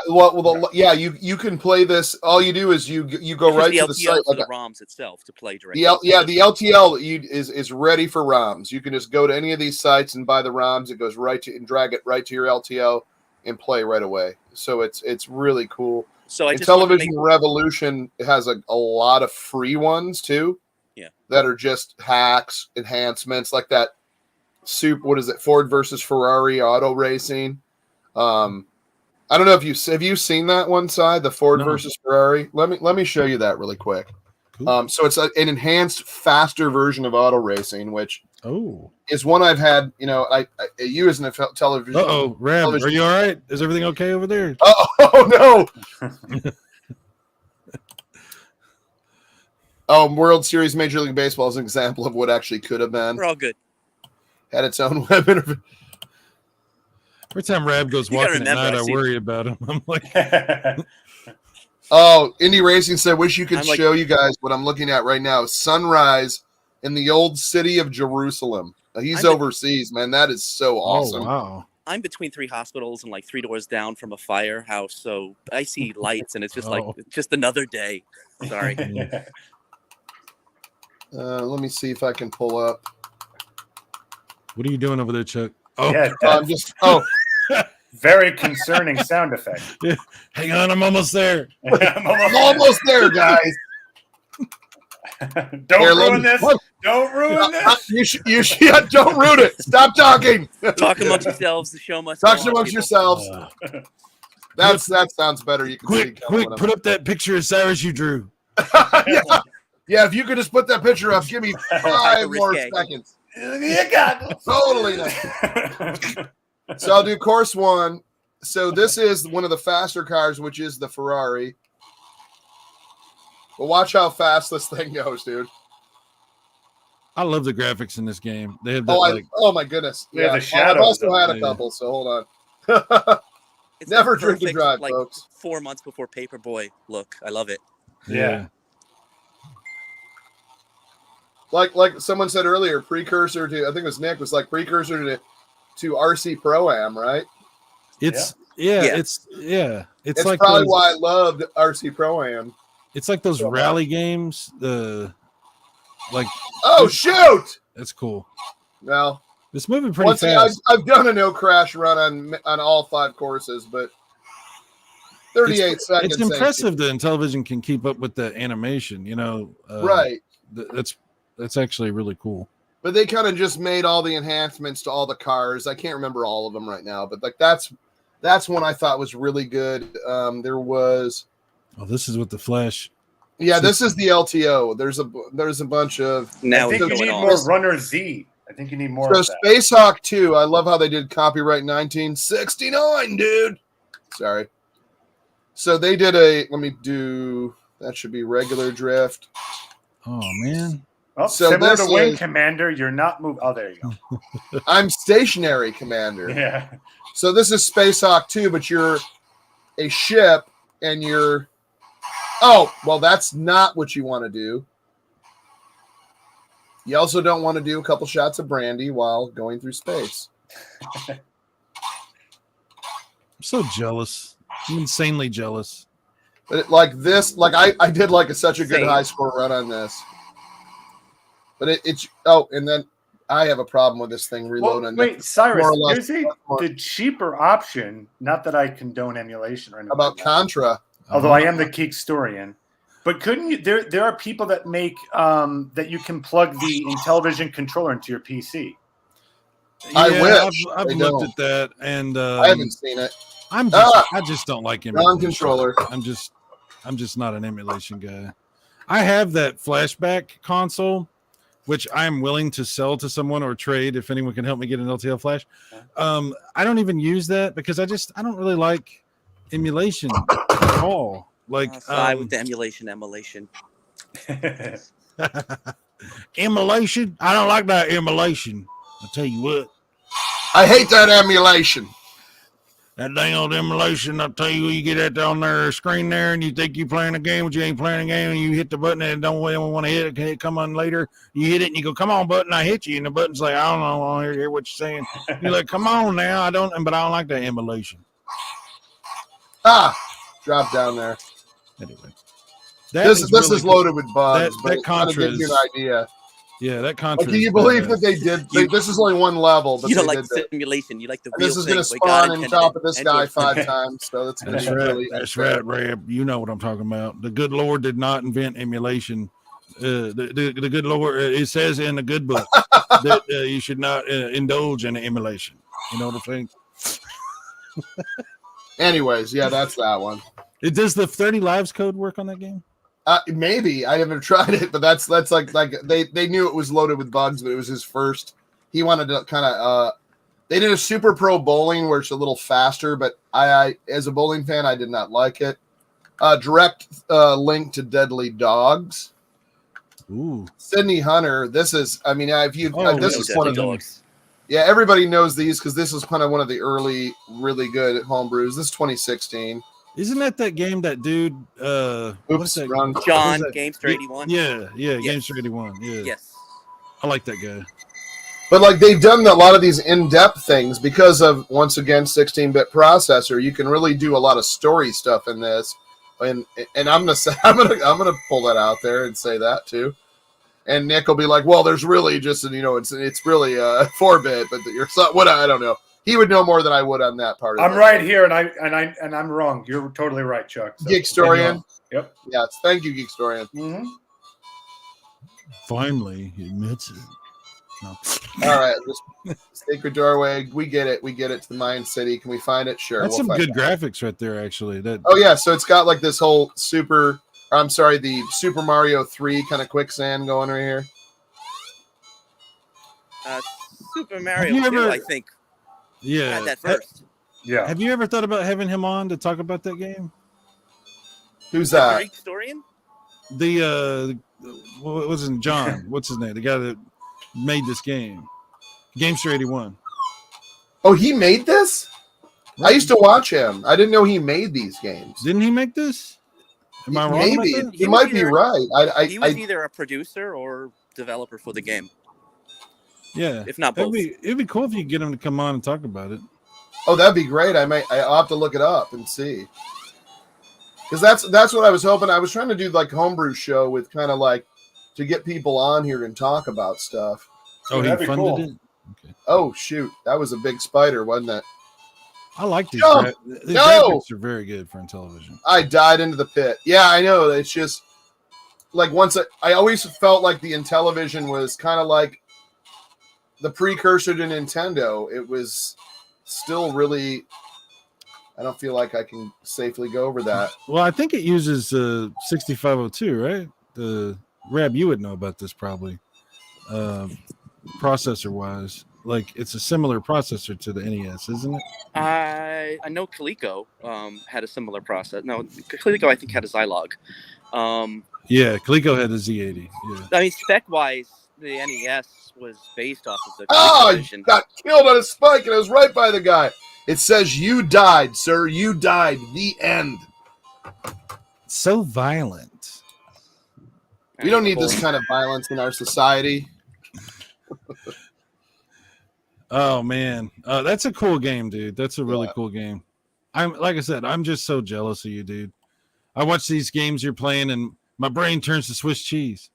Speaker 3: You can play this. All you do is you go right to the site.
Speaker 8: Like the ROMs itself to play directly.
Speaker 3: The LTL is ready for ROMs. You can just go to any of these sites and buy the ROMs. It goes right to and drag it right to your LTO and play right away. So it's really cool.
Speaker 8: So
Speaker 3: Intellivision Revolution has a lot of free ones too.
Speaker 8: Yeah.
Speaker 3: That are just hacks, enhancements like that. What is it? Ford versus Ferrari auto racing. I don't know if have you seen that one side, the Ford versus Ferrari. Let me show you that really quick. Cool. So it's an enhanced, faster version of auto racing, which is one I've had. You as an television.
Speaker 6: Ram, are you all right? Is everything okay over there?
Speaker 3: Oh no. World Series Major League Baseball is an example of what actually could have been.
Speaker 8: We're all good.
Speaker 3: Had its own web interface.
Speaker 6: Every time Rab goes walking at night, I worry about him. I'm like,
Speaker 3: Indie Racing said, wish you could show you guys what I'm looking at right now. Sunrise in the old city of Jerusalem. He's overseas, man. That is so awesome.
Speaker 6: Oh, wow.
Speaker 8: I'm between 3 hospitals and like 3 doors down from a firehouse. So I see lights and it's just just another day. Sorry.
Speaker 3: Let me see if I can pull up.
Speaker 6: What are you doing over there, Chuck?
Speaker 3: I'm just
Speaker 7: very concerning sound effect.
Speaker 6: Yeah. Hang on, I'm almost there.
Speaker 3: I'm almost there, guys.
Speaker 7: Don't ruin this. Don't ruin this.
Speaker 3: Don't ruin it. Stop talking.
Speaker 8: Talk amongst yourselves. The show must
Speaker 3: talk amongst yourselves. That sounds better. You can
Speaker 6: quick, put up that picture of Cyrus you drew.
Speaker 3: Yeah, if you could just put that picture up, give me 5 more seconds.
Speaker 7: You got it.
Speaker 3: Totally nice. So I'll do course 1. So this is one of the faster cars, which is the Ferrari. But watch how fast this thing goes, dude.
Speaker 6: I love the graphics in this game. They have
Speaker 3: oh my goodness.
Speaker 7: Yeah, the shadows.
Speaker 3: I've also had a couple, so hold on. Never drink and drive, folks.
Speaker 8: 4 months before Paperboy look. I love it.
Speaker 6: Yeah.
Speaker 3: Like someone said earlier, precursor to, I think it was Nick, was like precursor to RC Pro-Am, right?
Speaker 6: It's like
Speaker 3: probably why I loved RC Pro-Am.
Speaker 6: It's like those rally games.
Speaker 3: Shoot!
Speaker 6: That's cool.
Speaker 3: Well,
Speaker 6: it's moving pretty fast.
Speaker 3: I've done a no crash run on all 5 courses, but 38 seconds.
Speaker 6: It's impressive that Intellivision can keep up with the animation.
Speaker 3: Right.
Speaker 6: That's actually really cool.
Speaker 3: But they kind of just made all the enhancements to all the cars. I can't remember all of them right now, but that's one I thought was really good. There was.
Speaker 6: Oh, this is with the Flash.
Speaker 3: Yeah, this is the LTO. There's a bunch of.
Speaker 8: Now
Speaker 7: I think you need more Runner Z. I think you need more.
Speaker 3: So Space Hawk 2. I love how they did copyright 1969, dude. Sorry. So they did that should be regular drift.
Speaker 6: Oh man.
Speaker 7: Well, so similar to Wing Commander, you're not moving. Oh, there you go.
Speaker 3: I'm Stationary Commander.
Speaker 7: Yeah.
Speaker 3: So this is Space Hawk 2, but you're a ship and you're. Oh, well, that's not what you want to do. You also don't want to do a couple shots of brandy while going through space.
Speaker 6: I'm so jealous. I'm insanely jealous.
Speaker 3: But I did such a good high score run on this. But and then I have a problem with this thing reloading.
Speaker 7: Well, wait, Cyrus,
Speaker 3: less,
Speaker 7: there's the cheaper option. Not that I condone emulation or anything.
Speaker 3: About Contra.
Speaker 7: Although I am the geek historian. But couldn't you? There are people that make that you can plug the Intellivision controller into your PC.
Speaker 3: I wish.
Speaker 6: I've looked at that, and
Speaker 3: I haven't seen it.
Speaker 6: I just don't like emulation.
Speaker 3: Wrong controller.
Speaker 6: I'm just not an emulation guy. I have that flashback console, which I'm willing to sell to someone or trade if anyone can help me get an LTL flash. I don't even use that because I don't really like emulation at all. Like
Speaker 8: with the emulation.
Speaker 6: Emulation? I don't like that emulation. I'll tell you what.
Speaker 3: I hate that emulation.
Speaker 6: That dang old emulation, I'll tell you, you get that on their screen there and you think you're playing a game, but you ain't playing a game, and you hit the button and don't want to hit it. Can it come on later? You hit it and you go, come on, button, I hit you. And the button's like, I don't know, I want to hear what you're saying. You're like, come on now, but I don't like that emulation.
Speaker 3: Drop down there.
Speaker 6: Anyway.
Speaker 3: This is loaded with bugs, but
Speaker 6: that Contra
Speaker 3: gives you an idea.
Speaker 6: Yeah, that Contra.
Speaker 3: Can you believe that they did? This is only one level, but
Speaker 8: you don't like simulation. You like the real
Speaker 3: this is
Speaker 8: thing.
Speaker 3: This is going to spawn on top of this guy 5 times, so that's going to be really.
Speaker 6: That's right, Rab. You know what I'm talking about. The good Lord did not invent emulation. The good Lord, it says in the good book that you should not indulge in emulation. You know what I'm saying?
Speaker 3: Anyways, yeah, that's that one.
Speaker 6: Does the 30 lives code work on that game?
Speaker 3: Maybe I haven't tried it, but that's like they knew it was loaded with bugs, but it was his first. He wanted to kind of. They did a Super Pro Bowling where it's a little faster, but I as a bowling fan, I did not like it. Direct link to Deadly Dogs.
Speaker 6: Ooh,
Speaker 3: Sydney Hunter. This is. I mean, if you this is one of the.
Speaker 8: Dogs.
Speaker 3: Yeah, everybody knows these because this is kind of one of the early, really good homebrews. This is 2016.
Speaker 6: Isn't that game that dude?
Speaker 3: Oops,
Speaker 6: that?
Speaker 3: wrong.
Speaker 8: John Gamester 81.
Speaker 6: Yeah,
Speaker 8: Yes.
Speaker 6: Gamester 81. Yeah,
Speaker 8: Yes.
Speaker 6: I like that guy.
Speaker 3: But like they've done a lot of these in-depth things because of once again 16-bit processor. You can really do a lot of story stuff in this, and I'm gonna say I'm gonna pull that out there and say that too. And Nick will be like, "Well, there's really just it's really 4-bit, but you're what I don't know." He would know more than I would on that part.
Speaker 7: I'm right here, and I'm wrong. You're totally right, Chuck. So.
Speaker 3: Geekstorian.
Speaker 7: Yep.
Speaker 3: Yes. Thank you, Geekstorian.
Speaker 7: Mm-hmm.
Speaker 6: Finally, he admits it. No.
Speaker 3: All right. Sacred Doorway. We get it. To the Mayan City. Can we find it? Sure.
Speaker 6: That's some good graphics right there, actually.
Speaker 3: Oh yeah. So it's got like this whole the Super Mario 3 kind of quicksand going right here.
Speaker 8: Super Mario 2, I think.
Speaker 6: Yeah.
Speaker 8: Had that first.
Speaker 7: Yeah.
Speaker 6: Have you ever thought about having him on to talk about that game?
Speaker 3: Who's that?
Speaker 8: Greek historian?
Speaker 6: What was his John? What's his name? The guy that made this game. Gamester 81.
Speaker 3: Oh, he made this? Right. I used to watch him. I didn't know he made these games.
Speaker 6: Didn't he make this? Am I wrong?
Speaker 3: Maybe. You might be right.
Speaker 8: He was either a producer or developer for the game.
Speaker 6: Yeah.
Speaker 8: If not both.
Speaker 6: It'd be cool if you could get him to come on and talk about it.
Speaker 3: Oh, that'd be great. I'll have to look it up and see. Because that's what I was hoping. I was trying to do like homebrew show with kind of like to get people on here and talk about stuff.
Speaker 6: Oh, he funded it?
Speaker 3: Okay. Oh, shoot. That was a big spider, wasn't it?
Speaker 6: I like these.
Speaker 3: The
Speaker 6: graphics are very good for Intellivision.
Speaker 3: I died into the pit. Yeah, I know. It's just like I always felt like the Intellivision was kind of like the precursor to Nintendo. It was still really. I don't feel like I can safely go over that.
Speaker 6: Well, I think it uses 6502, right? The Rab, you would know about this probably. Processor wise, like it's a similar processor to the NES, isn't it?
Speaker 8: I know Coleco had a similar process. No, Coleco I think had a Zilog.
Speaker 6: Yeah, Coleco had a Z80. Yeah.
Speaker 8: I mean, spec wise, the NES was based off of the.
Speaker 3: You got killed on a spike, and I was right by the guy. It says you died, sir. You died. The end.
Speaker 6: So violent.
Speaker 3: We don't need this kind of violence in our society.
Speaker 6: Oh man, that's a cool game, dude. That's a really cool game. Like I said, I'm just so jealous of you, dude. I watch these games you're playing, and my brain turns to Swiss cheese.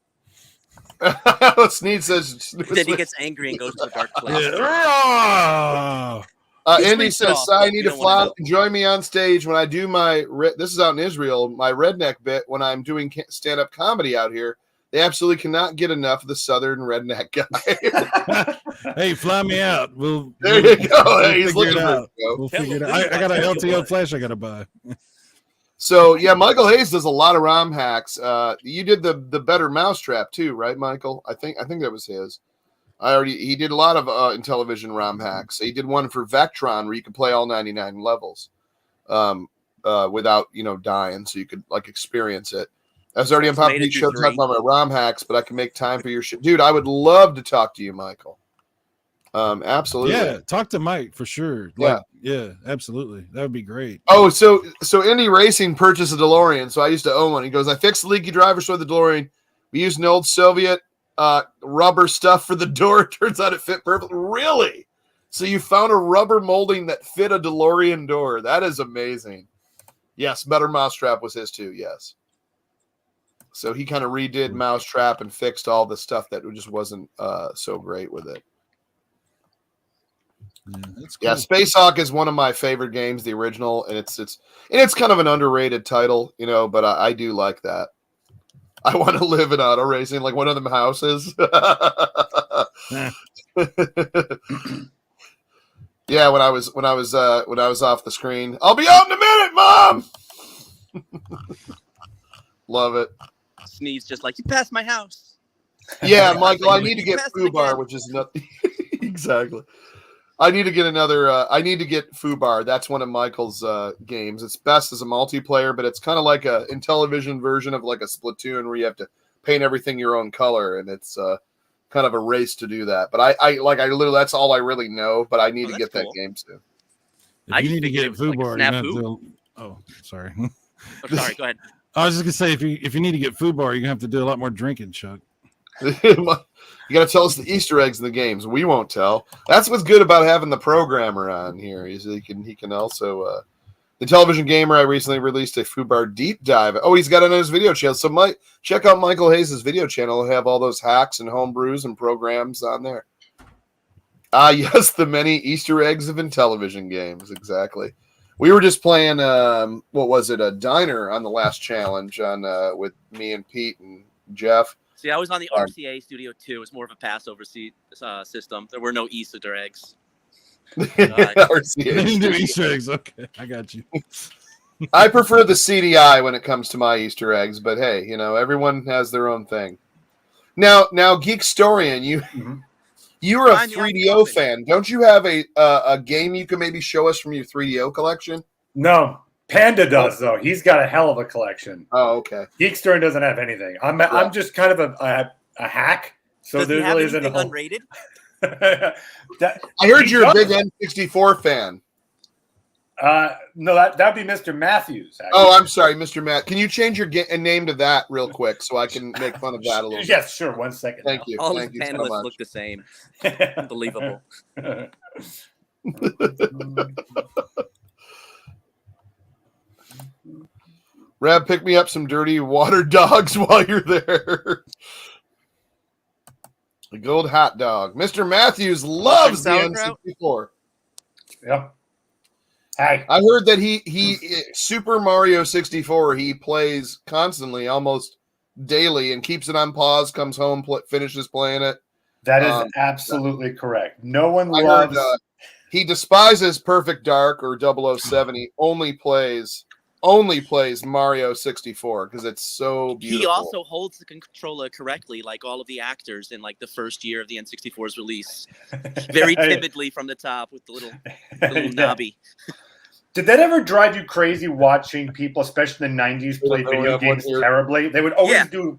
Speaker 3: Sneed says.
Speaker 8: Then he gets angry and goes to a dark place.
Speaker 6: Yeah.
Speaker 3: Andy says, I need to fly and join me on stage when I do my, this is out in Israel, my redneck bit when I'm doing stand-up comedy out here. They absolutely cannot get enough of the southern redneck guy.
Speaker 6: Hey, fly me out.
Speaker 3: There you go. Hey, he's looking for it.
Speaker 6: We'll figure it out. I got an LTO flash I got to buy.
Speaker 3: So, yeah, Michael Hayes does a lot of ROM hacks. You did the Better Mousetrap too, right, Michael? I think that was his. He did a lot of Intellivision ROM hacks. He did one for Vectron where you could play all 99 levels without, dying, so you could experience it. I was already on Pop Beach Show talking about my ROM hacks, but I can make time for your shit. Dude, I would love to talk to you, Michael. Absolutely.
Speaker 6: Yeah, talk to Mike for sure. Yeah, absolutely. That would be great.
Speaker 3: Oh, so Indy Racing purchased a DeLorean. So I used to own one. He goes, I fixed the leaky driver for the DeLorean. We used an old Soviet rubber stuff for the door. It turns out it fit perfectly. Really? So you found a rubber molding that fit a DeLorean door. That is amazing. Yes, Better Mousetrap was his too. Yes. So he kind of redid Mousetrap and fixed all the stuff that just wasn't so great with it. Yeah, Space Hawk is one of my favorite games, the original, and it's kind of an underrated title, but I do like that. I want to live in auto racing, like one of them houses. Yeah, when I was off the screen, I'll be out in a minute, Mom. Love it.
Speaker 8: Sneeze just like you passed my house.
Speaker 3: Yeah, Michael, I need to get Fubar, which is nothing. Exactly. I need to get I need to get Fubar. That's one of Michael's games. It's best as a multiplayer, but it's kind of like a Intellivision version of like a Splatoon where you have to paint everything your own color, and it's kind of a race to do that. But I literally, that's all I really know. But I need to get that game too.
Speaker 6: If you need to get Fubar, sorry.
Speaker 8: Oh, sorry, go ahead.
Speaker 6: I was just gonna say if you need to get Fubar, you're gonna have to do a lot more drinking, Chuck.
Speaker 3: You got to tell us the Easter eggs in the games. We won't tell. That's what's good about having the programmer on here. Is he can also the Intellivision Gamer. I recently released a Fubar deep dive. Oh, he's got it on his video channel. So check out Michael Hayes' video channel. He'll have all those hacks and homebrews and programs on there. Yes, the many Easter eggs of Intellivision games. Exactly. We were just playing what was it, a diner on the last challenge on with me and Pete and Jeff.
Speaker 8: See, I was on the RCA Studio 2. It was more of a Passover system. There were no Easter eggs.
Speaker 3: RCA
Speaker 6: do Easter eggs. Okay, I got you.
Speaker 3: I prefer the CDI when it comes to my Easter eggs, but hey, everyone has their own thing. Now, Geekstorian, you're a 3DO fan. Don't you have a game you can maybe show us from your 3DO collection?
Speaker 7: No. Panda does, though. He's got a hell of a collection.
Speaker 3: Oh, okay.
Speaker 7: Geekstern doesn't have anything. I'm just kind of a hack. So
Speaker 8: does
Speaker 7: there
Speaker 8: he have
Speaker 7: really isn't a whole...
Speaker 8: unrated?
Speaker 3: I heard you're a big N64 fan.
Speaker 7: No, that'd be Mr. Matthews. Actually.
Speaker 3: Oh, I'm sorry, Mr. Matt. Can you change your name to that real quick so I can make fun of that a little bit?
Speaker 7: Yes, sure. 1 second.
Speaker 3: Thank you.
Speaker 8: All
Speaker 3: Thank
Speaker 8: the
Speaker 3: you so
Speaker 8: panelists
Speaker 3: much.
Speaker 8: look the same. Unbelievable.
Speaker 3: Rab, pick me up some dirty water dogs while you're there. The gold hot dog. Mr. Matthews loves the N64.
Speaker 7: Yep. Hey.
Speaker 3: I heard that he Super Mario 64 he plays constantly, almost daily, and keeps it on pause, comes home, finishes playing it.
Speaker 7: That is absolutely correct. No one
Speaker 3: loves... he despises Perfect Dark or 007. He only plays Mario 64 because it's so beautiful.
Speaker 8: He also holds the controller correctly, like all of the actors in like the first year of the N64's release. Very timidly from the top with the little knobby.
Speaker 7: Did that ever drive you crazy watching people, especially in the 90s, play video games terribly? They would always do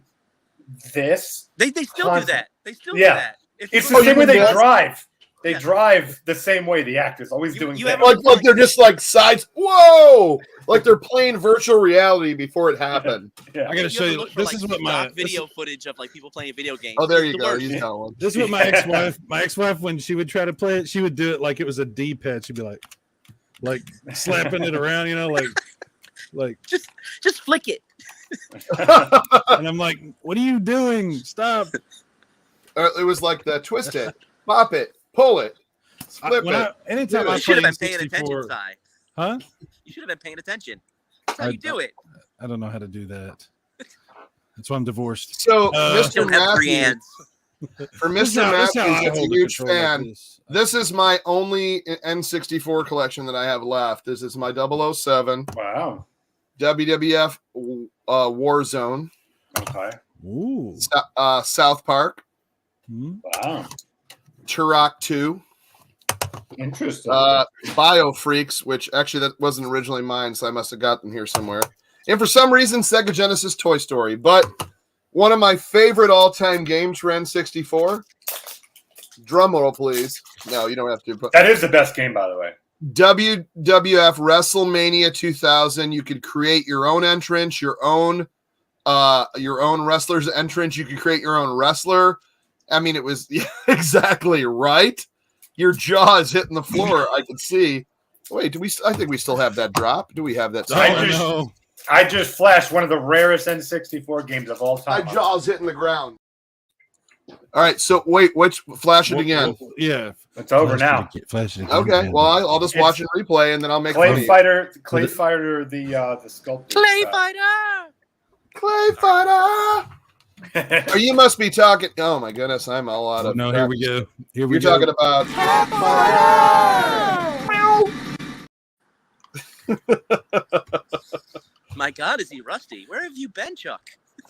Speaker 7: this.
Speaker 8: They still do that. They still do that.
Speaker 7: It's the same way they drive. They drive the same way, the actors, always doing things.
Speaker 3: Like they're just like sides. Whoa! Like they're playing virtual reality before it happened.
Speaker 6: I got to show you. This is what my
Speaker 8: video footage of like people playing video games.
Speaker 3: Oh, there you go. He's got one.
Speaker 6: This is what my ex-wife, when she would try to play it, she would do it like it was a D-pad. She'd be like slapping it around, like
Speaker 8: just flick it.
Speaker 6: And I'm like, what are you doing? Stop.
Speaker 3: It was like the twist it, pop it, pull it, flip it.
Speaker 6: Anytime I
Speaker 8: You should
Speaker 6: play
Speaker 8: have been paying attention,
Speaker 6: 64,
Speaker 8: Si.
Speaker 6: huh?
Speaker 8: You should have been paying attention. That's how you do it.
Speaker 6: I don't know how to do that. That's why I'm divorced.
Speaker 3: So,
Speaker 8: You
Speaker 3: Mr.
Speaker 8: don't have 3
Speaker 3: Matthews,
Speaker 8: hands.
Speaker 3: for Mr.
Speaker 6: That's how I
Speaker 3: Matthews, that's a
Speaker 6: hold the
Speaker 3: huge
Speaker 6: controller like
Speaker 3: fan.
Speaker 6: this.
Speaker 3: This is my only N64 collection that I have left. This is my 007.
Speaker 7: Wow.
Speaker 3: WWF Warzone.
Speaker 7: Okay.
Speaker 6: Ooh.
Speaker 3: South Park.
Speaker 7: Wow.
Speaker 3: Turok 2.
Speaker 7: Interesting.
Speaker 3: Bio Freaks, which actually that wasn't originally mine, so I must have got them here somewhere. And for some reason, Sega Genesis Toy Story. But one of my favorite all-time games for N64. Drum roll, please. No, you don't have to. But
Speaker 7: that is the best game, by the way.
Speaker 3: WWF WrestleMania 2000. You could create your own entrance, your own wrestler's entrance. You could create your own wrestler. I mean, it was exactly right. Your jaw is hitting the floor. I can see. Wait, I think we still have that drop. Do we have that?
Speaker 7: I just flashed one of the rarest N64 games of all time.
Speaker 3: My jaw's hitting the ground. All right, so wait, flash it again.
Speaker 6: Yeah,
Speaker 7: it's over now.
Speaker 6: Flash it again.
Speaker 3: Okay, well, I'll just watch it replay, and then I'll make
Speaker 7: Clay Fighter, the sculptor.
Speaker 8: Clay Fighter.
Speaker 3: Clay Fighter. Oh, you must be talking. Oh my goodness, I'm all out of.
Speaker 6: No, here we go.
Speaker 3: You're talking about.
Speaker 8: My God, is he rusty? Where have you been, Chuck?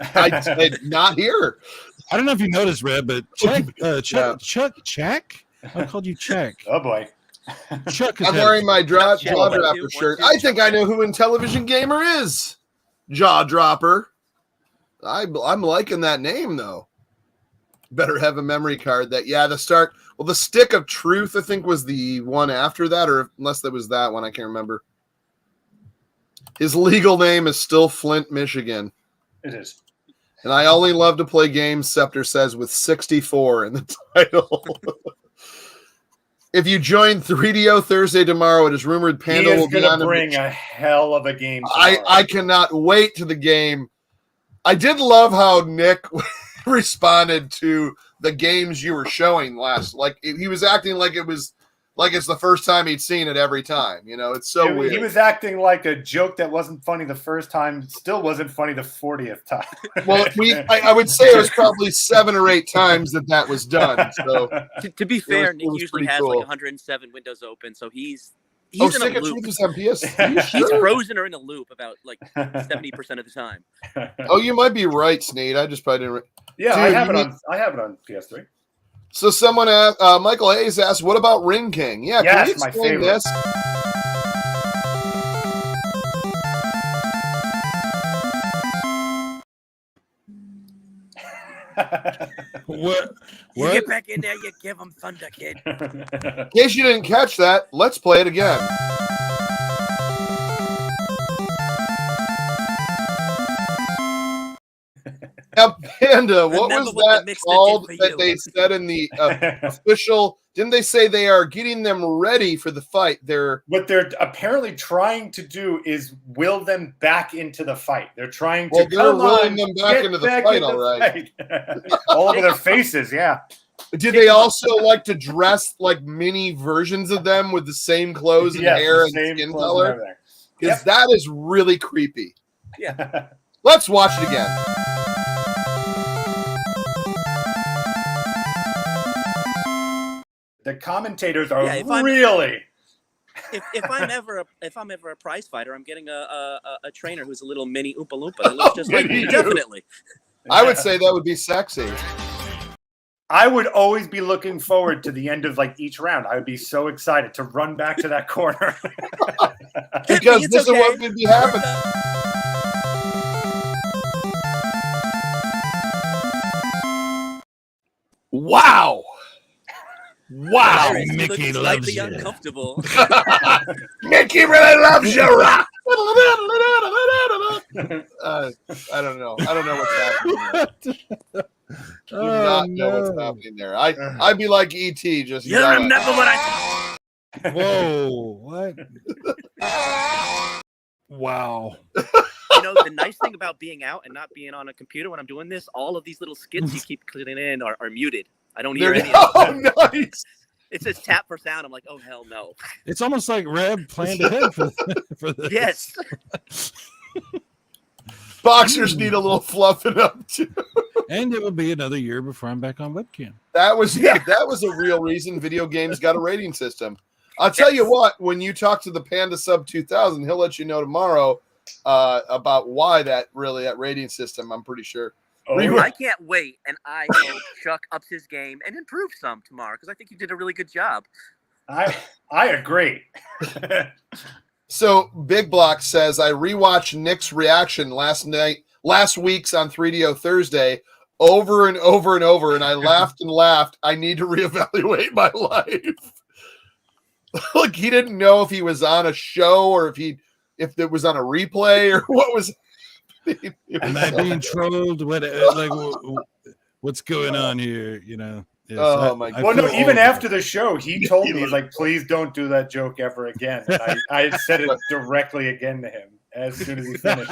Speaker 3: I said not here.
Speaker 6: I don't know if you noticed, Red, but Chuck. I called you Chuck.
Speaker 7: Oh boy.
Speaker 6: Chuck.
Speaker 3: I'm wearing my jaw dropper shirt. I think I know who Intellivision Gamer is. Jaw dropper. I'm liking that name though. Better have a memory card that the Stick of Truth I think was the one after that, or unless there was that one, I can't remember. His legal name is still Flint, Michigan.
Speaker 7: It is.
Speaker 3: And I only love to play games, Scepter says, with 64 in the title. If you join 3DO Thursday tomorrow, it is rumored Panda will be on.
Speaker 7: Bring a hell of a game.
Speaker 3: I cannot wait to the game. I did love how Nick responded to the games you were showing last. Like he was acting like it's the first time he'd seen it every time. You know, it's so weird.
Speaker 7: He was acting like a joke that wasn't funny the first time, still wasn't funny the 40th time.
Speaker 3: Well, I would say it was probably 7 or 8 times that was done. So
Speaker 8: to be fair, Nick usually has like 107 windows open, so he's in a loop. He's frozen or in a loop about like 70% of the time.
Speaker 3: Oh, you might be right, Sneed. I just probably didn't.
Speaker 7: Yeah, dude, I have it on PS3.
Speaker 3: So someone asked, Michael Hayes asked, "What about Ring King?" Yeah,
Speaker 7: yes,
Speaker 3: can you explain this?
Speaker 6: What?
Speaker 8: You get back in there, you give him thunder, kid.
Speaker 3: In case you didn't catch that, let's play it again. Now, Panda, what was that called that they said in the official? Didn't they say they are getting them ready for the fight?
Speaker 7: What they're apparently trying to do is will them back into the fight. They're trying to
Speaker 3: willing them back into the fight, all right.
Speaker 7: All over their faces, yeah.
Speaker 3: Did they also like to dress like mini versions of them with the same clothes and hair and skin color? Because that is really creepy.
Speaker 7: Yeah.
Speaker 3: Let's watch it again.
Speaker 7: The commentators are really.
Speaker 8: If I'm ever a prize fighter, I'm getting a trainer who's a little mini Oompa Loompa that looks just like me. Definitely.
Speaker 3: I would say that would be sexy.
Speaker 7: I would always be looking forward to the end of like each round. I would be so excited to run back to that corner.
Speaker 3: Because this is what would be happening. Wow. Wow.
Speaker 6: Mickey loves you.
Speaker 8: Uncomfortable.
Speaker 3: Mickey really loves you, Rock. I don't know. I don't know what's happening there. Do not know what's happening there. I'd be like E.T. just.
Speaker 8: You remember what I.
Speaker 6: Whoa! What? Wow!
Speaker 8: the nice thing about being out and not being on a computer when I'm doing this, all of these little skits you keep clicking in are muted. I don't hear any of them.
Speaker 3: Nice.
Speaker 8: It says tap for sound. I'm like, oh, hell no.
Speaker 6: It's almost like Reb planned ahead for this.
Speaker 8: Yes.
Speaker 3: Boxers need a little fluffing up too.
Speaker 6: And it will be another year before I'm back on webcam.
Speaker 3: That was a real reason video games got a rating system. I'll tell you what, when you talk to the Panda Sub 2000, he'll let you know tomorrow about why that rating system, I'm pretty sure.
Speaker 8: I can't wait, and I hope Chuck ups his game and improves some tomorrow because I think you did a really good job.
Speaker 7: I agree.
Speaker 3: So Big Block says, I rewatched Nick's reaction last week's on 3DO Thursday over and over and over, and I laughed and laughed. I need to reevaluate my life. Like he didn't know if he was on a show or if it was on a replay or what was.
Speaker 6: Am I being trolled? What's going on here? You know. Yes,
Speaker 3: my God.
Speaker 7: Well, no, even after the show, he told me, he's like, please don't do that joke ever again. And I said it directly again to him as soon as he finished.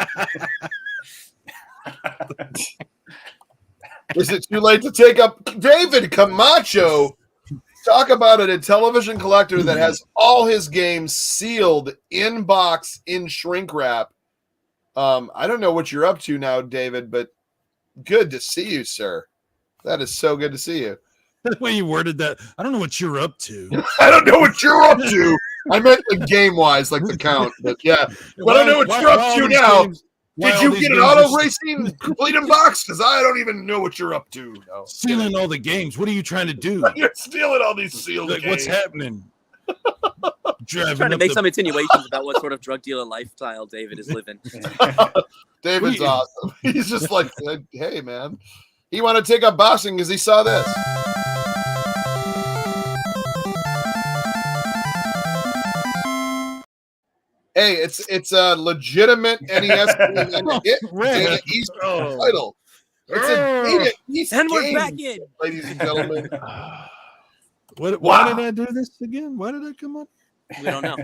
Speaker 3: Is it too late to take up David Camacho? Talk about an Intellivision collector that has all his games sealed in box in shrink wrap. I don't know what you're up to now, David, but good to see you, sir. That is so good to see you.
Speaker 6: The way you worded that, I don't know what you're up to.
Speaker 3: I don't know what you're up to. I meant the game-wise, like the count, but yeah. But I know what you're up to now. Did you get an auto racing complete in box? Because I don't even know what you're up to. No.
Speaker 6: Stealing all the games. What are you trying to do?
Speaker 3: You're stealing all these sealed games.
Speaker 6: What's happening?
Speaker 8: Trying to make some insinuations about what sort of drug dealer lifestyle David is living.
Speaker 3: David's awesome. He's just like, hey, man. He wanted to take up boxing because he saw this. Hey, it's a legitimate NES Data East title. It's a Data East
Speaker 8: and we're
Speaker 3: game,
Speaker 8: back in,
Speaker 3: ladies and gentlemen.
Speaker 6: Why did I do this again? Why did I come up?
Speaker 8: We don't know.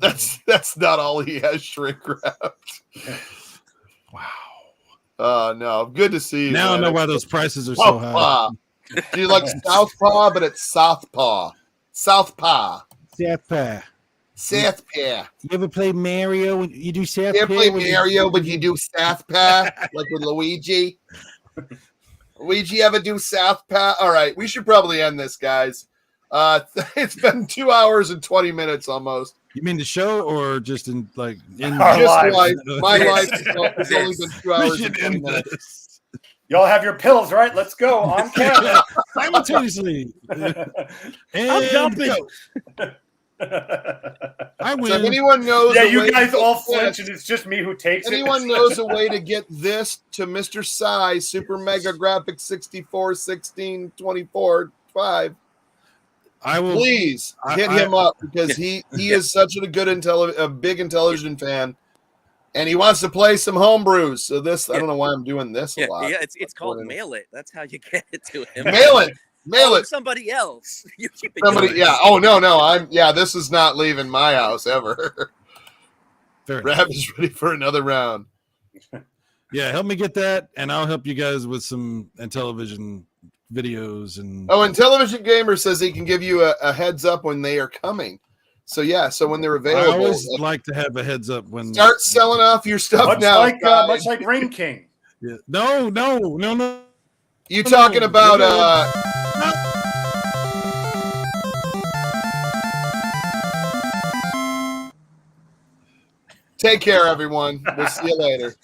Speaker 3: That's not all he has shrink wrapped.
Speaker 6: Wow.
Speaker 3: No, good to see you.
Speaker 6: Now
Speaker 3: man.
Speaker 6: I know why those prices are so high.
Speaker 3: Do you like Southpaw, but it's Southpaw? Southpaw.
Speaker 6: Southpaw.
Speaker 3: Southpaw.
Speaker 6: You ever play Mario when you do Southpaw?
Speaker 3: You ever play Mario, but you do Southpaw, like with Luigi? Luigi ever do Southpaw? All right, we should probably end this, guys. It's been 2 hours and 20 minutes almost.
Speaker 6: You mean the show or just in
Speaker 7: our
Speaker 3: just life? My life has only been 2 hours and 20 minutes.
Speaker 7: Y'all have your pills, right? Let's go on camera.
Speaker 6: Simultaneously.
Speaker 8: I'm jumping.
Speaker 6: I win.
Speaker 3: So if anyone knows,
Speaker 7: you guys all flinch, and it's just me who takes
Speaker 3: anyone knows a way to get this to Mr. Sai Super Mega Graphics 64 16 24 5.
Speaker 6: I will
Speaker 3: please hit him up because he is such a good a big Intellivision fan, and he wants to play some homebrews. So this, I don't know why I'm doing this a lot.
Speaker 8: Yeah, it's called Mail It. That's how you get it to him.
Speaker 3: Mail it.
Speaker 8: Somebody else. You keep it
Speaker 3: Somebody,
Speaker 8: yours.
Speaker 3: yeah. Oh no, this is not leaving my house ever. Rab is ready for another round.
Speaker 6: Yeah, help me get that, and I'll help you guys with some Intellivision videos and
Speaker 3: Intellivision Gamer says he can give you a heads up when they are coming. So yeah, so when they're available,
Speaker 6: I always like to have a heads up when
Speaker 3: start selling off your stuff now.
Speaker 7: Much like Rain King.
Speaker 6: Yeah. No.
Speaker 3: You talking about Take care, everyone. We'll see you later.